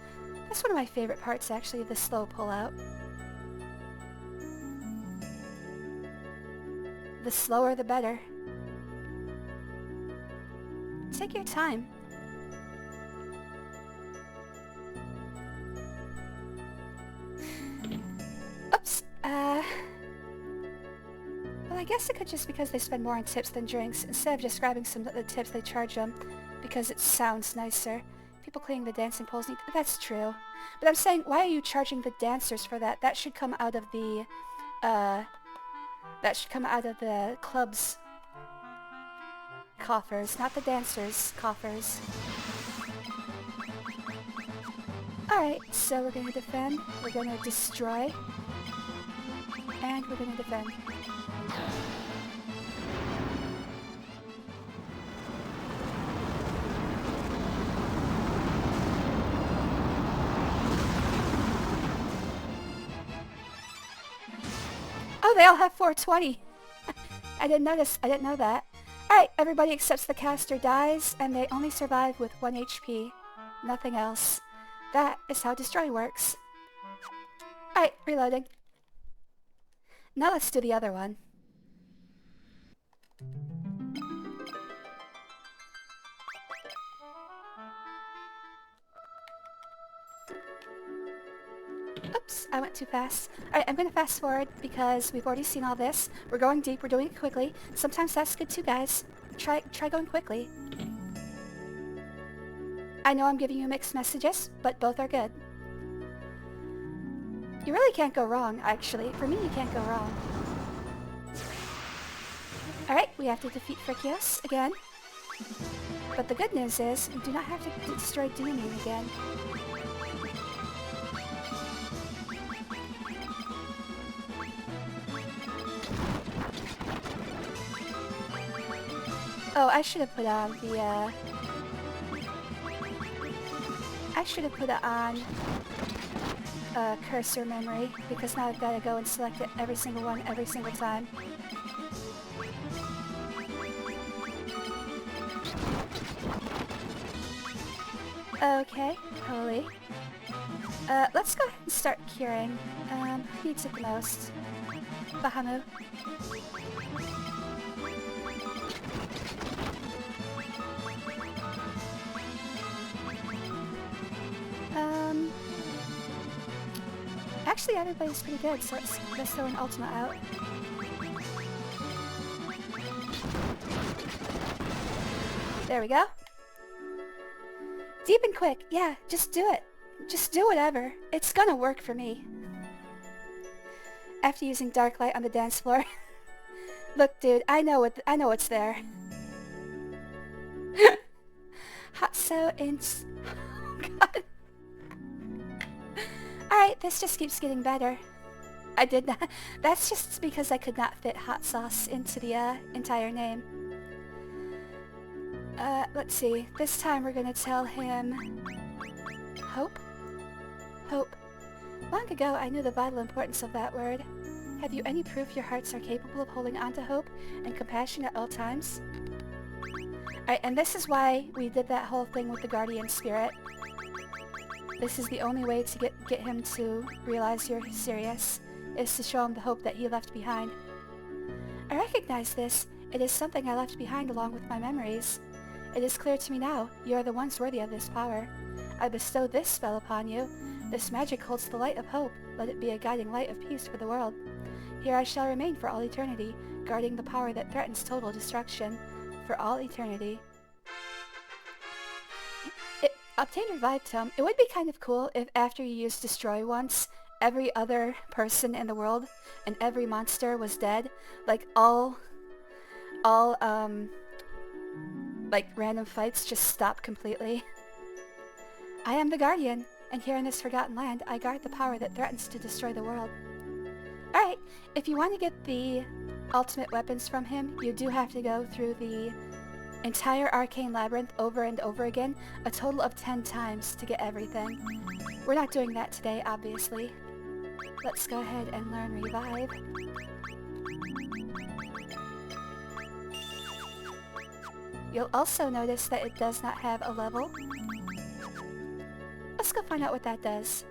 That's one of my favorite parts, actually, the slow pull-out. The slower, the better. Take your time. Oops. Well, I guess it could just because they spend more on tips than drinks. Instead of just grabbing some of the tips, they charge them because it sounds nicer. People cleaning the dancing poles need... That's true. But I'm saying, why are you charging the dancers for that? That should come out of the, that should come out of the club's coffers, not the dancers' coffers. Alright, so we're gonna defend, we're gonna destroy, and we're gonna defend. Oh, they all have 420! I didn't know that. Alright, everybody accepts the caster dies, and they only survive with 1 HP. Nothing else. That is how destroy works. Alright, reloading. Now let's do the other one. Oops, I went too fast. Alright, I'm gonna fast forward because we've already seen all this. We're going deep, we're doing it quickly. Sometimes that's good too, guys. Try going quickly. I know I'm giving you mixed messages, but both are good. You really can't go wrong, actually. For me, you can't go wrong. Alright, we have to defeat Frikios again. But the good news is, we do not have to destroy Dooming again. Oh, I should have put on the, I should have put it on cursor memory, because now I've got to go and select it every single one, every single time. Okay, holy. Let's go ahead and start curing. Who needs it the most? Bahamut. Actually everybody's pretty good, so let's throw an ultimate out. There we go. Deep and quick, yeah, just do it. Just do whatever. It's gonna work for me. After using dark light on the dance floor. Look, dude, I know what's there. Oh god. Alright, this just keeps getting better. I did not... That's just because I could not fit hot sauce into the entire name. Let's see. This time we're gonna tell him... Hope? Hope. Long ago, I knew the vital importance of that word. Have you any proof your hearts are capable of holding on to hope and compassion at all times? Alright, and this is why we did that whole thing with the guardian spirit. This is the only way to get him to realize you're serious, is to show him the hope that he left behind. I recognize this. It is something I left behind along with my memories. It is clear to me now, you are the ones worthy of this power. I bestow this spell upon you. This magic holds the light of hope. Let it be a guiding light of peace for the world. Here I shall remain for all eternity, guarding the power that threatens total destruction. For all eternity. Obtain Revive Tome. It would be kind of cool if after you use Destroy once, every other person in the world and every monster was dead. Like all like random fights just stop completely. I am the Guardian, and here in this forgotten land, I guard the power that threatens to destroy the world. Alright, if you want to get the ultimate weapons from him, you do have to go through the entire Arcane Labyrinth over and over again, a total of 10 times to get everything. We're not doing that today, obviously. Let's go ahead and learn Revive. You'll also notice that it does not have a level. Let's go find out what that does.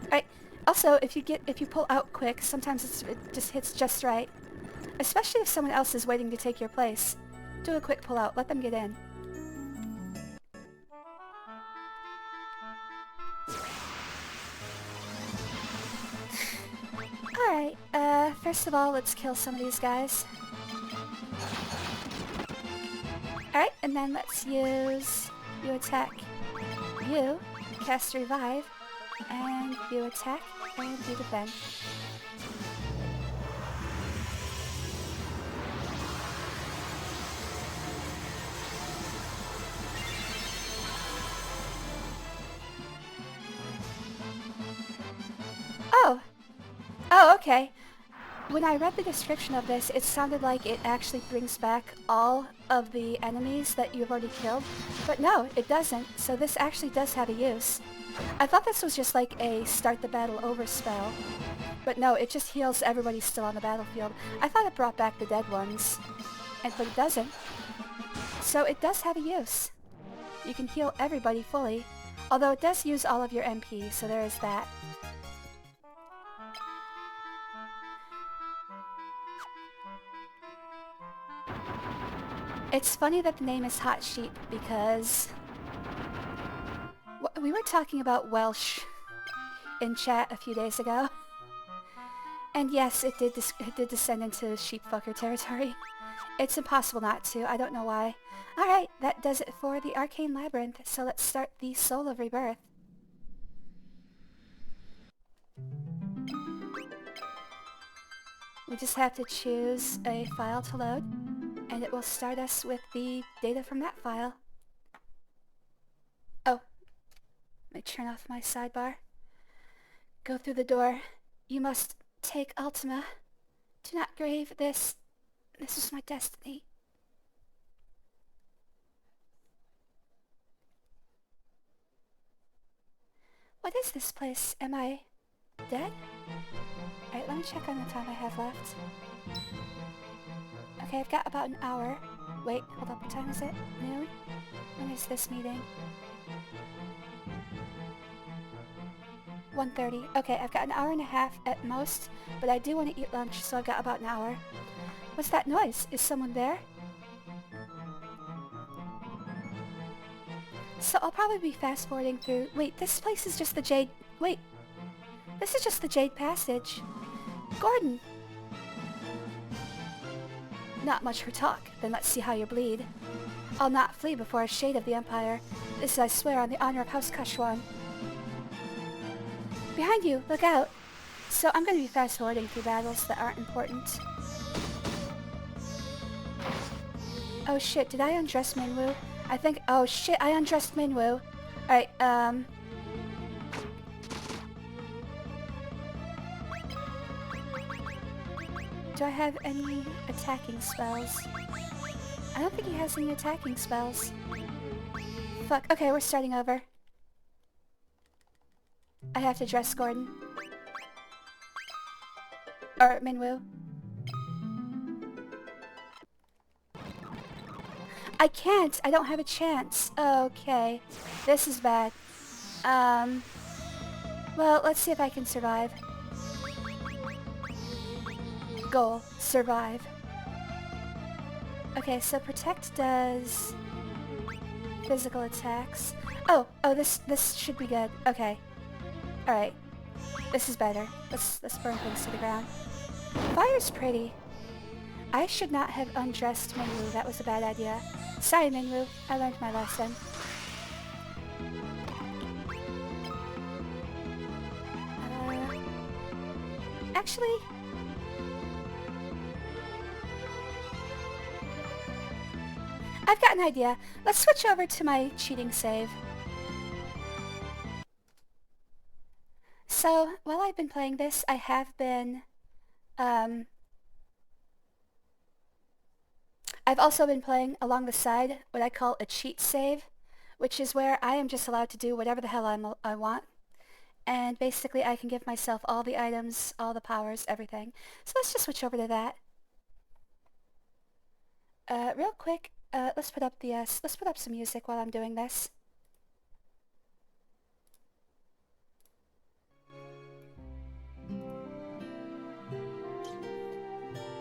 Alright, also if you pull out quick, sometimes it just hits just right. Especially if someone else is waiting to take your place. Do a quick pull out, let them get in. Alright, first of all, let's kill some of these guys. Alright, and then let's use... You attack. You cast Revive, and you attack, and you defend. Oh, okay. When I read the description of this, it sounded like it actually brings back all of the enemies that you've already killed. But no, it doesn't, so this actually does have a use. I thought this was just like a start the battle over spell. But no, it just heals everybody still on the battlefield. I thought it brought back the dead ones. But it doesn't. So it does have a use. You can heal everybody fully. Although it does use all of your MP, so there is that. It's funny that the name is Hot Sheep because we were talking about Welsh in chat a few days ago. And yes, it did descend into sheepfucker territory. It's impossible not to, I don't know why. Alright, that does it for the Arcane Labyrinth, so let's start the Soul of Rebirth. We just have to choose a file to load, and it will start us with the data from that file. Oh, let me turn off my sidebar. Go through the door. You must take Ultima. Do not grave this. This is my destiny. What is this place? Am I dead? Alright, let me check on the time I have left. Okay, I've got about an hour. Wait, hold up, what time is it? Noon? When is this meeting? 1:30. Okay, I've got an hour and a half at most, but I do want to eat lunch, so I've got about an hour. What's that noise? Is someone there? So I'll probably be fast forwarding through... Wait, this place is just the Jade... Wait. This is just the Jade Passage. Gordon! Not much for talk, then let's see how you bleed. I'll not flee before a shade of the Empire. This I swear on the honor of House Kashwan. Behind you, look out! So I'm going to be fast forwarding through battles that aren't important. Oh shit, did I undress Minwoo? I think... Oh shit, I undressed Minwoo. Alright, Do I have any attacking spells? I don't think he has any attacking spells. Fuck. Okay, we're starting over. I have to dress Gordon. Or Minwoo. I can't! I don't have a chance. Okay. This is bad. Well, let's see if I can survive. Goal. Survive. Okay, so Protect does physical attacks. Oh, this should be good. Okay. Alright. This is better. Let's burn things to the ground. Fire's pretty. I should not have undressed Minwoo. That was a bad idea. Sorry, Minwoo. I learned my lesson. Actually... I've got an idea. Let's switch over to my cheating save. So, while I've been playing this, I have been, I've also been playing along the side what I call a cheat save, which is where I am just allowed to do whatever the hell I want. And basically I can give myself all the items, all the powers, everything. So let's just switch over to that. Real quick, let's put up some music while I'm doing this.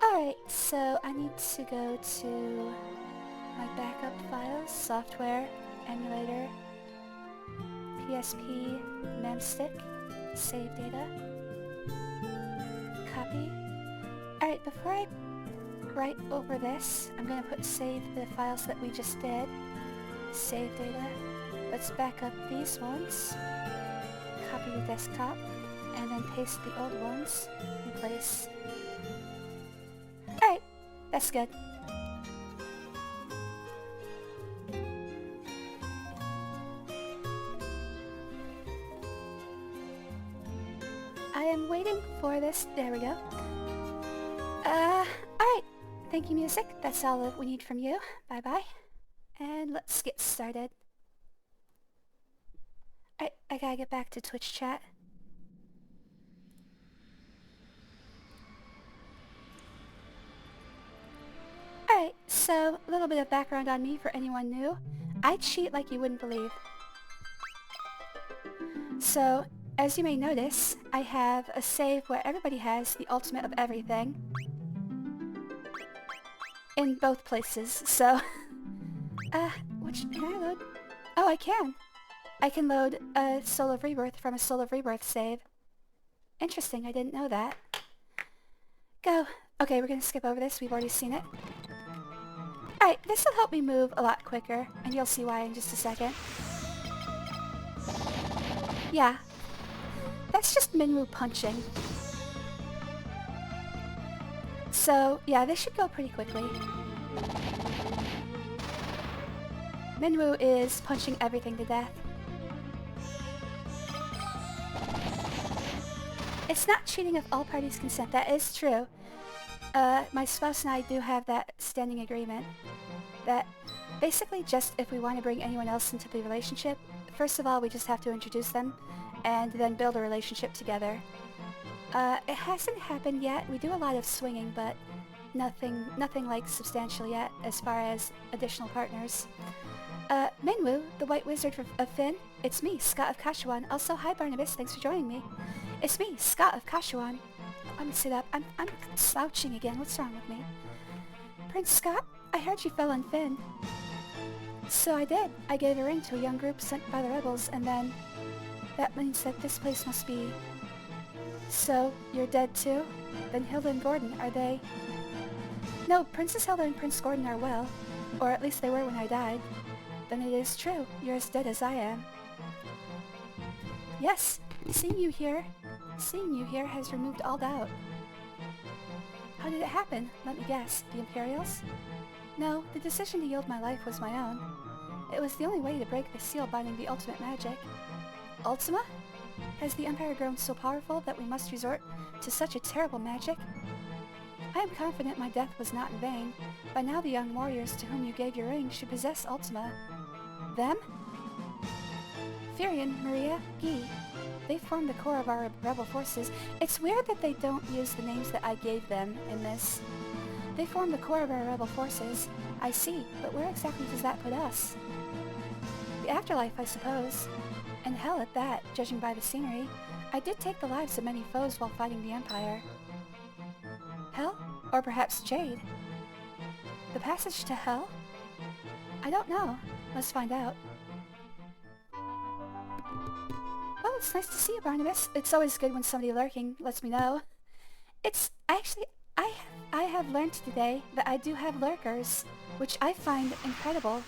Alright, so I need to go to my backup files, software, emulator, PSP, memstick, save data, copy. Alright, before I write over this, I'm going to put save the files that we just did. Save data. Let's back up these ones, copy the desktop, and then paste the old ones in place. Alright, that's good. I am waiting for this. There we go. Alright. Thank you, music. That's all that we need from you. Bye-bye. And let's get started. Alright, I gotta get back to Twitch chat. Alright, so a little bit of background on me for anyone new. I cheat like you wouldn't believe. So, as you may notice, I have a save where everybody has the ultimate of everything. In both places, so... which can I load? Oh, I can! I can load a Soul of Rebirth from a Soul of Rebirth save. Interesting, I didn't know that. Go! Okay, we're gonna skip over this, we've already seen it. Alright, this'll help me move a lot quicker, and you'll see why in just a second. Yeah. That's just Minwoo punching. So, yeah, this should go pretty quickly. Minwoo is punching everything to death. It's not cheating if all parties consent, that is true. My spouse and I do have that standing agreement that basically just if we want to bring anyone else into the relationship, first of all we just have to introduce them and then build a relationship together. It hasn't happened yet. We do a lot of swinging, but nothing like substantial yet as far as additional partners. Minwoo, the White Wizard of Finn, it's me, Scott of Kashuan. Also, hi Barnabas, thanks for joining me. It's me, Scott of Kashuan. Let me sit up. I'm slouching again. What's wrong with me? Prince Scott, I heard you fell on Finn. So I did. I gave a ring to a young group sent by the rebels, and then... that means that this place must be... So, you're dead too? Then Hilda and Gordon, are they... No, Princess Hilda and Prince Gordon are well. Or at least they were when I died. Then it is true. You're as dead as I am. Yes, seeing you here has removed all doubt. How did it happen? Let me guess. The Imperials? No, the decision to yield my life was my own. It was the only way to break the seal binding the ultimate magic. Ultima? Has the Empire grown so powerful that we must resort to such a terrible magic? I am confident my death was not in vain. By now the young warriors to whom you gave your ring should possess Ultima. Them? Furion, Maria, Guy. They form the core of our rebel forces. It's weird that they don't use the names that I gave them in this. They form the core of our rebel forces. I see, but where exactly does that put us? The afterlife, I suppose. And hell at that, judging by the scenery. I did take the lives of many foes while fighting the Empire. Hell? Or perhaps Jade? The passage to hell? I don't know. Let's find out. Well, it's nice to see you, Barnabas. It's always good when somebody lurking lets me know. I have learned today that I do have lurkers, which I find incredible.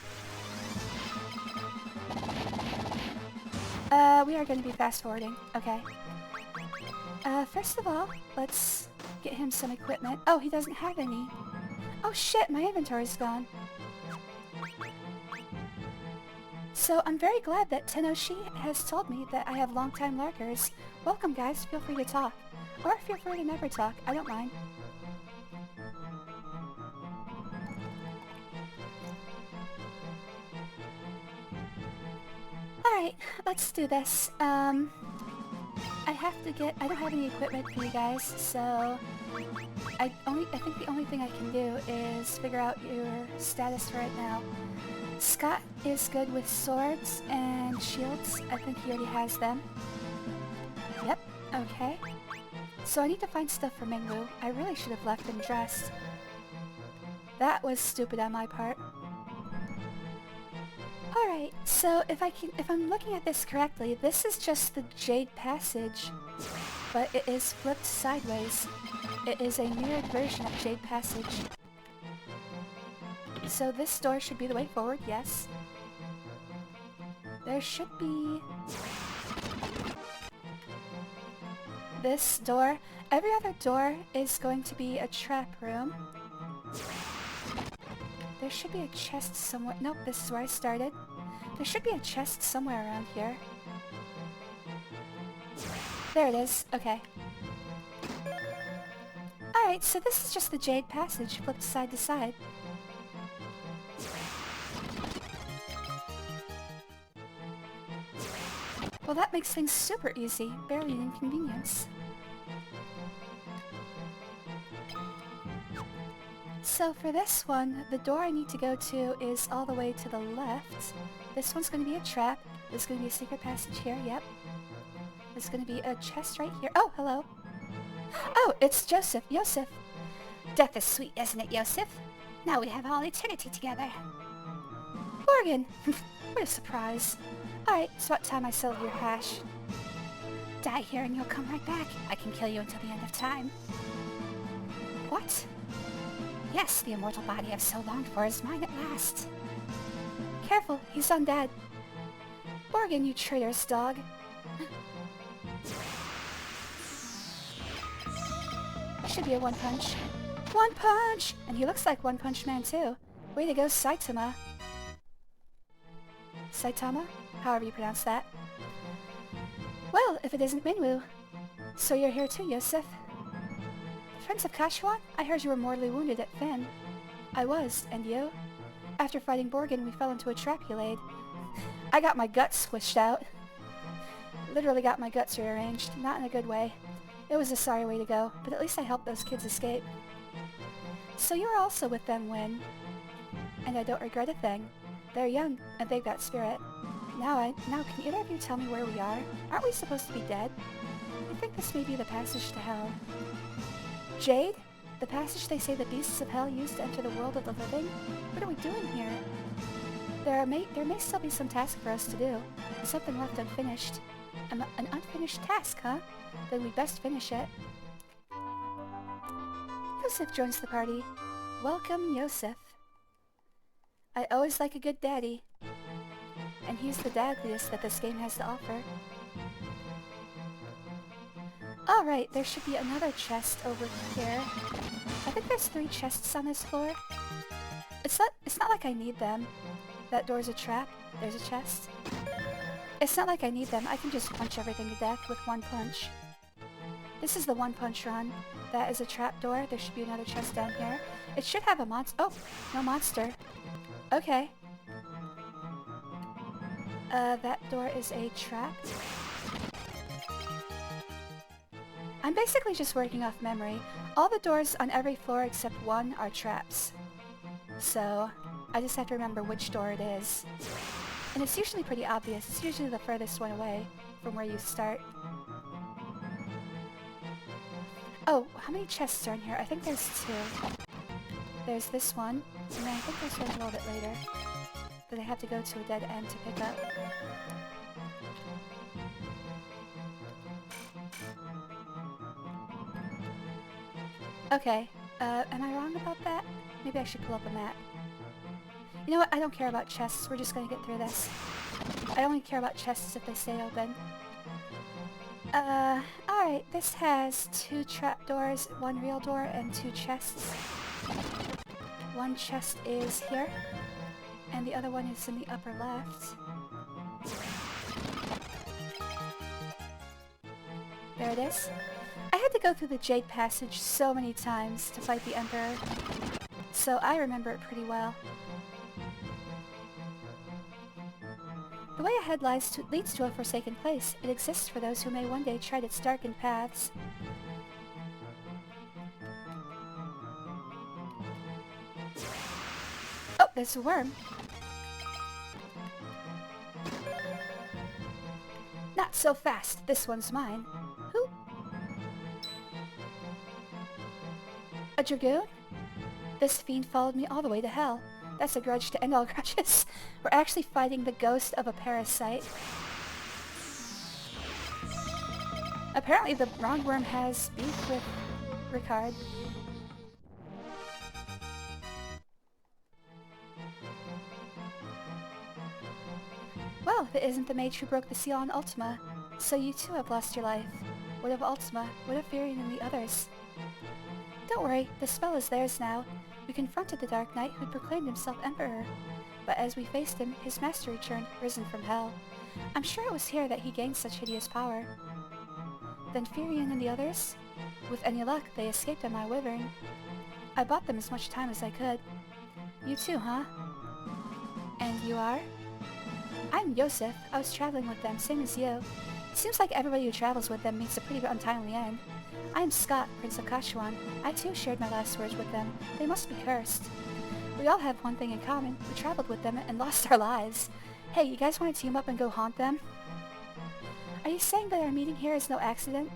We are going to be fast-forwarding. Okay. First of all, let's get him some equipment. Oh, he doesn't have any. Oh shit, my inventory's gone. So I'm very glad that Tenoshi has told me that I have long-time lurkers. Welcome, guys. Feel free to talk. Or feel free to never talk. I don't mind. Alright, let's do this. I don't have any equipment for you guys, so I think the only thing I can do is figure out your status right now. Scott is good with swords and shields. I think he already has them. Yep, okay. So I need to find stuff for Mingwu. I really should have left him dressed. That was stupid on my part. Alright, so if I'm looking at this correctly, this is just the Jade Passage, but it is flipped sideways. It is a mirrored version of Jade Passage. So this door should be the way forward, yes. There should be this door. Every other door is going to be a trap room. There should be a chest somewhere. Nope, this is where I started. There should be a chest somewhere around here. There it is. Okay. Alright, so this is just the Jade Passage flipped side to side. Well, that makes things super easy. Barely an inconvenience. So for this one, the door I need to go to is all the way to the left. This one's going to be a trap. There's going to be a secret passage here, yep. There's going to be a chest right here. Oh, hello. Oh, it's Joseph. Yosef. Death is sweet, isn't it, Yosef? Now we have all eternity together. Morgan! What a surprise. Alright, it's about time I sold your hash. Die here and you'll come right back. I can kill you until the end of time. What? Yes, the immortal body I've so longed for is mine at last. Careful, he's undead. Morgan, you traitorous dog. Should be a one punch. One punch! And he looks like One Punch Man too. Way to go, Saitama. Saitama? However you pronounce that. Well, if it isn't Minwu. So you're here too, Yosef. Prince of Kashuan? I heard you were mortally wounded at Finn. I was, and you? After fighting Borgin, we fell into a trap you laid. I got my guts squished out. Literally got my guts rearranged, not in a good way. It was a sorry way to go, but at least I helped those kids escape. So you were also with them when... And I don't regret a thing. They're young, and they've got spirit. Now can either of you tell me where we are? Aren't we supposed to be dead? I think this may be the passage to hell. Jade? The passage they say the beasts of hell use to enter the world of the living? What are we doing here? There may still be some task for us to do. Something left unfinished. An unfinished task, huh? Then we best finish it. Yosef joins the party. Welcome, Yosef. I always like a good daddy. And he's the dadliest that this game has to offer. Alright, there should be another chest over here. I think there's 3 chests on this floor. It's not like I need them. That door's a trap. There's a chest. It's not like I need them. I can just punch everything to death with one punch. This is the one-punch run. That is a trapdoor. There should be another chest down here. It should have a monster. Oh, no monster. Okay. That door is a trap. I'm basically just working off memory. All the doors on every floor except one are traps. So, I just have to remember which door it is. And it's usually pretty obvious. It's usually the furthest one away from where you start. Oh, how many chests are in here? I think there's 2. There's this one, and then I think there's one a little bit later that I have to go to a dead end to pick up. Okay, am I wrong about that? Maybe I should pull up a map. You know what? I don't care about chests. We're just gonna get through this. I only care about chests if they stay open. Alright. This has 2 trapdoors, 1 real door, and 2 chests. One chest is here, and the other one is in the upper left. There it is. I had to go through the Jade Passage so many times to fight the Emperor, so I remember it pretty well. The way ahead leads to a forsaken place. It exists for those who may one day tread its darkened paths. Oh, there's a worm. Not so fast. This one's mine. Who? A dragoon? This fiend followed me all the way to hell. That's a grudge to end all grudges. We're actually fighting the ghost of a parasite. Apparently the roundworm has beef with Ricard. Well, if it isn't the mage who broke the seal on Ultima, so you too have lost your life. What of Ultima? What of Varian and the others? Don't worry, the spell is theirs now. We confronted the Dark Knight who proclaimed himself Emperor. But as we faced him, his master returned, risen from hell. I'm sure it was here that he gained such hideous power. Then Firion and the others? With any luck, they escaped on my wyvern. I bought them as much time as I could. You too, huh? And you are? I'm Yosef. I was traveling with them, same as you. It seems like everybody who travels with them meets a pretty untimely end. I am Scott, Prince of Kashuan. I too shared my last words with them. They must be cursed. We all have one thing in common. We traveled with them and lost our lives. Hey, you guys want to team up and go haunt them? Are you saying that our meeting here is no accident?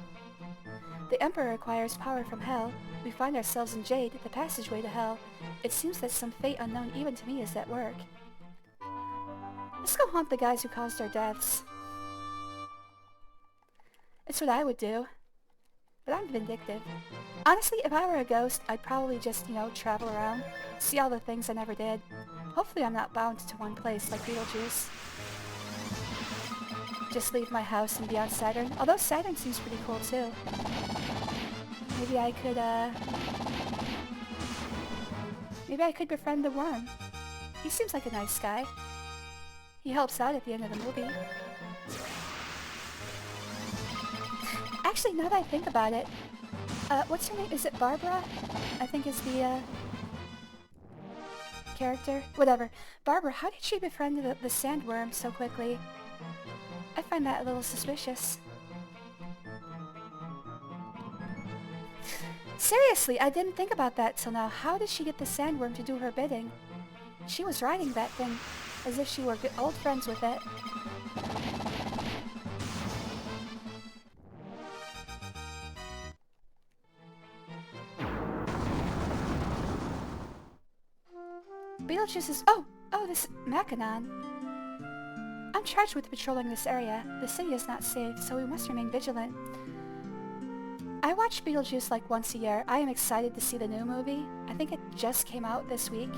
The Emperor acquires power from hell. We find ourselves in Jade, the passageway to hell. It seems that some fate unknown even to me is at work. Let's go haunt the guys who caused our deaths. It's what I would do. But I'm vindictive. Honestly, if I were a ghost, I'd probably just, travel around, see all the things I never did. Hopefully I'm not bound to one place like Beetlejuice. Just leave my house and be on Saturn. Although Saturn seems pretty cool too. Maybe I could befriend the worm. He seems like a nice guy. He helps out at the end of the movie. Actually, now that I think about it, what's her name? Is it Barbara? I think is the, character? Whatever. Barbara, how did she befriend the sandworm so quickly? I find that a little suspicious. Seriously, I didn't think about that till now. How did she get the sandworm to do her bidding? She was riding that thing as if she were good old friends with it. Beetlejuice is— oh, this Mackinac. I'm charged with patrolling this area. The city is not safe, so we must remain vigilant. I watch Beetlejuice like once a year. I am excited to see the new movie. I think it just came out this week.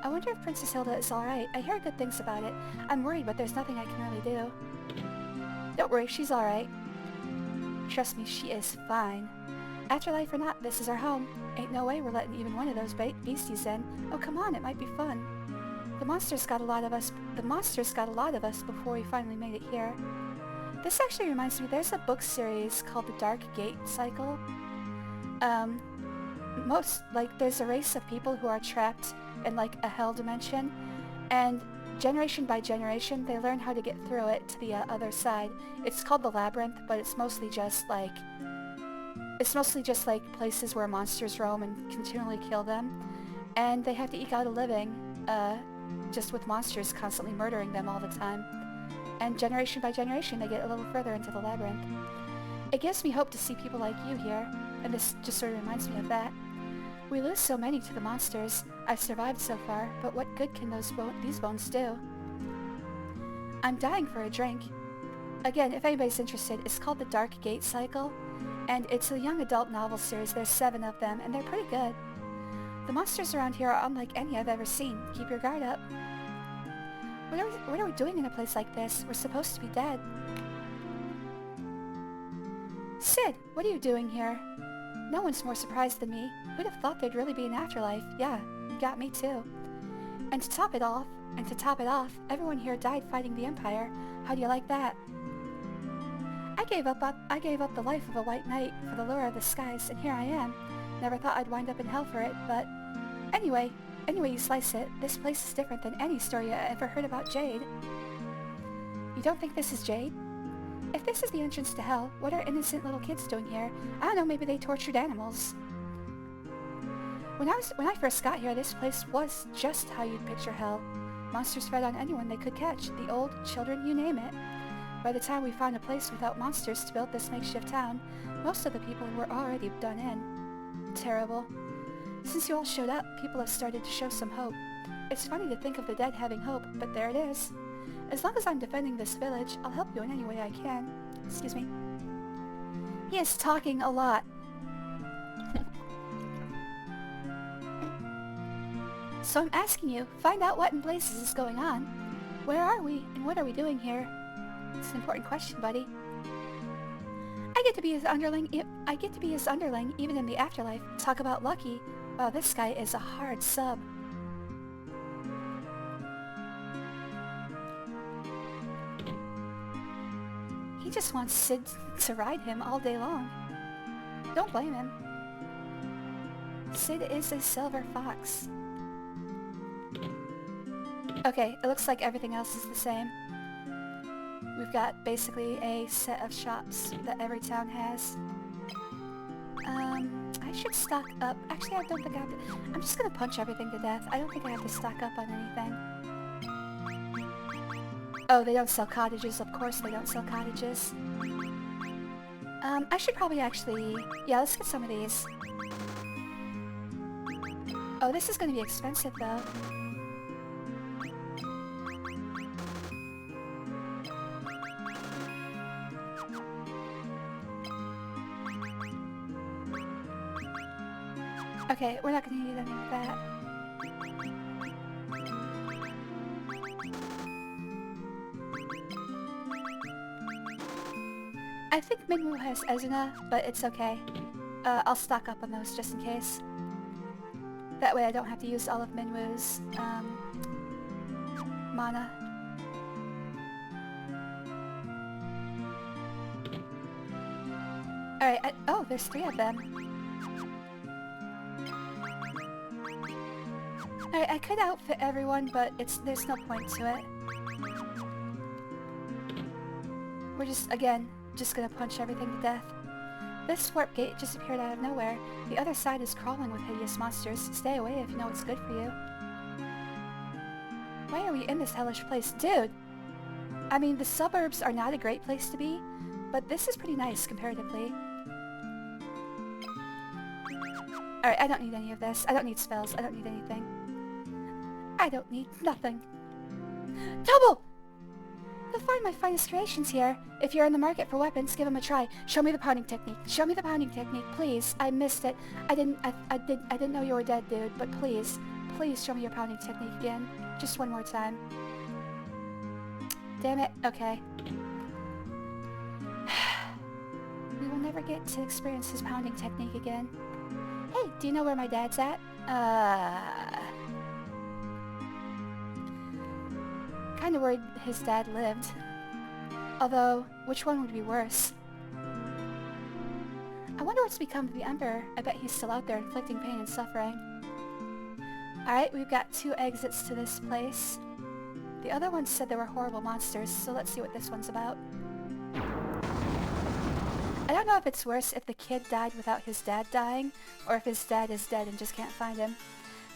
I wonder if Princess Hilda is alright. I hear good things about it. I'm worried, but there's nothing I can really do. Don't worry, she's alright. Trust me, she is fine. Afterlife or not, this is our home. Ain't no way we're letting even one of those beasties in. Oh, come on, it might be fun. The monsters got a lot of us before we finally made it here. This actually reminds me, there's a book series called The Dark Gate Cycle. There's a race of people who are trapped in, like, a hell dimension, and generation by generation, they learn how to get through it to the other side. It's called the Labyrinth, but it's mostly just like places where monsters roam and continually kill them, and they have to eke out a living, just with monsters constantly murdering them all the time. And generation by generation, they get a little further into the labyrinth. It gives me hope to see people like you here, and this just sort of reminds me of that. We lose so many to the monsters. I've survived so far, but what good can these bones do? I'm dying for a drink. Again, if anybody's interested, it's called The Dark Gate Cycle, and it's a young adult novel series. There's 7 of them, and they're pretty good. The monsters around here are unlike any I've ever seen. Keep your guard up. What are we doing in a place like this? We're supposed to be dead. Sid, what are you doing here? No one's more surprised than me. Who'd have thought there'd really be an afterlife? Yeah, you got me too. And to top it off, everyone here died fighting the Empire. How do you like that? I gave up the life of a white knight for the lure of the skies, and here I am. Never thought I'd wind up in hell for it, but anyway you slice it, this place is different than any story I ever heard about Jade. You don't think this is Jade? If this is the entrance to hell, what are innocent little kids doing here? I don't know, maybe they tortured animals. When I first got here, this place was just how you'd picture hell. Monsters fed on anyone they could catch, the old, children, you name it. By the time we found a place without monsters to build this makeshift town, most of the people were already done in. Terrible. Since you all showed up, people have started to show some hope. It's funny to think of the dead having hope, but there it is. As long as I'm defending this village, I'll help you in any way I can. Excuse me. He is talking a lot. So I'm asking you, find out what in blazes is going on. Where are we, and what are we doing here? It's an important question, buddy. I get to be his underling even in the afterlife. Talk about lucky. Wow, this guy is a hard sub. He just wants Sid to ride him all day long. Don't blame him. Sid is a silver fox. Okay, it looks like everything else is the same. We've got basically a set of shops that every town has. I should stock up. Actually, I don't think I have to. I'm just gonna punch everything to death. I don't think I have to stock up on anything. Oh, they don't sell cottages. Of course they don't sell cottages. I should probably actually... Yeah, let's get some of these. Oh, this is gonna be expensive, though. Okay, we're not gonna need any of that. I think Minwoo has Ezuna, but it's okay. I'll stock up on those just in case. That way I don't have to use all of Minwoo's, mana. Alright, oh, there's 3 of them. Alright, I could outfit everyone, but there's no point to it. We're just gonna punch everything to death. This warp gate just appeared out of nowhere. The other side is crawling with hideous monsters. Stay away if you know what's good for you. Why are we in this hellish place? Dude! I mean, the suburbs are not a great place to be, but this is pretty nice comparatively. Alright, I don't need any of this. I don't need spells. I don't need anything. I don't need nothing. Double! You'll find my finest creations here. If you're in the market for weapons, give them a try. Show me the pounding technique. Show me the pounding technique, please. I missed it. I didn't know you were dead, dude, but please show me your pounding technique again. Just one more time. Damn it. Okay. We will never get to experience his pounding technique again. Hey, do you know where my dad's at? Kinda worried his dad lived. Although, which one would be worse? I wonder what's become of the Emperor. I bet he's still out there inflicting pain and suffering. Alright, we've got 2 exits to this place. The other one said there were horrible monsters, so let's see what this one's about. I don't know if it's worse if the kid died without his dad dying, or if his dad is dead and just can't find him.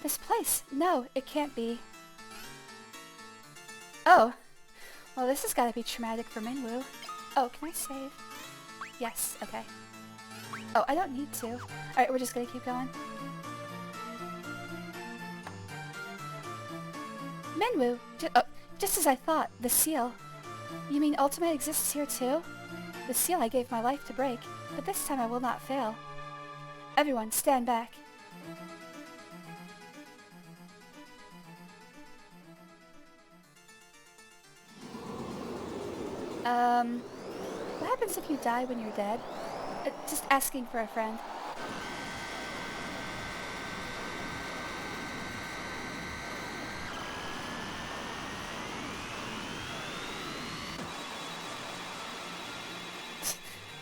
This place! No, it can't be. Oh! Well, this has gotta be traumatic for Minwoo. Oh, can I save? Yes, okay. Oh, I don't need to. Alright, we're just gonna keep going. Minwoo! Just as I thought, the seal. You mean Ultimate exists here too? The seal I gave my life to break, but this time I will not fail. Everyone, stand back. What happens if you die when you're dead? Just asking for a friend.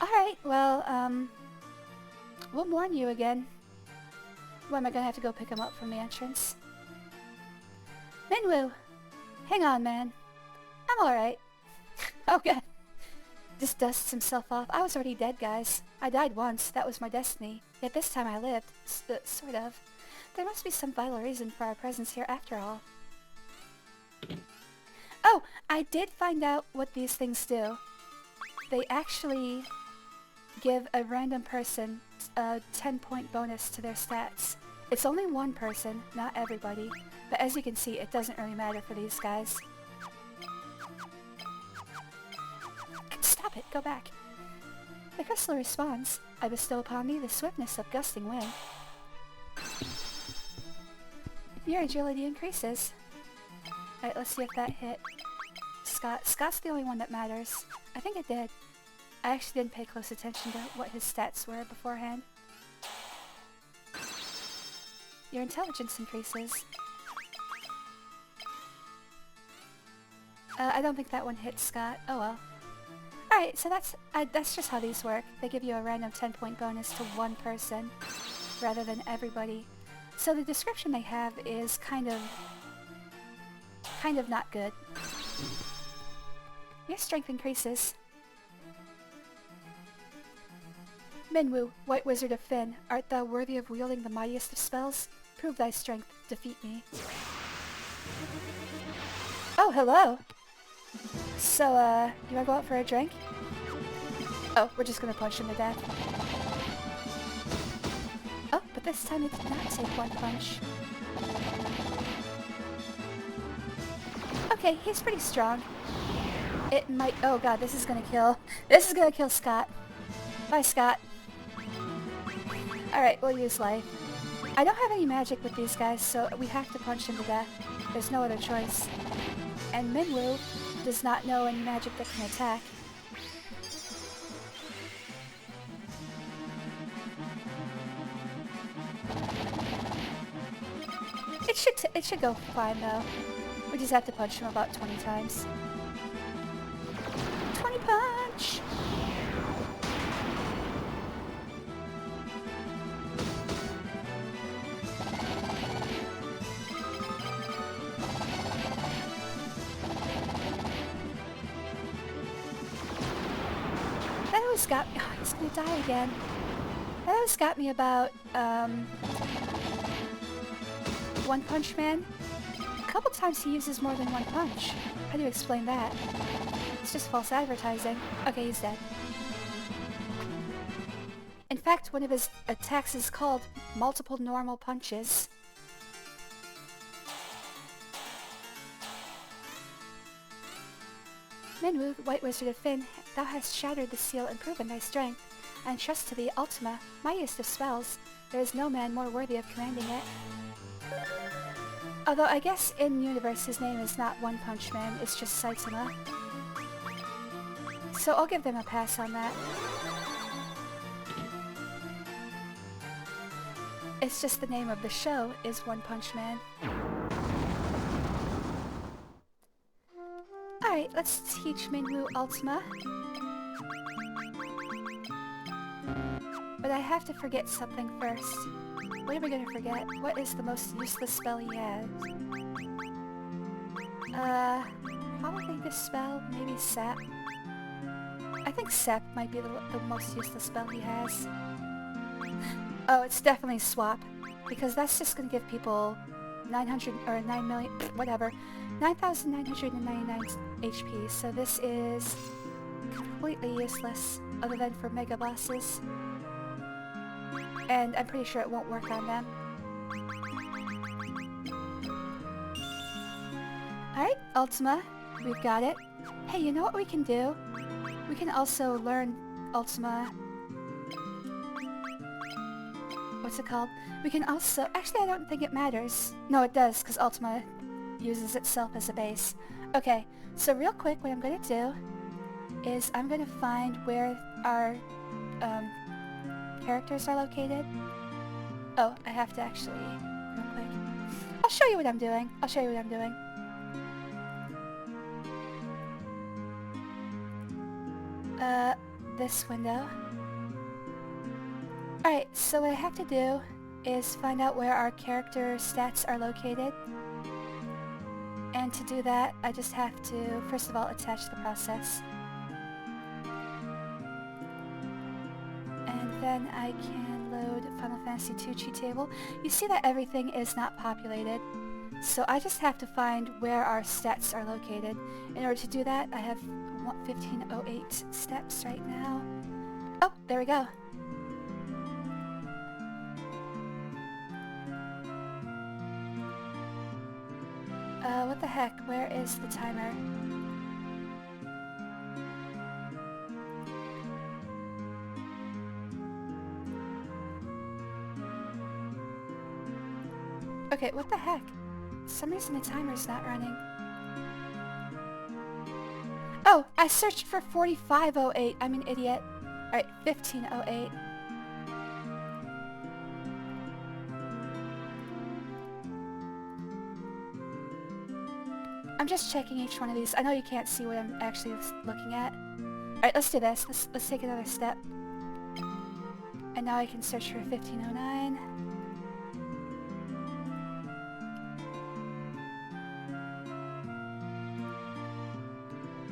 Alright, well, we'll warn you again. When am I gonna have to go pick him up from the entrance? Minwoo! Hang on, man. I'm alright. Oh god. Just dusts himself off. I was already dead, guys. I died once. That was my destiny. Yet this time I lived. Sort of. There must be some vital reason for our presence here after all. Oh! I did find out what these things do. They actually give a random person a 10-point bonus to their stats. It's only one person, not everybody. But as you can see, it doesn't really matter for these guys. Stop it, go back. The crystal responds. I bestow upon thee the swiftness of gusting wind. Your agility increases. Alright, let's see if that hit Scott. Scott's the only one that matters. I think it did. I actually didn't pay close attention to what his stats were beforehand. Your intelligence increases. I don't think that one hit Scott. Oh well. Alright, so that's just how these work. They give you a random 10-point bonus to one person, rather than everybody. So the description they have is kind of not good. Your strength increases. Minwoo, White Wizard of Finn, art thou worthy of wielding the mightiest of spells? Prove thy strength, defeat me. Oh, hello! So, you wanna go out for a drink? Oh, we're just gonna punch him to death. Oh, but this time it did not take one punch. Okay, he's pretty strong. It might- oh god, this is gonna kill Scott. Bye, Scott. Alright, we'll use life. I don't have any magic with these guys, so we have to punch him to death. There's no other choice. And Minwoo does not know any magic that can attack. It should go fine though. We just have to punch him about 20 times. 20 punch! That always got me. Oh, he's gonna die again. That always got me about One Punch Man. A couple times he uses more than one punch. How do you explain that? It's just false advertising. Okay, he's dead. In fact, one of his attacks is called multiple normal punches. Minwoo, White Wizard of Finn, thou hast shattered the seal and proven thy strength. I entrust to thee Ultima, mightiest of spells. There is no man more worthy of commanding it. Although I guess in universe his name is not One Punch Man, it's just Saitama. So I'll give them a pass on that. It's just the name of the show is One Punch Man. Alright. Alright, let's teach Minwoo Ultima. But I have to forget something first. What am I gonna forget? What is the most useless spell he has? Probably this spell, maybe Sap. I think Sap might be the most useless spell he has. Oh, it's definitely Swap, because that's just gonna give people 900, or 9 million, whatever, 9,999 HP, so this is completely useless, other than for Mega Bosses. And I'm pretty sure it won't work on them. Alright, Ultima, we've got it. Hey, you know what we can do? We can also learn Ultima... What's it called? We can also... Actually, I don't think it matters. No, it does, because Ultima uses itself as a base. Okay, so real quick, what I'm going to do is I'm going to find where our characters are located. Oh, I have to actually... Real quick. I'll show you what I'm doing. I'll show you what I'm doing. This window. Alright, so what I have to do is find out where our character stats are located. And to do that, I just have to, first of all, attach the process. And then I can load Final Fantasy II cheat table. You see that everything is not populated. So I just have to find where our stats are located. In order to do that, I have 1508 steps right now. Oh, there we go. What the heck? Where is the timer? Okay, what the heck? For some reason the timer's not running. Oh, I searched for 4508. I'm an idiot. Alright, 1508. I'm just checking each one of these. I know you can't see what I'm actually looking at. Alright, let's do this. Let's take another step. And now I can search for 1509.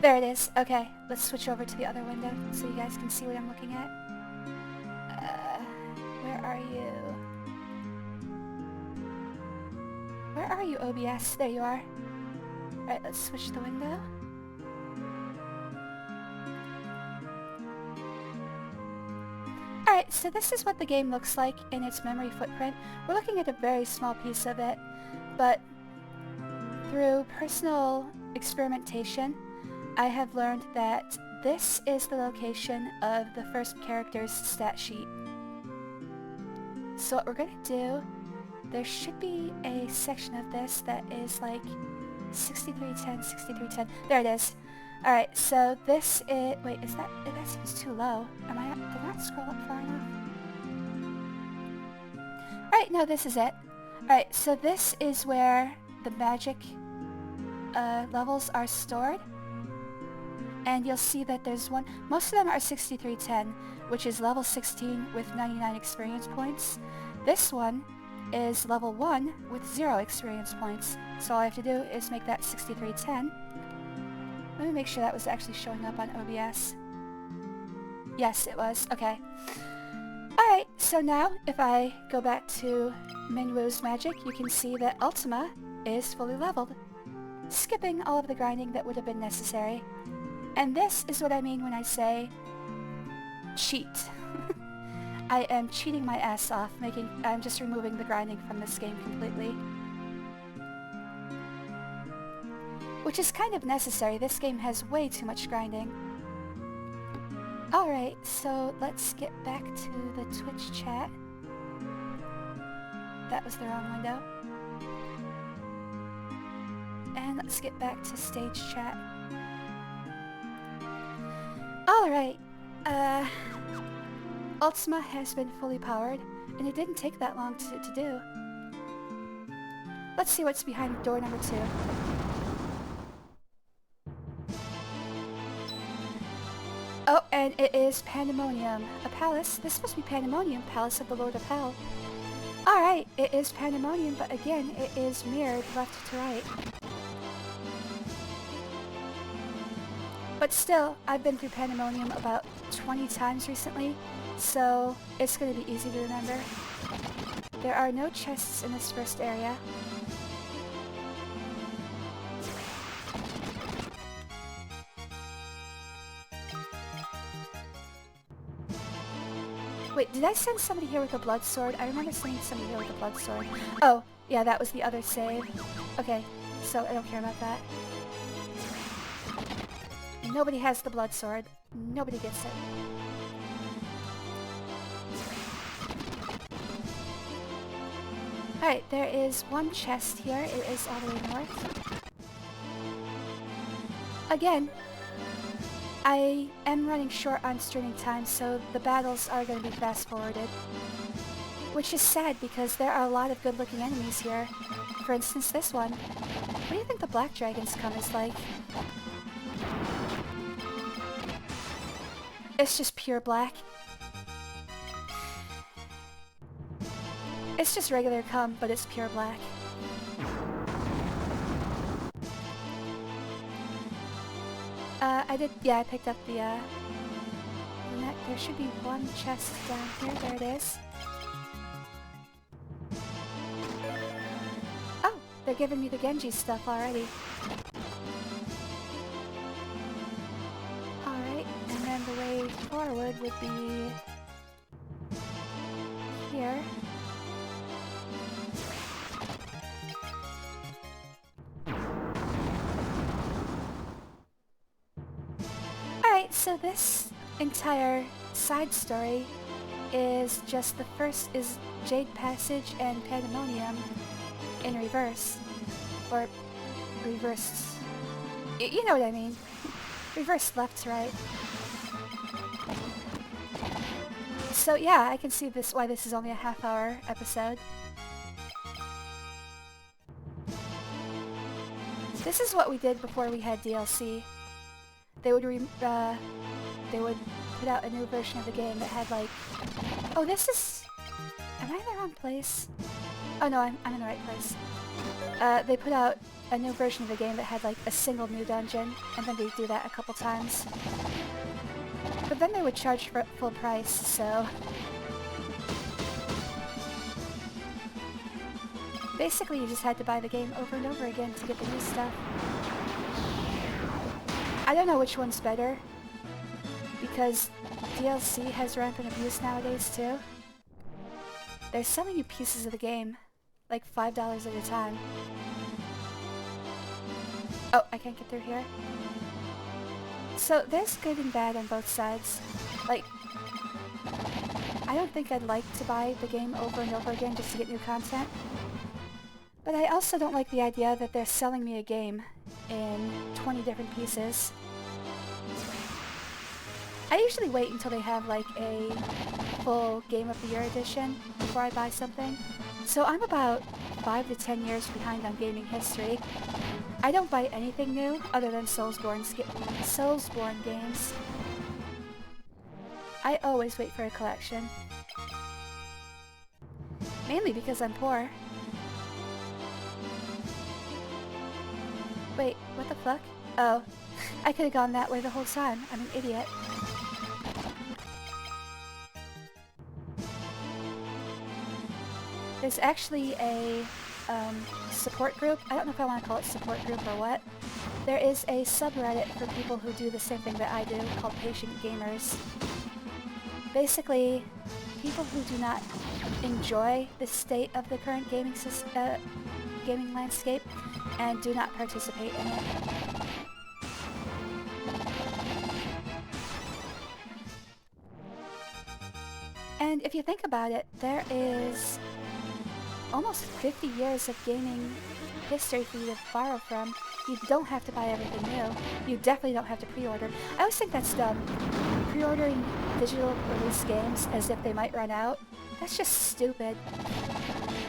There it is. Okay, let's switch over to the other window so you guys can see what I'm looking at. Where are you? Where are you, OBS? There you are. Alright, let's switch the window. Alright, so this is what the game looks like in its memory footprint. We're looking at a very small piece of it, but through personal experimentation, I have learned that this is the location of the first character's stat sheet. So what we're going to do, there should be a section of this that is like 6310, 6310. There it is. Alright, so this is... Wait, is that... That seems too low. Did I not scroll up far enough? Alright, no, this is it. Alright, so this is where the magic levels are stored. And you'll see that there's one... Most of them are 6310, which is level 16 with 99 experience points. This one is level 1 with 0 experience points. So all I have to do is make that 6310. Let me make sure that was actually showing up on OBS. Yes, it was. Okay. Alright, so now if I go back to Minwoo's magic, you can see that Ultima is fully leveled, skipping all of the grinding that would have been necessary. And this is what I mean when I say cheat. I am cheating my ass off, I'm just removing the grinding from this game completely. Which is kind of necessary. This game has way too much grinding. Alright, so let's get back to the Twitch chat. That was the wrong window. And let's get back to stage chat. Alright, Ultima has been fully powered, and it didn't take that long to do. Let's see what's behind door number 2. And it is Pandemonium, a palace. This must be Pandemonium, Palace of the Lord of Hell. Alright, it is Pandemonium, but again, it is mirrored left to right. But still, I've been through Pandemonium about 20 times recently, so it's going to be easy to remember. There are no chests in this first area. Wait, did I send somebody here with a blood sword? I remember sending somebody here with a blood sword. Oh, yeah, that was the other save. Okay, so I don't care about that. Nobody has the blood sword. Nobody gets it. Alright, there is one chest here. It is all the way north. Again, I am running short on streaming time, so the battles are going to be fast-forwarded. Which is sad, because there are a lot of good-looking enemies here. For instance, this one. What do you think the black dragons come as like? It's just pure black. It's just regular cum, but it's pure black. I picked up the, net. There should be one chest down here. There it is. Oh, they're giving me the Genji stuff already. Alright, and then the way forward would be here. So this entire side story is just the first is Jade Passage and Pandemonium in reverse. Or reversed. You know what I mean. Reversed left to right. So yeah, I can see why this is only a half-hour episode. This is what we did before we had DLC. They would put out a new version of the game that had like... Oh, this is... Am I in the wrong place? Oh no, I'm in the right place. They put out a new version of the game that had like a single new dungeon, and then they'd do that a couple times. But then they would charge for full price, so... Basically, you just had to buy the game over and over again to get the new stuff. I don't know which one's better, because DLC has rampant abuse nowadays too. They're selling you pieces of the game, like $5 at a time. Oh, I can't get through here. So there's good and bad on both sides. Like, I don't think I'd like to buy the game over and over again just to get new content. But I also don't like the idea that they're selling me a game in 20 different pieces. I usually wait until they have like a full Game of the Year edition before I buy something. So I'm about 5 to 10 years behind on gaming history. I don't buy anything new other than Soulsborne games. I always wait for a collection. Mainly because I'm poor. Wait, what the fuck? Oh, I could have gone that way the whole time. I'm an idiot. There's actually a support group. I don't know if I want to call it support group or what. There is a subreddit for people who do the same thing that I do called Patient Gamers. Basically, people who do not enjoy the state of the current gaming landscape and do not participate in it. And if you think about it, there is almost 50 years of gaming history for you to borrow from. You don't have to buy everything new. You definitely don't have to pre-order. I always think that's dumb. Pre-ordering digital release games as if they might run out. That's just stupid.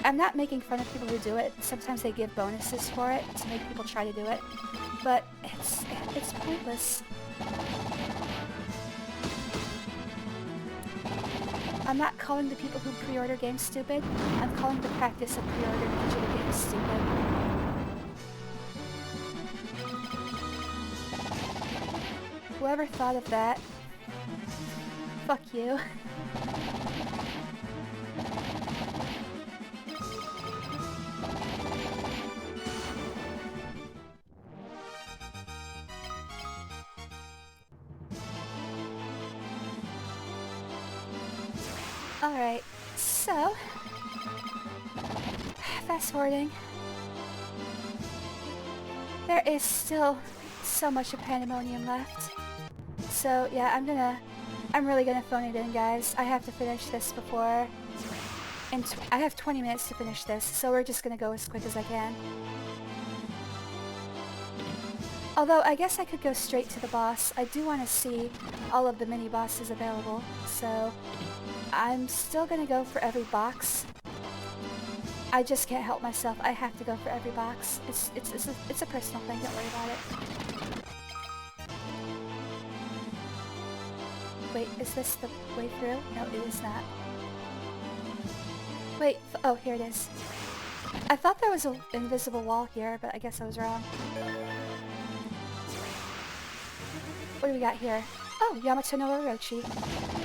I'm not making fun of people who do it. Sometimes they give bonuses for it to make people try to do it. But it's pointless. I'm not calling the people who pre-order games stupid. I'm calling the practice of pre-ordering digital games stupid. Whoever thought of that, fuck you. Alright, so, fast forwarding. There is still so much of Pandemonium left. So yeah, I'm really gonna phone it in, guys. I have to finish this before, and I have 20 minutes to finish this, so we're just gonna go as quick as I can. Although, I guess I could go straight to the boss. I do want to see all of the mini-bosses available, so I'm still gonna go for every box. I just can't help myself. I have to go for every box. It's a personal thing, don't worry about it. Wait, is this the way through? No, it is not. Wait, oh, here it is. I thought there was an invisible wall here, but I guess I was wrong. What do we got here? Oh, Yamato no Orochi.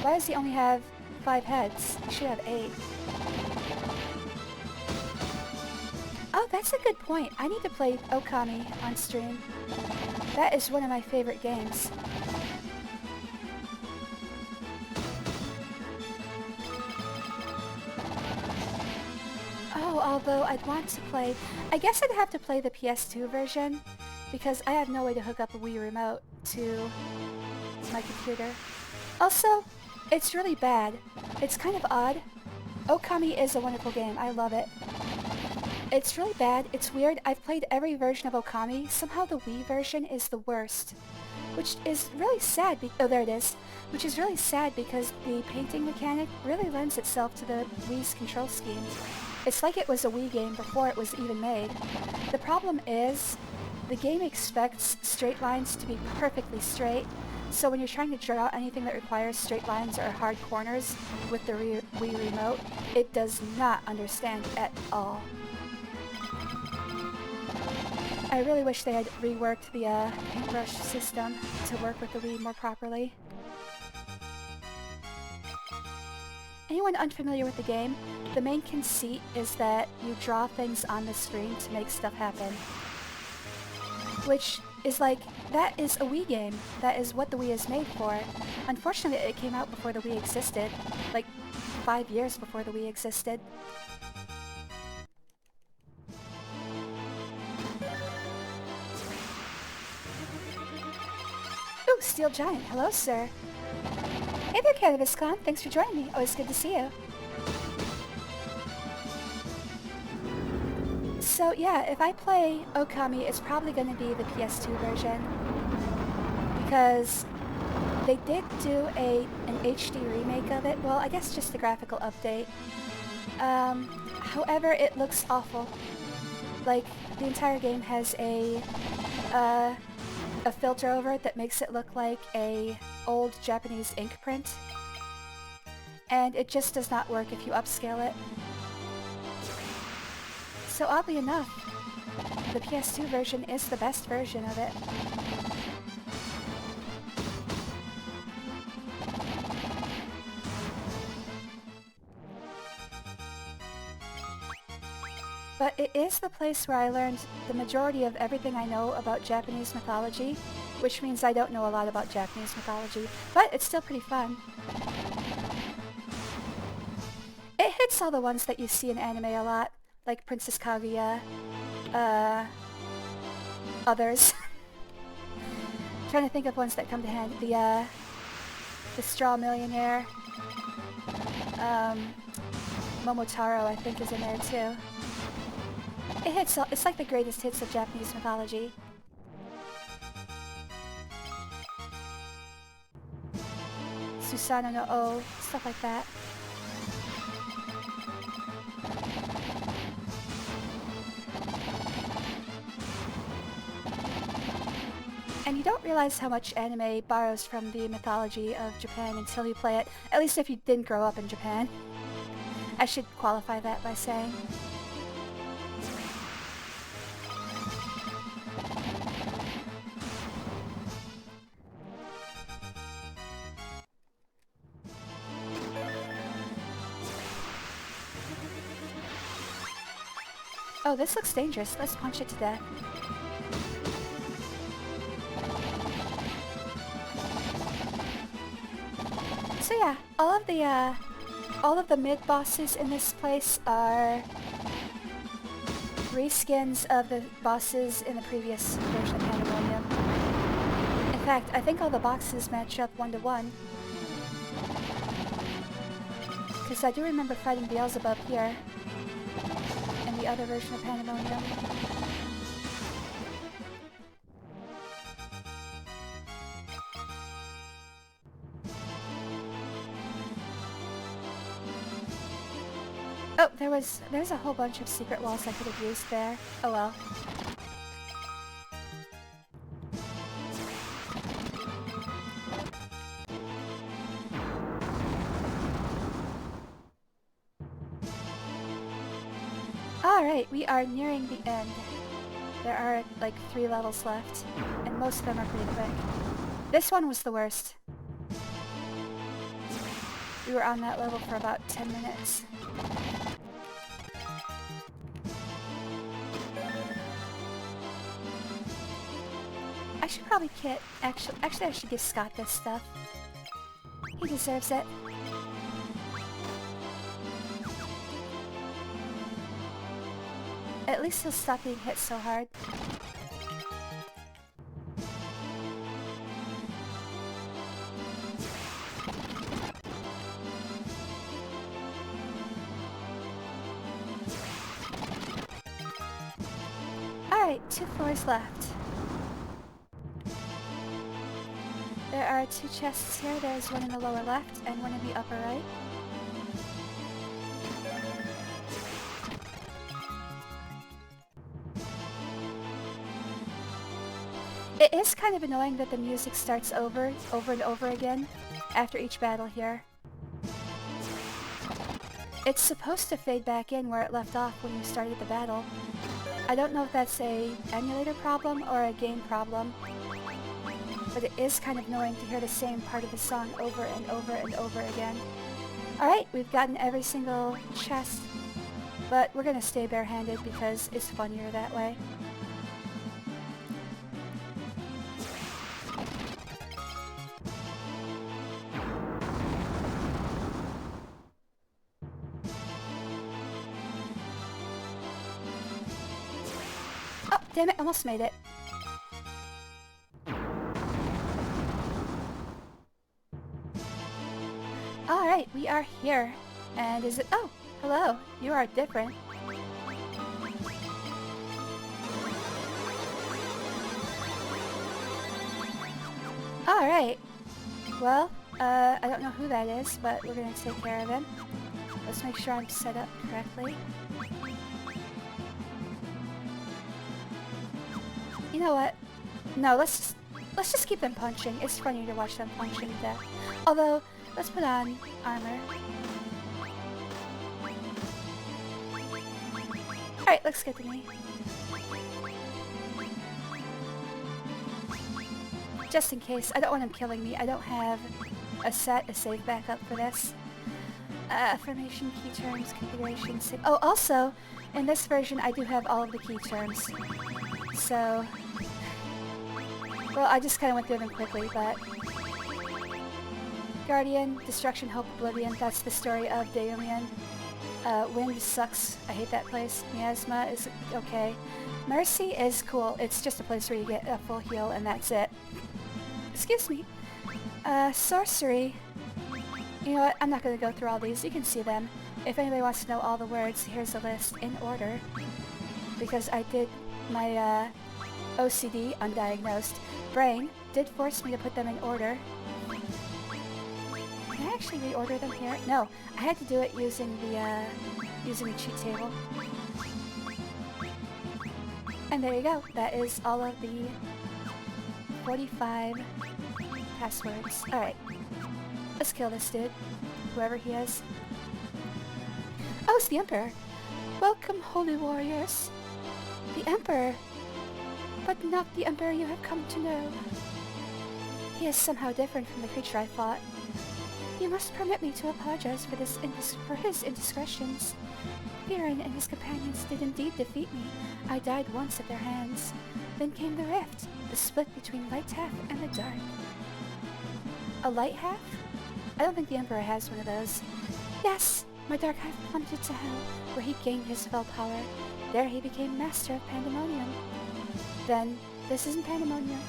Why does he only have 5 heads? He should have 8. Oh, that's a good point. I need to play Okami on stream. That is one of my favorite games. Oh, although I'd want to play... I guess I'd have to play the PS2 version, because I have no way to hook up a Wii remote to my computer. Also, it's really bad. It's kind of odd. Okami is a wonderful game. I love it. It's really bad. It's weird. I've played every version of Okami. Somehow the Wii version is the worst. Which is really sad. Oh, there it is. Which is really sad because the painting mechanic really lends itself to the Wii's control scheme. It's like it was a Wii game before it was even made. The problem is, the game expects straight lines to be perfectly straight, so when you're trying to draw anything that requires straight lines or hard corners with the Wii remote, it does not understand at all. I really wish they had reworked the paintbrush system to work with the Wii more properly. Anyone unfamiliar with the game, the main conceit is that you draw things on the screen to make stuff happen. Which is like, that is a Wii game. That is what the Wii is made for. Unfortunately, it came out before the Wii existed. Like, 5 years before the Wii existed. Ooh, Steel Giant. Hello, sir. Hey there, Cannabis Con. Thanks for joining me. Always good to see you. So yeah, if I play Okami, it's probably going to be the PS2 version. Because they did do an HD remake of it. Well, I guess just the graphical update. However, it looks awful. Like, the entire game has a filter over it that makes it look like a old Japanese ink print. And it just does not work if you upscale it. So oddly enough, the PS2 version is the best version of it. But it is the place where I learned the majority of everything I know about Japanese mythology, which means I don't know a lot about Japanese mythology, but it's still pretty fun. It hits all the ones that you see in anime a lot, like Princess Kaguya, others. Trying to think of ones that come to hand. The Straw Millionaire, Momotaro I think is in there too. It hits all, it's like the greatest hits of Japanese mythology. Susanoo no O, stuff like that. And you don't realize how much anime borrows from the mythology of Japan until you play it, at least if you didn't grow up in Japan. I should qualify that by saying. Oh, this looks dangerous. Let's punch it to death. So yeah, all of the mid-bosses in this place are reskins of the bosses in the previous version of Pandemonium. In fact, I think all the boxes match up 1-to-1. Because I do remember fighting Beelzebub here in the other version of Pandemonium. Oh, there's a whole bunch of secret walls I could have used there. Oh well. Alright, we are nearing the end. There are like 3 levels left, and most of them are pretty quick. This one was the worst. We were on that level for about 10 minutes. I should probably actually I should give Scott this stuff. He deserves it. At least he'll stop being hit so hard. Alright, 2 floors left. There are 2 chests here. There's one in the lower left and one in the upper right. It is kind of annoying that the music starts over and over again after each battle here. It's supposed to fade back in where it left off when you started the battle. I don't know if that's a emulator problem or a game problem, but it is kind of annoying to hear the same part of the song over and over and over again. Alright, we've gotten every single chest, but we're gonna stay barehanded because it's funnier that way. Oh, damn it, almost made it. Alright, we are here. And is it... Oh, hello. You are different. Alright. Well, I don't know who that is, but we're gonna take care of him. Let's make sure I'm set up correctly. You know what? No, let's just keep them punching. It's funny to watch them punching to death. Although, let's put on armor. Alright, looks good to me. Just in case. I don't want him killing me. I don't have a save backup for this. Affirmation, key terms, configuration, save. Oh, also, in this version I do have all of the key terms. So... Well, I just kind of went through them quickly, but... Guardian, Destruction, Hope, Oblivion, that's the story of Daemulian. Wind sucks, I hate that place. Miasma is okay. Mercy is cool, it's just a place where you get a full heal and that's it. Excuse me. Sorcery. You know what, I'm not going to go through all these, you can see them. If anybody wants to know all the words, here's a list in order. Because I did my OCD, undiagnosed, brain did force me to put them in order. Can I actually reorder them here? No, I had to do it using the cheat table. And there you go. That is all of the 45 passwords. Alright. Let's kill this dude. Whoever he is. Oh, it's the Emperor. Welcome, holy warriors. The Emperor. But not the Emperor you have come to know. He is somehow different from the creature I fought. You must permit me to apologize for his indiscretions. Viren and his companions did indeed defeat me. I died once at their hands. Then came the rift, the split between light half and the dark. A light half? I don't think the Emperor has one of those. Yes, my dark half plummeted to hell, where he gained his spell power. There he became master of Pandemonium. Then, this isn't Pandemonium.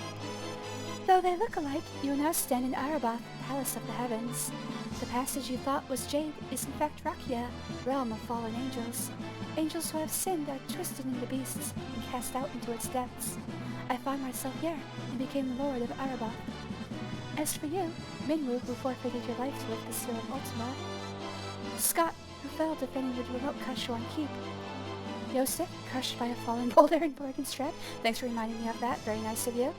Though they look alike, you now stand in Araboth, Palace of the Heavens. The passage you thought was Jade is in fact Rakia, realm of fallen angels. Angels who have sinned are twisted into beasts and cast out into its depths. I found myself here and became Lord of Araboth. As for you, Minwu, who forfeited your life to lift the seal of Ultima. Scott, who fell defending the remote Kashuan Keep. Yosef, crushed by a fallen boulder in Borgenstrad. Thanks for reminding me of that. Very nice of you.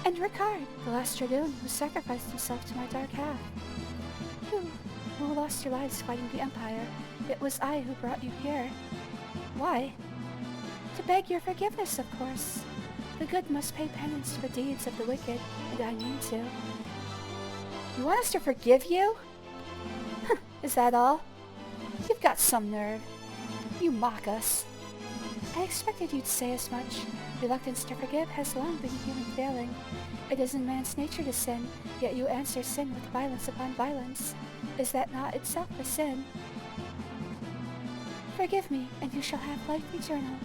And Ricard, the last Dragoon who sacrificed himself to my dark half. You, who lost your lives fighting the Empire. It was I who brought you here. Why? To beg your forgiveness, of course. The good must pay penance for deeds of the wicked, and I mean to. You want us to forgive you? Is that all? You've got some nerve. You mock us. I expected you'd say as much. Reluctance to forgive has long been human failing. It is in man's nature to sin, yet you answer sin with violence upon violence. Is that not itself a sin? Forgive me, and you shall have life eternal.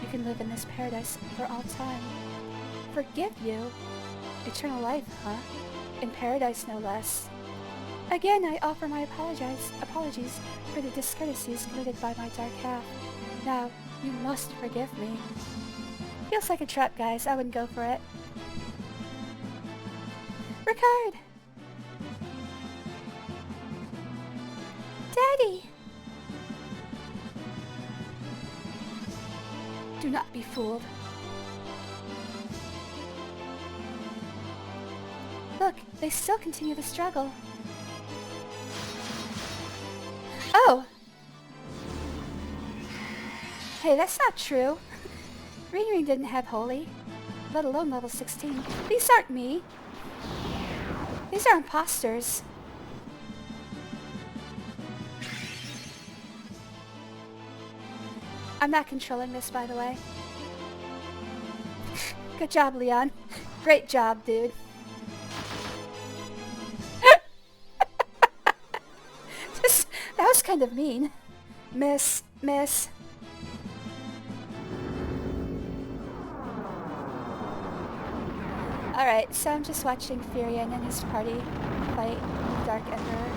You can live in this paradise for all time. Forgive you? Eternal life, huh? In paradise, no less. Again, I offer my apologies for the discourtesies committed by my dark half. Now, you must forgive me. Feels like a trap, guys. I wouldn't go for it. Ricard! Daddy! Do not be fooled. Look, they still continue the struggle. Oh! Hey, that's not true. Ring didn't have Holy, let alone level 16. These aren't me. These are imposters. I'm not controlling this, by the way. Good job, Leon. Great job, dude. That was kind of mean. Miss. Alright, so I'm just watching Furion and his party fight the Dark Emperor.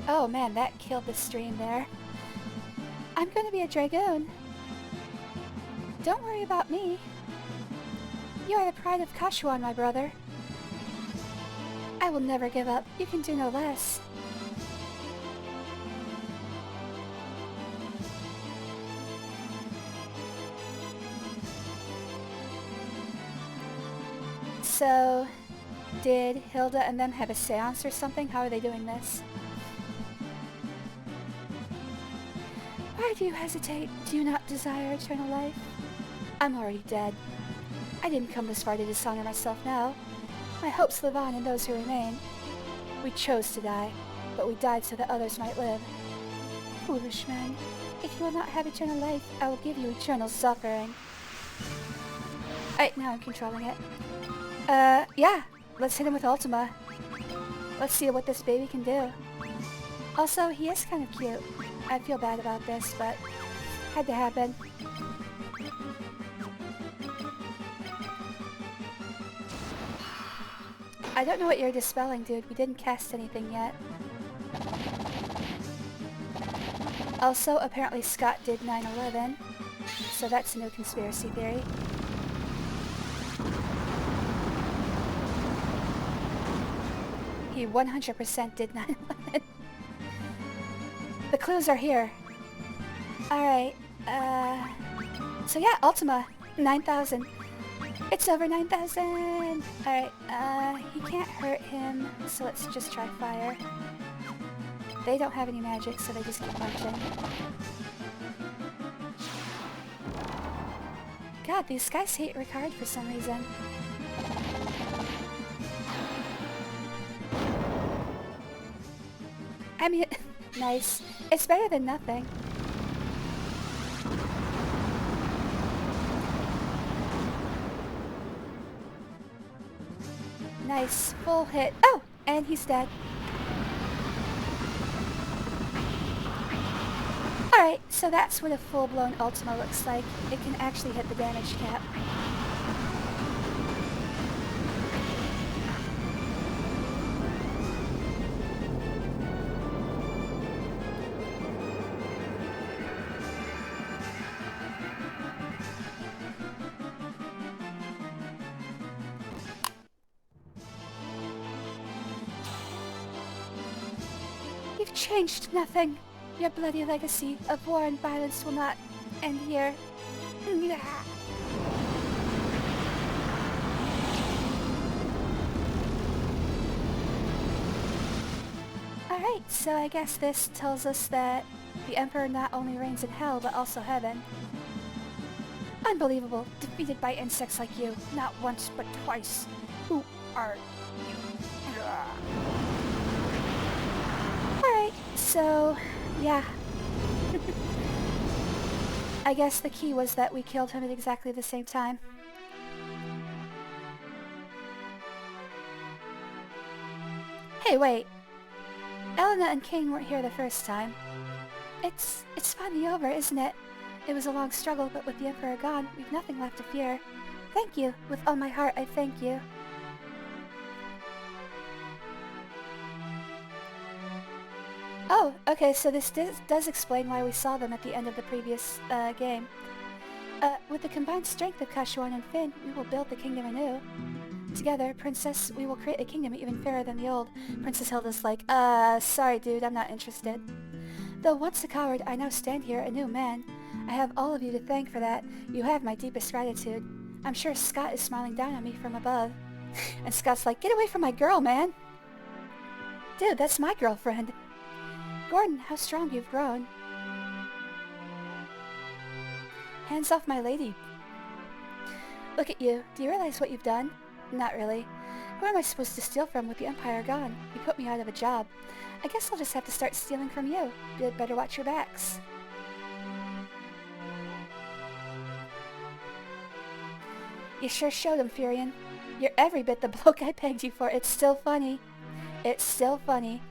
Oh man, that killed the stream there. I'm gonna be a Dragoon. Don't worry about me. You are the pride of Kashuan, my brother. I will never give up. You can do no less. So, did Hilda and them have a seance or something? How are they doing this? Why do you hesitate? Do you not desire eternal life? I'm already dead. I didn't come this far to dishonor myself now. My hopes live on in those who remain. We chose to die, but we died so that others might live. Foolish men, if you will not have eternal life, I will give you eternal suffering. Alright, now I'm controlling it. Yeah, let's hit him with Ultima. Let's see what this baby can do. Also, he is kind of cute. I feel bad about this, but had to happen. I don't know what you're dispelling, dude. We didn't cast anything yet. Also, apparently Scott did 9/11, so that's a new conspiracy theory. He 100% did not. The clues are here. Alright, so yeah, Ultima, 9,000. It's over 9,000! Alright, he can't hurt him, so let's just try fire. They don't have any magic, so they just keep punching. God, these guys hate Ricard for some reason. I mean, nice. It's better than nothing. Nice, full hit. Oh! And he's dead. Alright, so that's what a full-blown Ultima looks like. It can actually hit the damage cap. You've changed nothing. Your bloody legacy of war and violence will not end here. Alright, so I guess this tells us that the Emperor not only reigns in hell, but also heaven. Unbelievable. Defeated by insects like you. Not once, but twice. Who are you? Alright, so yeah. I guess the key was that we killed him at exactly the same time. Hey, wait. Elena and Cain weren't here the first time. It's finally over, isn't it? It was a long struggle, but with the Emperor gone, we've nothing left to fear. Thank you. With all my heart, I thank you. Oh, okay, so this does explain why we saw them at the end of the previous game. With the combined strength of Kashuan and Finn, we will build the kingdom anew. Together, Princess, we will create a kingdom even fairer than the old. Princess Hilda's like, sorry dude, I'm not interested. Though once a coward, I now stand here a new man. I have all of you to thank for that. You have my deepest gratitude. I'm sure Scott is smiling down on me from above. And Scott's like, get away from my girl, man! Dude, that's my girlfriend. Gordon, how strong you've grown. Hands off my lady. Look at you. Do you realize what you've done? Not really. Who am I supposed to steal from with the Empire gone? You put me out of a job. I guess I'll just have to start stealing from you. You'd better watch your backs. You sure showed him, Furion. You're every bit the bloke I pegged you for. It's still funny. It's still funny.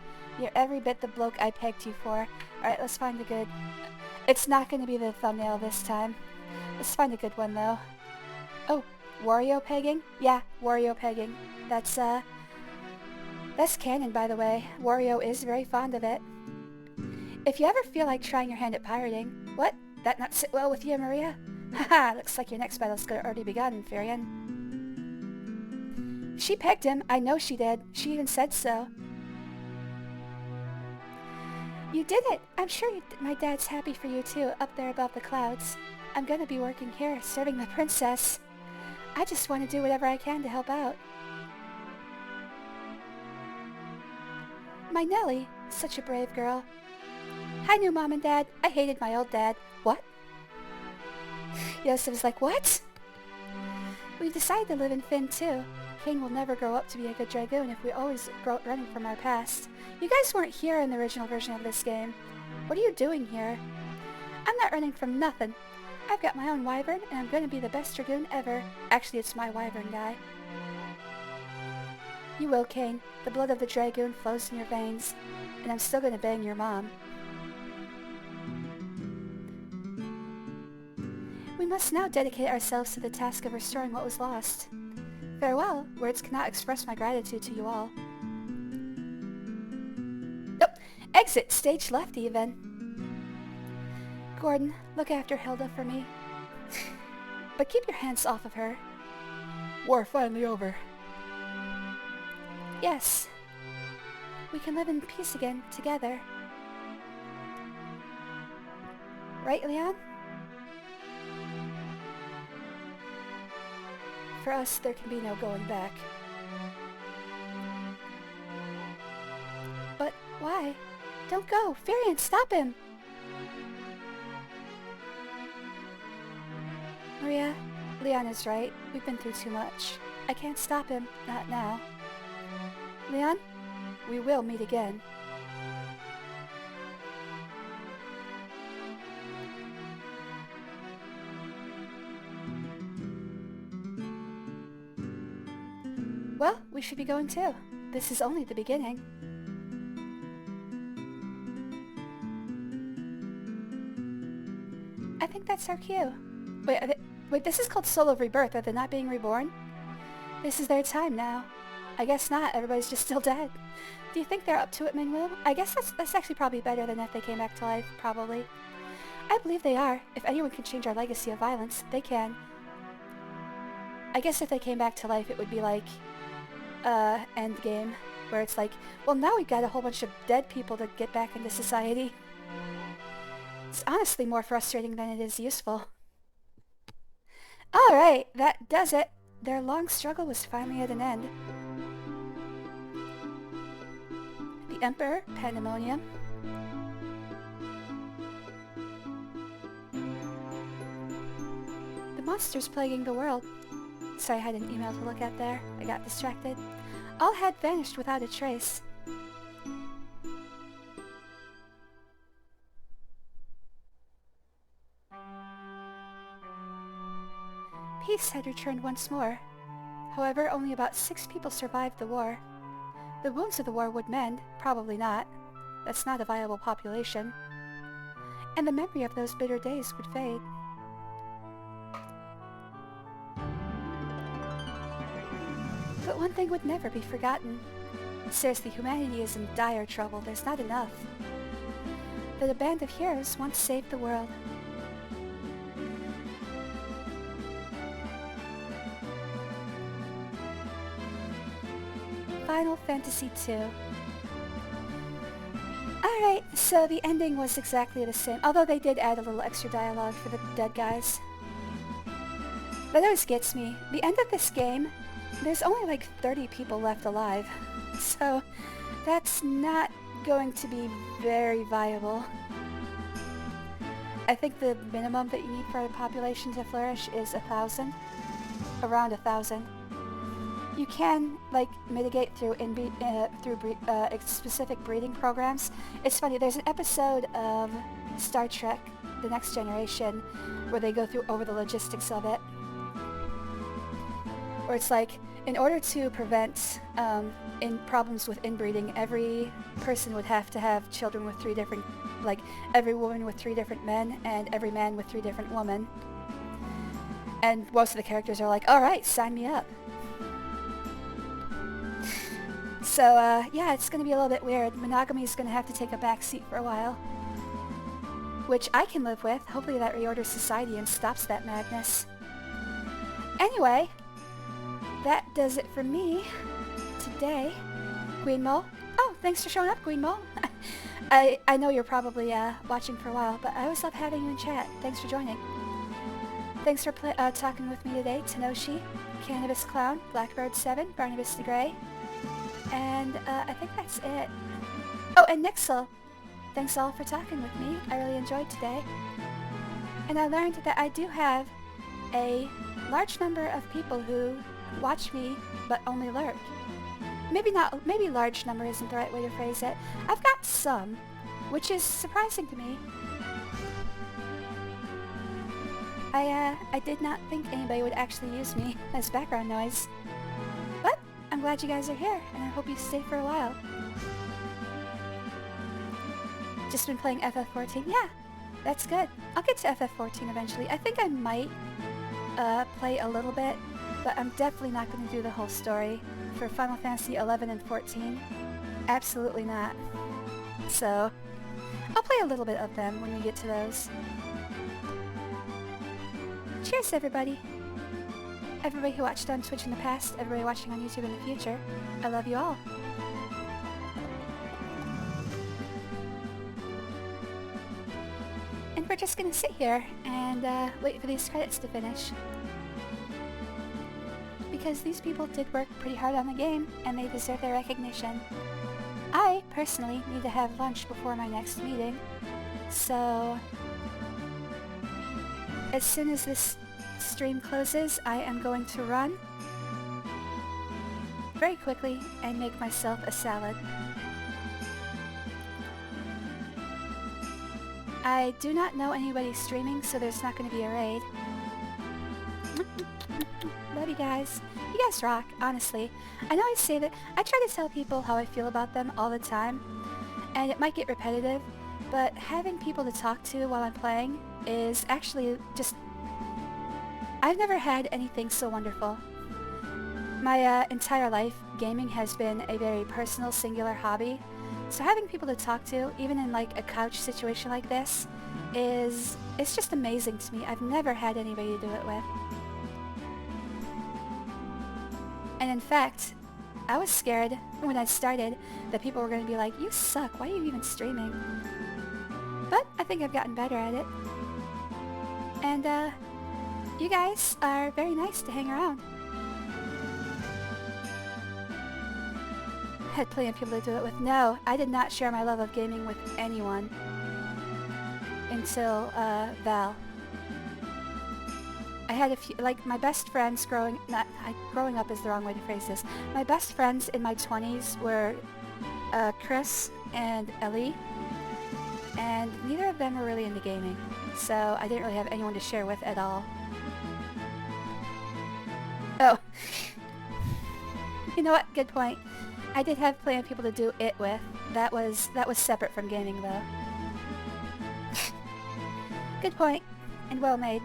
You're every bit the bloke I pegged you for. Alright, let's find a good... It's not going to be the thumbnail this time. Let's find a good one, though. Oh, Wario pegging? Yeah, Wario pegging. That's canon, by the way. Wario is very fond of it. If you ever feel like trying your hand at pirating... What? That not sit well with you, Maria? Haha, looks like your next battle's already begun, Furion. She pegged him. I know she did. She even said so. You did it! I'm sure my dad's happy for you too, up there above the clouds. I'm gonna be working here, serving the princess. I just want to do whatever I can to help out. My Nellie, such a brave girl. Hi, new mom and dad. I hated my old dad. What? Yosef was like, what? We've decided to live in Finn too. King will never grow up to be a good dragoon if we always grow running from our past. You guys weren't here in the original version of this game. What are you doing here? I'm not running from nothing. I've got my own wyvern, and I'm going to be the best dragoon ever. Actually, it's my wyvern guy. You will, Cain. The blood of the dragoon flows in your veins, and I'm still going to bang your mom. We must now dedicate ourselves to the task of restoring what was lost. Farewell. Words cannot express my gratitude to you all. Oh, exit! Stage left, even. Gordon, look after Hilda for me. But keep your hands off of her. War finally over. Yes. We can live in peace again, together. Right, Leon? For us, there can be no going back. But why? Don't go! Furion, stop him! Maria, Leon is right. We've been through too much. I can't stop him. Not now. Leon, we will meet again. Well, we should be going too. This is only the beginning. I think that's our cue. Wait, this is called Soul of Rebirth. Are they not being reborn? This is their time now. I guess not. Everybody's just still dead. Do you think they're up to it, Mingwu? I guess that's actually probably better than if they came back to life, probably. I believe they are. If anyone can change our legacy of violence, they can. I guess if they came back to life, it would be like, Endgame, where it's like, well, now we've got a whole bunch of dead people to get back into society. It's honestly more frustrating than it is useful. Alright, that does it. Their long struggle was finally at an end. The Emperor, Pandemonium. The monsters plaguing the world. Sorry, I had an email to look at there. I got distracted. All had vanished without a trace. Peace had returned once more. However, only about 6 people survived the war. The wounds of the war would mend, probably not. That's not a viable population. And the memory of those bitter days would fade. But one thing would never be forgotten. Seriously, humanity is in dire trouble. There's not enough. That a band of heroes once saved the world. Final Fantasy II. Alright, so the ending was exactly the same, although they did add a little extra dialogue for the dead guys. That always gets me. The end of this game, there's only like 30 people left alive, so that's not going to be very viable. I think the minimum that you need for a population to flourish is 1,000. Around 1,000. You can, like, mitigate through specific breeding programs. It's funny, there's an episode of Star Trek, The Next Generation, where they go through over the logistics of it. Where it's like, in order to prevent problems with inbreeding, every person would have to have children with 3 different, like, every woman with 3 different men, and every man with 3 different women. And most of the characters are like, alright, sign me up. So, yeah, it's gonna be a little bit weird. Monogamy is gonna have to take a back seat for a while. Which I can live with. Hopefully that reorders society and stops that madness. Anyway, that does it for me today. Guillermo. Oh, thanks for showing up, Guillermo. I know you're probably watching for a while, but I always love having you in chat. Thanks for joining. Thanks for talking with me today, Tenoshi, Cannabis Clown, Blackbird7, Barnabas the Grey. And I think that's it. Oh, and Nixel. Thanks all for talking with me. I really enjoyed today. And I learned that I do have a large number of people who watch me but only lurk. Maybe large number isn't the right way to phrase it. I've got some, which is surprising to me. I did not think anybody would actually use me as background noise. But I'm glad you guys are here, and I hope you stay for a while. Just been playing FF14? Yeah, that's good. I'll get to FF14 eventually. I think I might play a little bit, but I'm definitely not going to do the whole story. For Final Fantasy 11 and 14, absolutely not. So, I'll play a little bit of them when we get to those. Cheers, everybody! everybody who watched on Twitch in the past, everybody watching on YouTube in the future. I love you all. And we're just gonna sit here and wait for these credits to finish. Because these people did work pretty hard on the game, and they deserve their recognition. I, personally, need to have lunch before my next meeting, so as soon as this stream closes, I am going to run very quickly and make myself a salad. I do not know anybody streaming, so there's not going to be a raid. Love you guys. You guys rock, honestly. I know I say that. I try to tell people how I feel about them all the time, and it might get repetitive, but having people to talk to while I'm playing is actually just... I've never had anything so wonderful. My entire life, gaming has been a very personal, singular hobby, so having people to talk to, even in like a couch situation like this, it's just amazing to me. I've never had anybody to do it with. And in fact, I was scared when I started that people were going to be like, you suck, why are you even streaming? But I think I've gotten better at it. And you guys are very nice to hang around. Had plenty of people to do it with. No, I did not share my love of gaming with anyone until Val. I had a few, like my best friends growing up is the wrong way to phrase this. My best friends in my 20s were Chris and Ellie, and neither of them were really into gaming, so I didn't really have anyone to share with at all. Oh, you know what? Good point. I did have plenty of people to do it with. That was separate from gaming, though. Good point, and well made.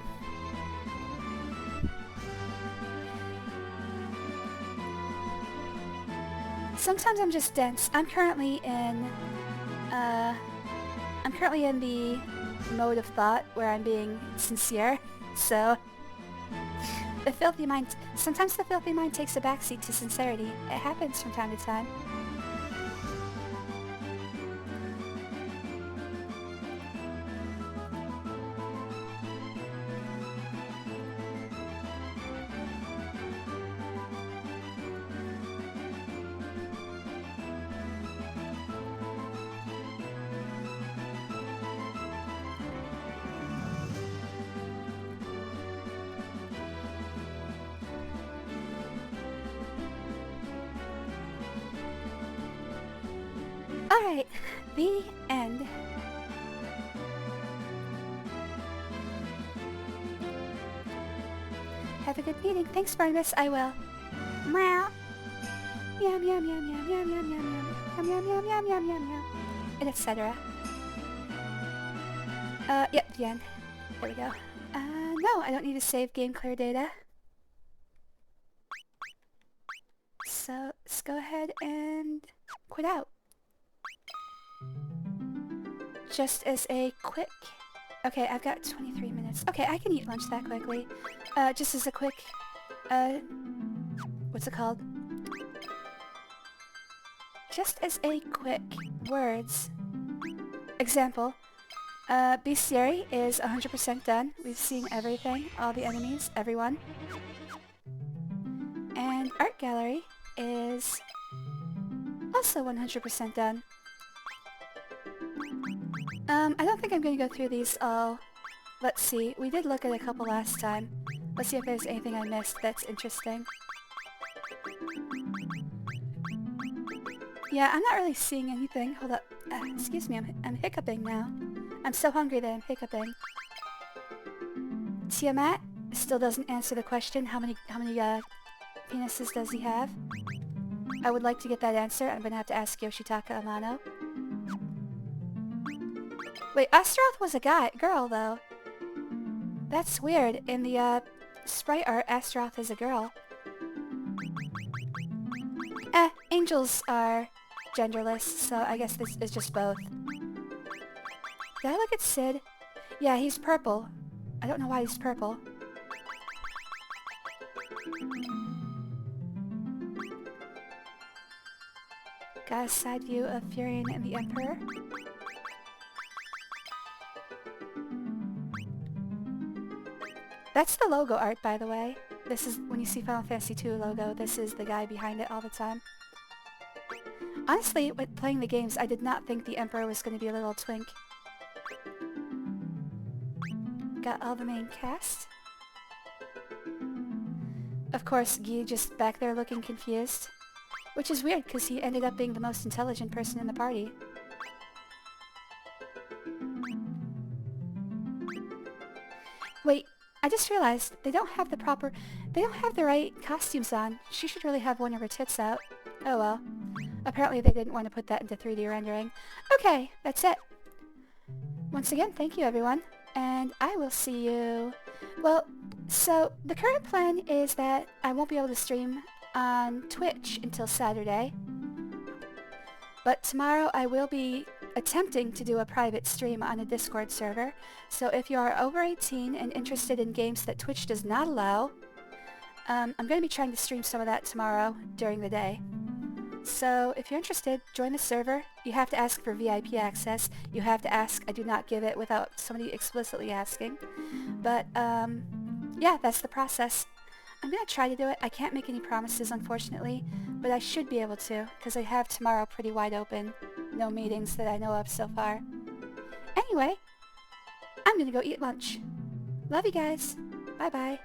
Sometimes I'm just dense. I'm currently in the mode of thought where I'm being sincere, so the filthy mind, sometimes the filthy mind takes a backseat to sincerity. It happens from time to time. Alright, the end. Have a good meeting. Thanks, Barnabas. I will. Meow. Yum yum yum yum yum yum yum yum yum yum yum yum yum yum, and etc. Yep, the end. There we go. No, I don't need to save game clear data. So let's go ahead and quit out. Just as a quick... Okay, I've got 23 minutes. Okay, I can eat lunch that quickly. Just as a quick... what's it called? Just as a quick words example, bestiary is 100% done. We've seen everything, all the enemies, everyone. And art gallery is also 100% done. I don't think I'm going to go through these all. Let's see. We did look at a couple last time. Let's see if there's anything I missed that's interesting. Yeah, I'm not really seeing anything. Hold up. Excuse me, I'm hiccuping now. I'm so hungry that I'm hiccuping. Tiamat still doesn't answer the question. How many penises does he have? I would like to get that answer. I'm going to have to ask Yoshitaka Amano. Wait, Astaroth was a girl, though. That's weird. In the, sprite art, Astaroth is a girl. Angels are genderless, so I guess this is just both. Did I look at Sid? Yeah, he's purple. I don't know why he's purple. Got a side view of Furion and the Emperor. That's the logo art, by the way. This is, when you see Final Fantasy II logo, this is the guy behind it all the time. Honestly, with playing the games, I did not think the Emperor was going to be a little twink. Got all the main cast. Of course, Guy just back there looking confused. Which is weird, because he ended up being the most intelligent person in the party. Wait, I just realized they don't have the right costumes on. She should really have one of her tits out. Oh well. Apparently they didn't want to put that into 3D rendering. Okay, that's it. Once again, thank you everyone. And I will see you... Well, so the current plan is that I won't be able to stream on Twitch until Saturday. But tomorrow I will be attempting to do a private stream on a Discord server. So if you are over 18 and interested in games that Twitch does not allow, I'm going to be trying to stream some of that tomorrow during the day. So if you're interested, join the server. You have to ask for VIP access. You have to ask, I do not give it without somebody explicitly asking. But yeah, that's the process. I'm going to try to do it. I can't make any promises, unfortunately, but I should be able to, because I have tomorrow pretty wide open. No meetings that I know of so far. Anyway, I'm going to go eat lunch. Love you guys. Bye-bye.